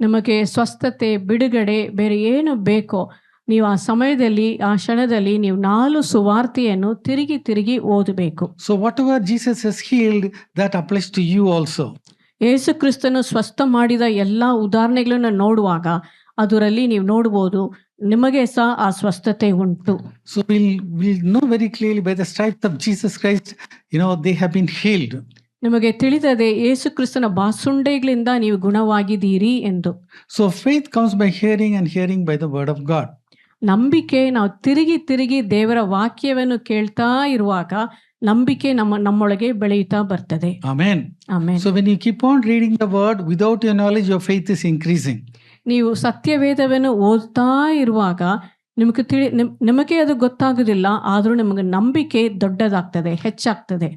ನಮಗೆ ಸ್ವಸ್ಥತೆ, ಬಿಡುಗಡೆ, ಬೇರೆ ಏನು ಬೇಕೋ ನೀವು ಆ ಸಮಯದಲ್ಲಿ, ಆ ಕ್ಷಣದಲ್ಲಿ ನೀವು 4 ಸುವಾರ್ತೆಯನ್ನು ತಿರುಗಿ ತಿರುಗಿ ಓದಬೇಕು. So whatever Jesus has healed, that applies to you also. ಯೇಸು ಕ್ರಿಸ್ತನು ಸ್ವಸ್ಥ ಮಾಡಿದ ಎಲ್ಲಾ ಉದಾಹರಣೆಗಳನ್ನು ನೋಡುವಾಗ ಅದರಲ್ಲಿ ನೀವು ನೋಡಬಹುದು, ನಿಮಗೆ ಸಹ ಆ ಸ್ವಸ್ಥತೆ ಉಂಟು. So we'll know very clearly by the stripes of Jesus Christ, they have been healed. ನಿಮಗೆ ತಿಳಿದದೆ ಯೇಸು ಕ್ರಿಸ್ತನ ಬಾಸುಂಡೆಗಳಿಂದ ನೀವು ಗುಣವಾಗಿದ್ದೀರಿ ಎಂದು. So faith comes by hearing, and hearing by the word of God. ನಂಬಿಕೆ, ನಾವು ತಿರುಗಿ ತಿರುಗಿ ದೇವರ ವಾಕ್ಯವನ್ನು ಕೇಳ್ತಾ ಇರುವಾಗ ನಂಬಿಕೆ ನಮ್ಮೊಳಗೆ ಬೆಳೆಯುತ್ತಾ ಬರ್ತದೆ. Amen. Amen. So when you keep on reading the word, without your knowledge, your faith is increasing. ನೀವು ಸತ್ಯವೇದವನ್ನು ಓದ್ತಾ ಇರುವಾಗ ನಿಮಗೆ ಅದು ಗೊತ್ತಾಗುದಿಲ್ಲ, ಆದರೂ ನಿಮಗೆ ನಂಬಿಕೆ ದೊಡ್ಡದಾಗ್ತದೆ, ಹೆಚ್ಚಾಗ್ತದೆ.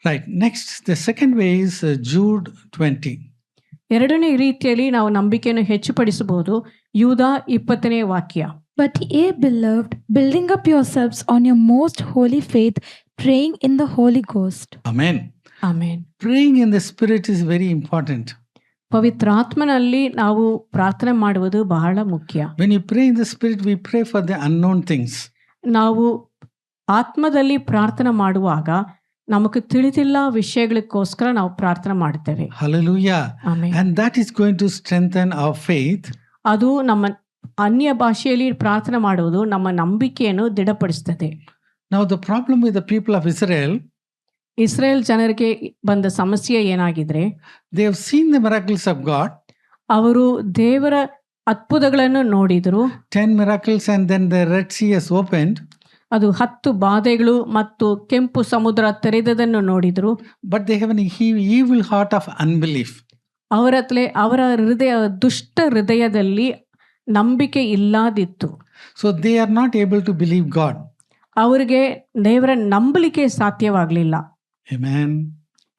Right. Next, the second way is Jude 20. ಎರಡನೇ ರೀತಿಯಲ್ಲಿ ನಾವು ನಂಬಿಕೆಯನ್ನು ಹೆಚ್ಚುಪಡಿಸಬಹುದು. ಯೂದ 20ನೇ ವಾಕ್ಯ. But ye beloved, building up yourselves on your most holy faith, praying in the Holy Ghost. Amen. Amen. Praying in the Spirit is very important. ಪವಿತ್ರಾತ್ಮನಲ್ಲಿ ನಾವು ಪ್ರಾರ್ಥನೆ ಮಾಡುವುದು ಬಹಳ ಮುಖ್ಯ. When you pray in the Spirit, we pray for the unknown things. ನಾವು ಆತ್ಮದಲ್ಲಿ ಪ್ರಾರ್ಥನೆ ಮಾಡುವಾಗ ನಮಗೆ ತಿಳಿದಿಲ್ಲ ವಿಷಯಗಳಿಗೋಸ್ಕರ ನಾವು ಪ್ರಾರ್ಥನೆ ಮಾಡ್ತೇವೆ. Hallelujah. Amen. And that is going to strengthen our faith. ಅದು ನಮ್ಮ ಅನ್ಯ ಭಾಷೆಯಲ್ಲಿ ಪ್ರಾರ್ಥನೆ ಮಾಡುವುದು ನಮ್ಮ ನಂಬಿಕೆಯನ್ನು ದೃಢಪಡಿಸ್ತದೆ. Now the problem with the people of Israel, Israel ಜನರಿಗೆ ಬಂದ ಸಮಸ್ಯೆ ಏನಾಗಿದ್ರೆ, they have seen the miracles of God, ಅವರು ದೇವರ ಅದ್ಭುತಗಳನ್ನು ನೋಡಿದ್ರು. 10 miracles, and then the Red Sea has opened. ಅದು 10 ಬಾಧೆಗಳು ಮತ್ತು ಕೆಂಪು ಸಮುದ್ರ ತೆರೆದದನ್ನು ನೋಡಿದ್ರು. But they have an evil heart of unbelief. ಅವರ ದುಷ್ಟ ಹೃದಯದಲ್ಲಿ ನಂಬಿಕೆ ಇಲ್ಲದಿತ್ತು. So they are not able to believe God. ಅವರಿಗೆ ದೇವರ ನಂಬಲಿಕ್ಕೆ ಸಾಧ್ಯವಾಗಲಿಲ್ಲ. Amen.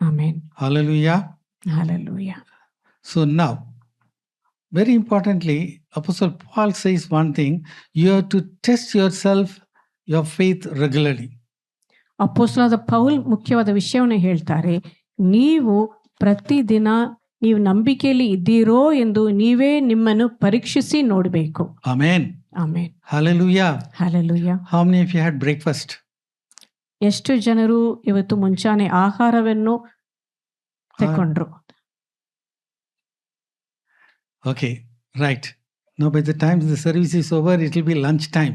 Amen. Hallelujah. Hallelujah. So now, very importantly, Apostle Paul says one thing: you have to test yourself, your faith regularly. ಅಪೊಸ್ತಲನಾದ Paul ಮುಖ್ಯವಾದ ವಿಷಯವನ್ನು ಹೇಳ್ತಾರೆ. ನೀವು ಪ್ರತಿದಿನ ನೀವು ನಂಬಿಕೆಯಲ್ಲಿ ಇದ್ದೀರೋ ಎಂದು ನೀವೇ ನಿಮ್ಮನ್ನು ಪರೀಕ್ಷಿಸಿ ನೋಡಬೇಕು. Amen. Amen. Hallelujah. Hallelujah. How many of you had breakfast? ಎಷ್ಟು ಜನರು ಇವತ್ತು ಮುಂಚಾನೆ ಆಹಾರವನ್ನು ತಗೊಂಡ್ರು? Okay, right. Now by the time the service is over, it will be lunch time.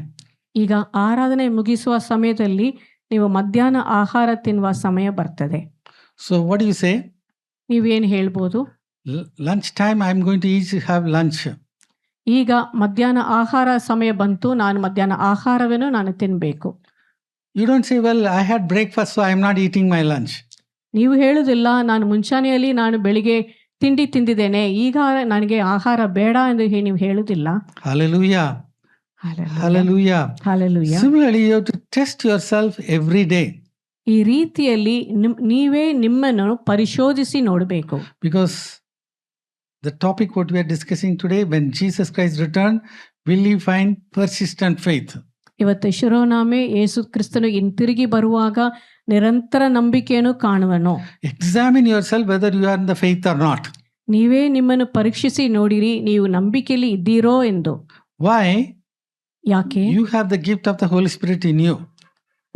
ಈಗ ಆರಾಧನೆ ಮುಗಿಸುವ ಸಮಯದಲ್ಲಿ ನೀವು ಮಧ್ಯಾಹ್ನ ಆಹಾರ ತಿನ್ನುವ ಸಮಯ ಬರ್ತದೆ. So what do you say? ನೀವೇನು ಹೇಳ್ಬೋದು? Lunch time, I'm going to have lunch. ಈಗ ಮಧ್ಯಾಹ್ನ ಆಹಾರ ಸಮಯ ಬಂತು, ನಾನು ಮಧ್ಯಾಹ್ನ ಆಹಾರವನ್ನು ನಾನು ತಿನ್ನಬೇಕು. You don't say, well, I had breakfast, so I'm not eating my lunch. ನೀವು ಹೇಳುವುದಿಲ್ಲ, ನಾನು ಮುಂಚಾನೆಯಲ್ಲಿ ನಾನು ಬೆಳಿಗ್ಗೆ ತಿಂಡಿ ತಿಂದಿದ್ದೇನೆ, ಈಗ ನನಗೆ ಆಹಾರ ಬೇಡ ಎಂದು ನೀವು ಹೇಳುವುದಿಲ್ಲ. Hallelujah. Hallelujah. Hallelujah. Similarly, you have to test yourself every day. ಈ ರೀತಿಯಲ್ಲಿ ನೀವೇ ನಿಮ್ಮನ್ನು ಪರಿಶೋಧಿಸಿ ನೋಡಬೇಕು. Because the topic what we are discussing today, when Jesus Christ returned, will you find persistent faith? ಇವತ್ತು ಶಿರೋನಾಮೆ ಯೇಸು ಕ್ರಿಸ್ತನು ಹಿಂತಿರುಗಿ ಬರುವಾಗ ನಿರಂತರ ನಂಬಿಕೆಯನ್ನು ಕಾಣುವನು. Examine yourself whether you are in the faith or not. ನೀವೇ ನಿಮ್ಮನ್ನು ಪರೀಕ್ಷಿಸಿ ನೋಡಿರಿ, ನೀವು ನಂಬಿಕೆಯಲ್ಲಿ ಇದ್ದೀರೋ ಎಂದು. Why? ಯಾಕೆ? You have the gift of the Holy Spirit in you.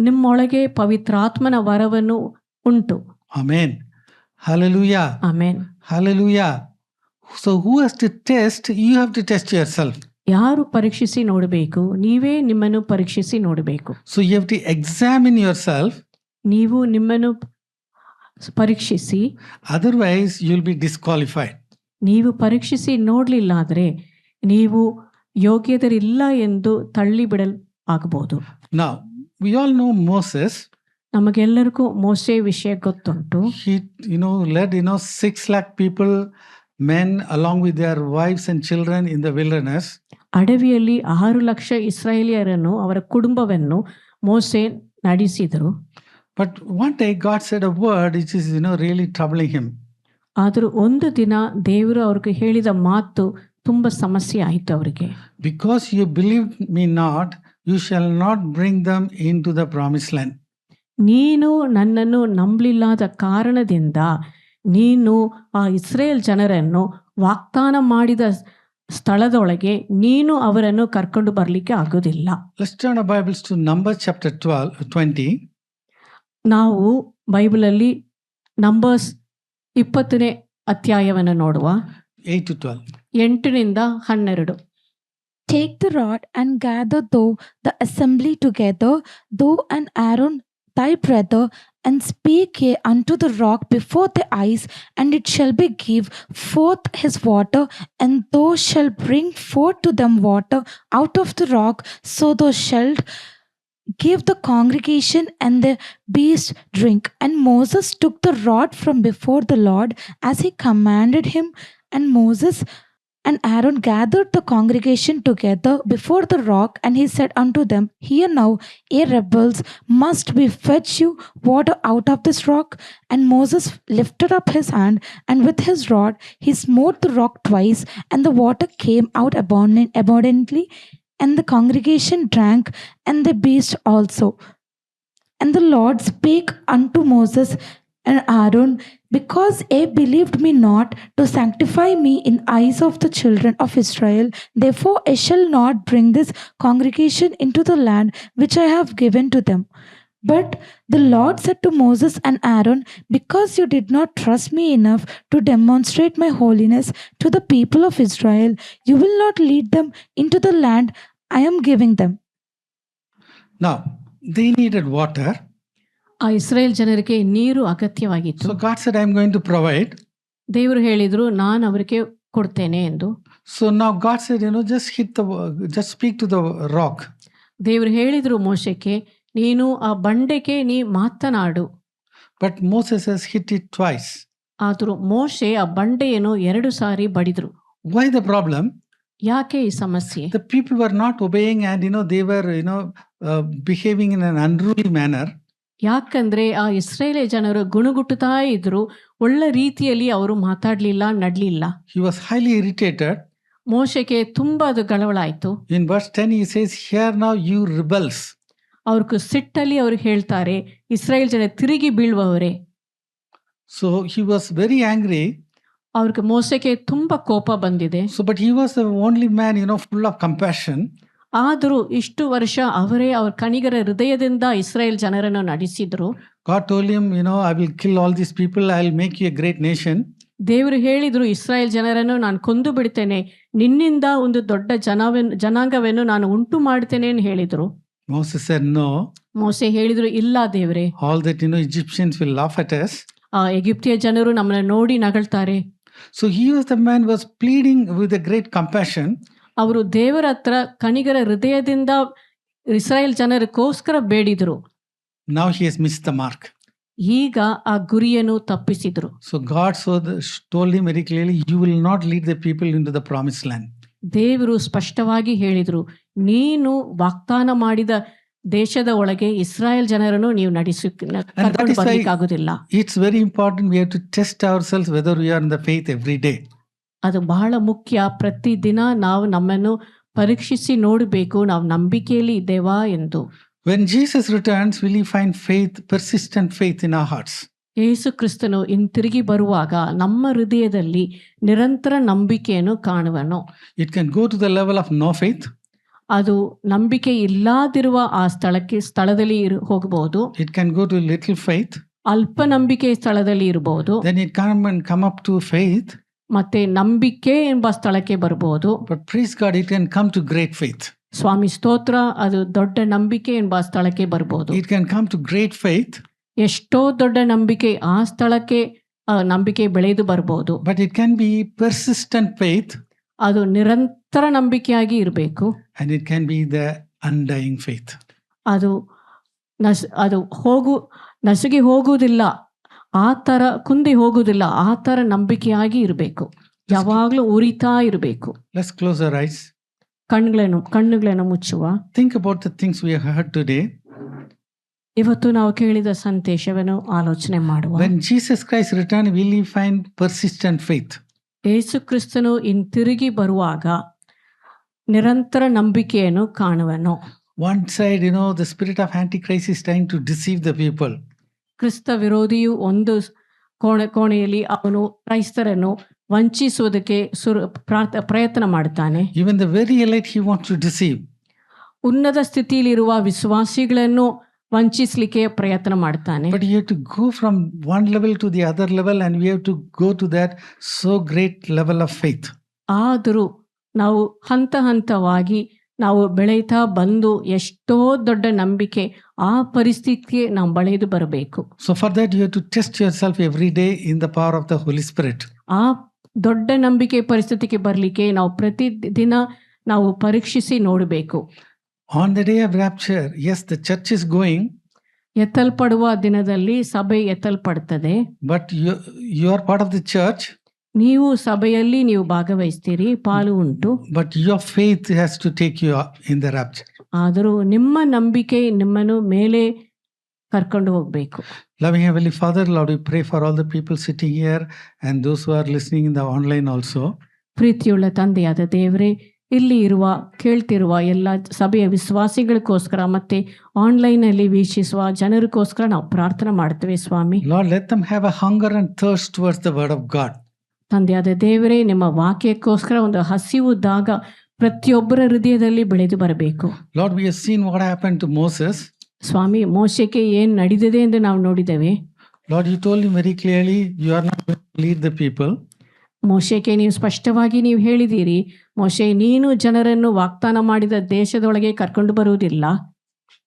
ನಿಮ್ಮೊಳಗೆ ಪವಿತ್ರಾತ್ಮನ ವರವನ್ನು ಉಂಟು. Amen. Hallelujah. Amen. Hallelujah. So who has to test? You have to test yourself. ಯಾರು ಪರೀಕ್ಷಿಸಿ ನೋಡಬೇಕು? ನೀವೇ ನಿಮ್ಮನ್ನು ಪರೀಕ್ಷಿಸಿ ನೋಡಬೇಕು. So you have to examine yourself. ನೀವು ನಿಮ್ಮನ್ನು ಪರೀಕ್ಷಿಸಿ. Otherwise you will be disqualified. ನೀವು ಪರೀಕ್ಷಿಸಿ ನೋಡಲಿಲ್ಲ ಆದರೆ ನೀವು ಯೋಗ್ಯದರಿಲ್ಲ ಎಂದು ತಳ್ಳಿಬಿಡಲ್ ಆಗಬಹುದು. Now we all know Moses. ನಮಗೆಲ್ಲರಿಗೂ ಮೋಸೆ ವಿಷಯ ಗೊತ್ತುಂಟು. He led 6 lakh people, men along with their wives and children in the wilderness. ಅಡವಿಯಲ್ಲಿ 6 ಲಕ್ಷ ಇಸ್ರಾಯೇಲಿಯರನ್ನು ಅವರ ಕುಟುಂಬವನ್ನು ಮೋಸೆ ನಡೆಸಿದರು. But one day God said a word which is really troubling him. ಆದರೂ ಒಂದು ದಿನ ದೇವರು ಅವ್ರಿಗೆ ಹೇಳಿದ ಮಾತು ತುಂಬ ಸಮಸ್ಯೆ ಆಯಿತು ಅವರಿಗೆ. Because you believed me not, you shall not bring them into the promised land. ನೀನು ನನ್ನನ್ನು ನಂಬಲಿಲ್ಲದ ಕಾರಣದಿಂದ ನೀನು ಆ ಇಸ್ರೇಲ್ ಜನರನ್ನು ವಾಗ್ದಾನ ಮಾಡಿದ ಸ್ಥಳದೊಳಗೆ ನೀನು ಅವರನ್ನು ಕರ್ಕೊಂಡು ಬರಲಿಕ್ಕೆ ಆಗೋದಿಲ್ಲ. Let's turn our Bibles to Numbers chapter 20. ನಾವು ಬೈಬಲಲ್ಲಿ ನಂಬರ್ಸ್ 20ನೇ ಅಧ್ಯಾಯವನ್ನು ನೋಡುವ. 8 to 12. 8ರಿಂದ 12. Take the rod and gather thou the assembly together, thou and Aaron thy brother, and speak ye unto the rock before their eyes, and it shall be give forth his water, and thou shalt bring forth to them water out of the rock, so thou shalt give the congregation and the beast drink. And Moses took the rod from before the Lord as he commanded him, and Moses and Aaron gathered the congregation together before the rock, and he said unto them, Hear now, ye rebels, must we fetch you water out of this rock? And Moses lifted up his hand, and with his rod he smote the rock twice, and the water came out abundantly, and the congregation drank, and the beast also. And the Lord spake unto Moses and Aaron, Because ye believed me not to sanctify me in eyes of the children of Israel, therefore I shall not bring this congregation into the land which I have given to them. But the Lord said to Moses and Aaron, because you did not trust me enough to demonstrate my holiness to the people of Israel, you will not lead them into the land I am giving them. Now, they needed water. ಆ Israel ಜನರಿಗೆ ನೀರು ಅಗತ್ಯವಾಗಿತ್ತು. So God said, I'm going to provide. ದೇವರು ಹೇಳಿದ್ರು, ನಾನು ಅವರಿಗೆ ಕೊಡ್ತೇನೆ ಎಂದು. So now God said, just speak to the rock. ದೇವರು ಹೇಳಿದ್ರು ಮೋಶೆಗೆ, ನೀನು ಆ ಬಂಡೆಗೆ ನೀ ಮಾತನಾಡು. But Moses has hit it twice. ಆದರೂ ಮೋಶೆ ಆ ಬಂಡೆಯನ್ನು 2 ಸಾರಿ ಬಡಿದ್ರು. Why the problem? ಯಾಕೆ ಈ ಸಮಸ್ಯೆ? The people were not obeying and they were behaving in an unruly manner. ಯಾಕಂದ್ರೆ ಆ ಇಸ್ರೇಲ್ ಜನರು ಗುಣಗುಟ್ಟುತ್ತಾ ಇದ್ರು, ಒಳ್ಳೆ ರೀತಿಯಲ್ಲಿ ಅವರು ಮಾತಾಡ್ಲಿಲ್ಲ, ನಡ್ಲಿಲ್ಲ. He was highly irritated. ಮೋಶೆಗೆ ತುಂಬಾ ಅದು ಗಳವಳಾಯ್ತು. In verse 10 he says, here now you rebels. ಅವ್ರಿಗೆ ಸಿಟ್ಟಲ್ಲಿ ಅವ್ರು ಹೇಳ್ತಾರೆ, ಇಸ್ರೇಲ್ ಜನ ತಿರುಗಿ ಬೀಳುವವರೇ. So he was very angry. ಅವ್ರಿಗೆ ಮೋಸೆಗೆ ತುಂಬಾ ಕೋಪ ಬಂದಿದೆ. So but he was the only man full of compassion. ಆದರೂ ಇಷ್ಟು ವರ್ಷ ಅವರೇ ಅವ್ರ ಕಣಿಗರ ಹೃದಯದಿಂದ ಇಸ್ರೇಲ್ ಜನರನ್ನು ನಡೆಸಿದ್ರು. God told him, I will kill all these people, I will make you a great nation. ದೇವರು ಹೇಳಿದ್ರು, ಇಸ್ರಾಯೇಲ್ ಜನರನ್ನು ನಾನು ಕೊಂದು ಬಿಡ್ತೇನೆ, ನಿನ್ನಿಂದ ಒಂದು ದೊಡ್ಡ ಜನಾಂಗವನ್ನು ನಾನು ಉಂಟು ಮಾಡ್ತೇನೆ ಅಂತ ಹೇಳಿದ್ರು. Moses said no. ಮೋಸೆ ಹೇಳಿದ್ರು, ಇಲ್ಲ ದೇವರೇ, all that Egyptians will laugh at us. ಆ ಎಗಿಪ್ತಿಯ ಜನರು ನಮ್ಮನ್ನ ನೋಡಿ ನಗಳ್ತಾರೆ. So he was the man was pleading with a great compassion. ಅವರು ದೇವರ ಹತ್ರ ಕಣಿಗರ ಹೃದಯದಿಂದ Israel ಜನರಿಗೋಸ್ಕರ ಬೇಡಿದ್ರು. Now he has missed the mark. ಈಗ ಆ ಗುರಿಯನ್ನು ತಪ್ಪಿಸಿದ್ರು. So God told him very clearly, you will not lead the people into the promised land. ದೇವರು ಸ್ಪಷ್ಟವಾಗಿ ಹೇಳಿದ್ರು, ನೀನು ವಾಗ್ದಾನ ಮಾಡಿದ ದೇಶದ ಒಳಗೆ ಇಸ್ರಾಯೇಲ್ ಜನರನ್ನು ನೀವು ಕರ್ಕೊಂಡು ಬರ್ಲಿಕ್ಕಾಗುದಿಲ್ಲ. It's very important, we have to test ourselves whether we are in the faith every day. ಅದು ಬಹಳ ಮುಖ್ಯ. ಪ್ರತಿದಿನ ನಾವು ನಮ್ಮನ್ನು ಪರೀಕ್ಷಿಸಿ ನೋಡಬೇಕು, ನಾವು ನಂಬಿಕೆಯಲ್ಲಿ ಇದ್ದೇವಾ ಎಂದು. When Jesus returns, will he find faith, persistent faith in our hearts? ಯೇಸು ಕ್ರಿಸ್ತನು ಹಿಂತಿರುಗಿ ಬರುವಾಗ ನಮ್ಮ ಹೃದಯದಲ್ಲಿ ನಿರಂತರ ನಂಬಿಕೆಯನ್ನು ಕಾಣುವನು. It can go to the level of no faith. ಅದು ನಂಬಿಕೆ ಇಲ್ಲದಿರುವ ಆ ಸ್ಥಳದಲ್ಲಿ ಹೋಗಬಹುದು. It can go to little faith. ಅಲ್ಪ ನಂಬಿಕೆ ಸ್ಥಳದಲ್ಲಿ ಇರಬಹುದು. Then it can come up to faith. ಮತ್ತೆ ನಂಬಿಕೆ ಎಂಬ ಸ್ಥಳಕ್ಕೆ ಬರಬಹುದು. But praise God, it can come to great faith. ಸ್ವಾಮಿ ಸ್ತೋತ್ರ, ಅದು ದೊಡ್ಡ ನಂಬಿಕೆ ಎಂಬ ಸ್ಥಳಕ್ಕೆ ಬರಬಹುದು. It can come to great faith. ಎಷ್ಟೋ ದೊಡ್ಡ ನಂಬಿಕೆ ಆ ಸ್ಥಳಕ್ಕೆ ನಂಬಿಕೆ ಬೆಳೆದು ಬರಬಹುದು. But it can be persistent faith. ಅದು ನಿರಂತರ ನಂಬಿಕೆಯಾಗಿ ಇರಬೇಕು. And it can be the undying faith. ಅದು ನಸುಗಿ ಹೋಗುವುದಿಲ್ಲ, ಆ ತರ ಕುಂದಿ ಹೋಗುವುದಿಲ್ಲ, ಆ ತರ ನಂಬಿಕೆಯಾಗಿ ಇರಬೇಕು, ಯಾವಾಗ್ಲೂ ಉರಿತಾ ಇರಬೇಕು. Let's close our eyes. ಕಣ್ಣುಗಳನ್ನು ಮುಚ್ಚುವ. Think about the things we have heard today. ಇವತ್ತು ನಾವು ಕೇಳಿದ ಸಂದೇಶವನ್ನು ಆಲೋಚನೆ ಮಾಡುವ. When Jesus Christ return, will he find persistent faith? ಯೇಸು ಕ್ರಿಸ್ತನು ಹಿಂತಿರುಗಿ ಬರುವಾಗ ನಿರಂತರ ನಂಬಿಕೆಯನ್ನು ಕಾಣುವನು. One side, the spirit of Antichrist is trying to deceive the people. ಕ್ರಿಸ್ತ ವಿರೋಧಿಯು ಒಂದು ಕೋಣೆಯಲ್ಲಿ ಅವನು ಕ್ರೈಸ್ತರನ್ನು ವಂಚಿಸುವುದಕ್ಕೆ ಪ್ರಯತ್ನ ಮಾಡ್ತಾನೆ. Even the very elect he wants to deceive. ಉನ್ನತ ಸ್ಥಿತಿಯಲ್ಲಿರುವ ವಿಶ್ವಾಸಿಗಳನ್ನು ವಂಚಿಸಲಿಕ್ಕೆ ಪ್ರಯತ್ನ ಮಾಡ್ತಾನೆ. But you have to go from one level to the other level, and we have to go to that so great level of faith. ಆದರೂ ನಾವು ಹಂತ ಹಂತವಾಗಿ ನಾವು ಬೆಳೆಯುತ್ತಾ ಬಂದು ಎಷ್ಟೋ ದೊಡ್ಡ ನಂಬಿಕೆ ಆ ಪರಿಸ್ಥಿತಿಗೆ ನಾವು ಬೆಳೆದು ಬರಬೇಕು. So for that you have to test yourself every day in the power of the Holy Spirit. ಆ ದೊಡ್ಡ ನಂಬಿಕೆ ಪರಿಸ್ಥಿತಿಗೆ ಬರಲಿಕ್ಕೆ ನಾವು ಪ್ರತಿದಿನ ನಾವು ಪರೀಕ್ಷಿಸಿ ನೋಡಬೇಕು. On the day of rapture, yes, the church is going. ಎತ್ತಲ್ಪಡುವ ದಿನದಲ್ಲಿ ಸಭೆ ಎತ್ತಲ್ಪಡುತ್ತದೆ. But you are part of the church. ನೀವು ಸಭೆಯಲ್ಲಿ ನೀವು ಭಾಗವಹಿಸ್ತೀರಿ, ಪಾಲು ಉಂಟು. But your faith has to take you in the rapture. ಆದರೂ ನಿಮ್ಮ ನಂಬಿಕೆ ನಿಮ್ಮನ್ನು ಮೇಲೆ ಕರ್ಕೊಂಡು ಹೋಗಬೇಕು. Loving Heavenly Father, Lord, we pray for all the people sitting here and those who are listening in the online also. ಪ್ರೀತಿಯುಳ್ಳ ತಂದೆಯಾದ ದೇವರೇ, ಇಲ್ಲಿ ಇರುವ ಕೇಳ್ತಿರುವ ಎಲ್ಲ ಸಭೆಯ ವಿಶ್ವಾಸಿಗಳಿಗೋಸ್ಕರ ಮತ್ತು ಆನ್ಲೈನಲ್ಲಿ ವೀಕ್ಷಿಸುವ ಜನರಿಗೋಸ್ಕರ ನಾವು ಪ್ರಾರ್ಥನೆ ಮಾಡ್ತೇವೆ ಸ್ವಾಮಿ. Lord, let them have a hunger and thirst towards the word of God. ತಂದೆಯಾದ ದೇವರೇ, ನಿಮ್ಮ ವಾಕ್ಯಕ್ಕೋಸ್ಕರ ಒಂದು ಹಸಿವು ದಾಗ ಪ್ರತಿಯೊಬ್ಬರ ಹೃದಯದಲ್ಲಿ ಬೆಳೆದು ಬರಬೇಕು. Lord, we have seen what happened to Moses. ಸ್ವಾಮಿ, ಮೋಶೆಗೆ ಏನು ನಡೆದಿದೆ ಎಂದು ನಾವು ನೋಡಿದ್ದೇವೆ. Lord, you told him very clearly, you are not going to lead the people. ಮೋಶೆಗೆ ನೀವು ಸ್ಪಷ್ಟವಾಗಿ ನೀವು ಹೇಳಿದ್ದೀರಿ, ಮೋಶೆ ನೀನು ಜನರನ್ನು ವಾಗ್ದಾನ ಮಾಡಿದ ದೇಶದೊಳಗೆ ಕರ್ಕೊಂಡು ಬರುವುದಿಲ್ಲ.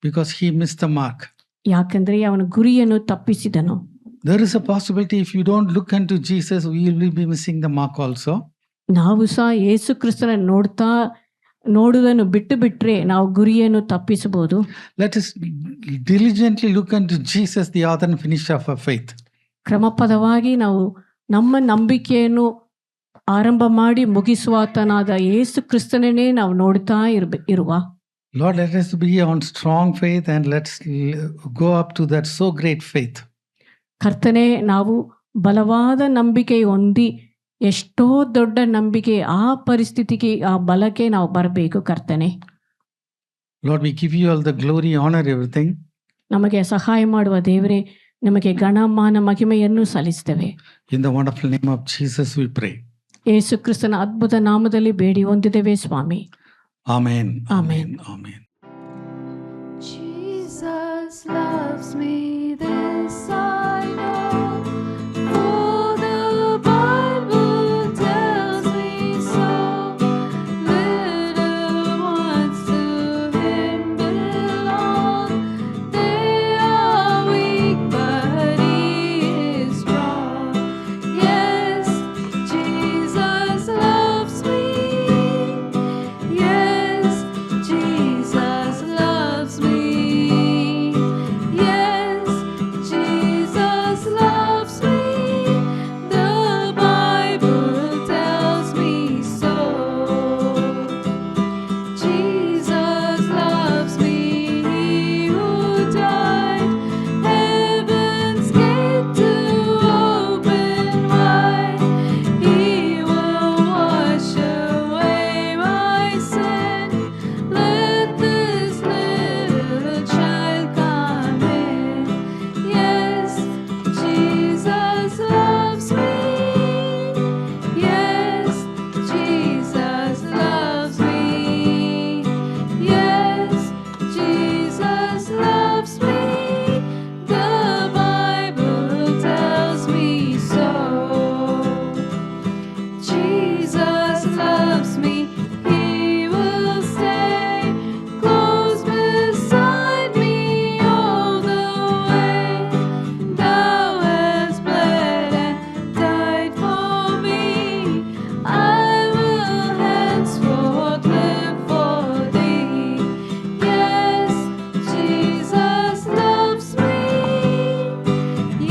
Because he missed the mark. ಯಾಕಂದ್ರೆ ಅವನ ಗುರಿಯನ್ನು ತಪ್ಪಿಸಿದನು. There is a possibility if you don't look unto Jesus, we will be missing the mark also. ನಾವು ಸಹ ಯೇಸು ಕ್ರಿಸ್ತನ ನೋಡುವುದನ್ನು ಬಿಟ್ಟು ಬಿಟ್ರೆ ನಾವು ಗುರಿಯನ್ನು ತಪ್ಪಿಸಬಹುದು. Let us diligently look unto Jesus, the author and finisher of our faith. ಕ್ರಮಪದವಾಗಿ ನಾವು ನಮ್ಮ ನಂಬಿಕೆಯನ್ನು ಆರಂಭ ಮಾಡಿ ಮುಗಿಸುವಾತನಾದ ಯೇಸು ಕ್ರಿಸ್ತನೇ ನಾವು ನೋಡ್ತಾ ಇರುವ. Lord, let us be on strong faith and let's go up to that so great faith. ಕರ್ತನೆ, ನಾವು ಬಲವಾದ ನಂಬಿಕೆ ಹೊಂದಿ ಎಷ್ಟೋ ದೊಡ್ಡ ನಂಬಿಕೆ ಆ ಪರಿಸ್ಥಿತಿಗೆ ಆ ಬಲಕ್ಕೆ ನಾವು ಬರಬೇಕು ಕರ್ತನೆ. Lord, we give you all the glory, honor, everything. ನಮಗೆ ಸಹಾಯ ಮಾಡುವ ದೇವರೇ, ನಮಗೆ ಗಣಮಾನ ಮಹಿಮೆಯನ್ನು ಸಲ್ಲಿಸ್ತೇವೆ. In the wonderful name of Jesus we pray. ಯೇಸು ಕ್ರಿಸ್ತನ ಅದ್ಭುತ ನಾಮದಲ್ಲಿ ಬೇಡಿ ಹೊಂದಿದ್ದೇವೆ ಸ್ವಾಮಿ. Amen. Amen. Amen. Jesus loves me, this I know, for the Bible tells me so. Little ones to Him belong. They are weak, but He is strong. Yes, Jesus loves me. Yes, Jesus loves me. Yes, Jesus loves me. The Bible tells me so. Jesus loves me. He who died, heaven's gate to open wide. He will wash away my sin. Let this little child come in. Yes, Jesus loves me. Yes, Jesus loves me. Yes, Jesus loves me. The Bible tells me so. Jesus loves me. He will stay close beside me all the way. Thou hast bled and died for me. I will henceforth live for thee. Yes, Jesus loves me.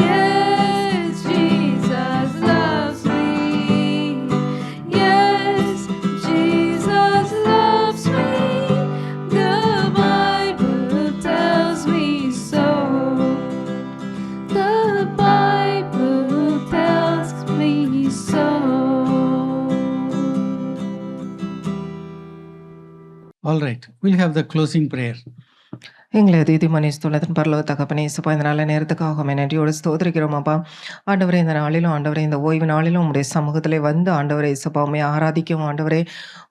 Yes, Jesus loves me. Yes, Jesus loves me. The Bible tells me so. The Bible tells me so. All right. We'll have the closing prayer. எங்களை அதிகமணி ஸ்தோலத்தின் பரலோக தகப்பனே இயேசுப்பா, இந்த நல்ல நேரத்துக்காக நன்றியோடு ஸ்தோத்திரிக்கிறோம் அப்பா. ஆண்டவரே, இந்த நாளிலும் ஆண்டவரே, இந்த ஓய்வு நாளிலும் உம்முடைய சமூகத்திலே வந்து ஆண்டவரே இயேசுப்பா உம்மை ஆராதிக்கவும் ஆண்டவரே,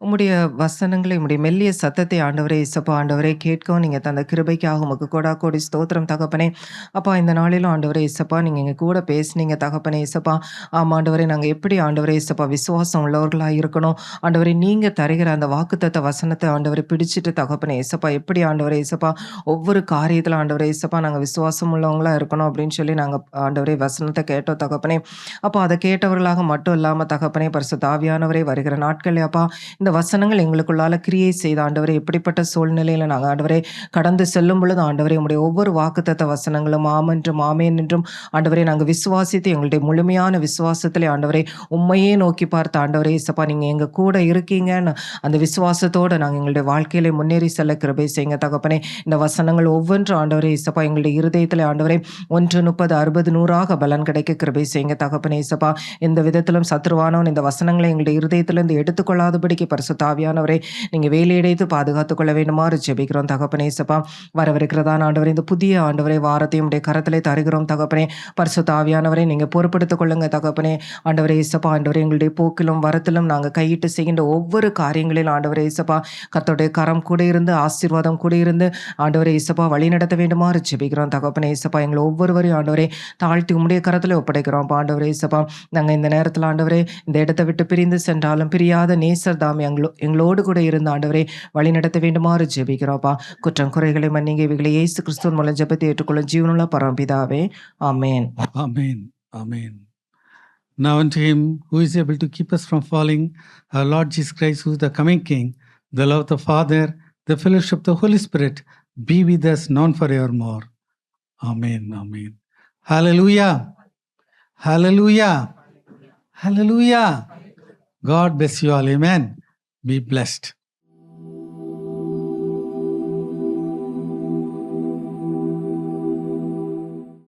உம்முடைய வசனங்களை உம்முடைய மெல்லிய சத்தத்தை ஆண்டவரே இயேசுப்பா ஆண்டவரே கேட்கவும் நீங்கள் தந்த கிருபைக்காக உமக்கு கோடி ஸ்தோத்திரம் தகப்பனே. அப்பா, இந்த நாளிலும் ஆண்டவரே இயேசுப்பா நீங்கள் எங்கள் கூட பேசுனீங்க தகப்பனே இயேசுப்பா. ஆமாம் ஆண்டவரே, நாங்கள் எப்படி ஆண்டவரே இயேசுப்பா விசுவாசம் உள்ளவர்களாக இருக்கணும் ஆண்டவரே, நீங்கள் தருகிற அந்த வாக்குத்தத்த வசனத்தை ஆண்டவரை பிடிச்சிட்டு தகப்பனே இயேசுப்பா எப்படி ஆண்டவரே இயேசுப்பா ஒவ்வொரு காரியத்தில் ஆண்டவரே இயேசுப்பா நாங்கள் விசுவாசம் உள்ளவங்களா இருக்கணும் அப்படின்னு சொல்லி நாங்கள் ஆண்டவரே வசனத்தை கேட்டோம் தகப்பனே. அப்போ அதை கேட்டவர்களாக மட்டும் இல்லாமல் தகப்பனே, பரிசுத்த ஆவியானவரே வருகிற நாட்கள் அப்பா இந்த வசனங்கள் எங்களுக்குள்ளால கிரியை செய்த ஆண்டவரே, எப்படிப்பட்ட சூழ்நிலையில் நாங்கள் ஆண்டவரே கடந்து செல்லும் பொழுது ஆண்டவரே உங்களுடைய ஒவ்வொரு வாக்குத்தத்த வசனங்களும் ஆமென்றும் ஆமேன் என்றும் ஆண்டவரே நாங்கள் விசுவாசித்து எங்களுடைய முழுமையான விசுவாசத்திலே ஆண்டவரே உண்மையே நோக்கி பார்த்த ஆண்டவரே இயேசுப்பா நீங்கள் எங்கள் கூட இருக்கீங்கன்னு அந்த விசுவாசத்தோடு நாங்கள் எங்களுடைய வாழ்க்கையிலே முன்னேறி செல்ல கிருபை செய்யுங்க தகப்பனே. இந்த வசனங்கள் ஒவ்வொன்றும் ஆண்டவரே இசப்பா எங்களுடைய இருதயத்தில் ஆண்டவரே 1 30 60 100 பலன் கிடைக்க கிருபை செய்யுங்க தகப்பனே இசப்பா. எந்த விதத்திலும் சத்ருவானவன் இந்த வசனங்களை எங்களுடைய இருதயத்திலிருந்து எடுத்துக்கொள்ளாதபடிக்கு பரிசுத்த ஆவியானவரே நீங்கள் வேலையடைத்து பாதுகாத்துக் கொள்ள வேண்டுமாறு ஜெபிக்கிறோம் தகப்பனே இசப்பா. வரவிருக்கிறதான ஆண்டவரே இந்த புதிய ஆண்டவரை வாரத்தையும் உடைய கரத்திலே தருகிறோம் தகப்பனே. பரிசுத்த ஆவியானவரை நீங்கள் பொறுப்படுத்திக் கொள்ளுங்க தகப்பனே. ஆண்டவரே இசப்பா ஆண்டவரே எங்களுடைய போக்கிலும் வரத்திலும் நாங்கள் கையிட்டு செய்கின்ற ஒவ்வொரு காரியங்களிலும் ஆண்டவரே இசப்பா கர்த்தருடைய கரம் கூட இருந்து ஆசீர்வாதம் கூட இருந்து ஆண்டவரே இசப்பா வழி நடத்த வேண்டுமாறு ஜெபிக்கிறோம் தகப்பனே இசப்பா. எங்களை ஒவ்வொருவரையும் ஆண்டவரே தாழ்த்தி உம்முடைய கரத்தில் ஒப்படைக்கிறோம் ஆண்டவரே இசப்பா. நாங்கள் இந்த நேரத்தில் ஆண்டவரே இந்த இடத்தை விட்டு பிரிந்து சென்றாலும் பிரியாத நேசர் தாம் எங்களோடு கூட இருந்து ஆண்டவரே வழி நடத்த வேண்டுமாறு ஜெபிக்கிறோம்ப்பா. குற்றம் குறைகளை மன்னிங்க இவைகளை இயேசு கிறிஸ்துவின் மூலம் ஜெபத்தை ஏற்றுக்கொள்ளும் ஜீவனுள்ள பரமபிதாவே ஆமென். Amen. Amen. Now unto him who is able to keep us from falling, our Lord Jesus Christ, who is the coming King, the love of the Father, the fellowship of the Holy Spirit, be with us now and forevermore. Amen. Amen. Hallelujah. Hallelujah. Hallelujah. God bless you all. Amen. Be blessed.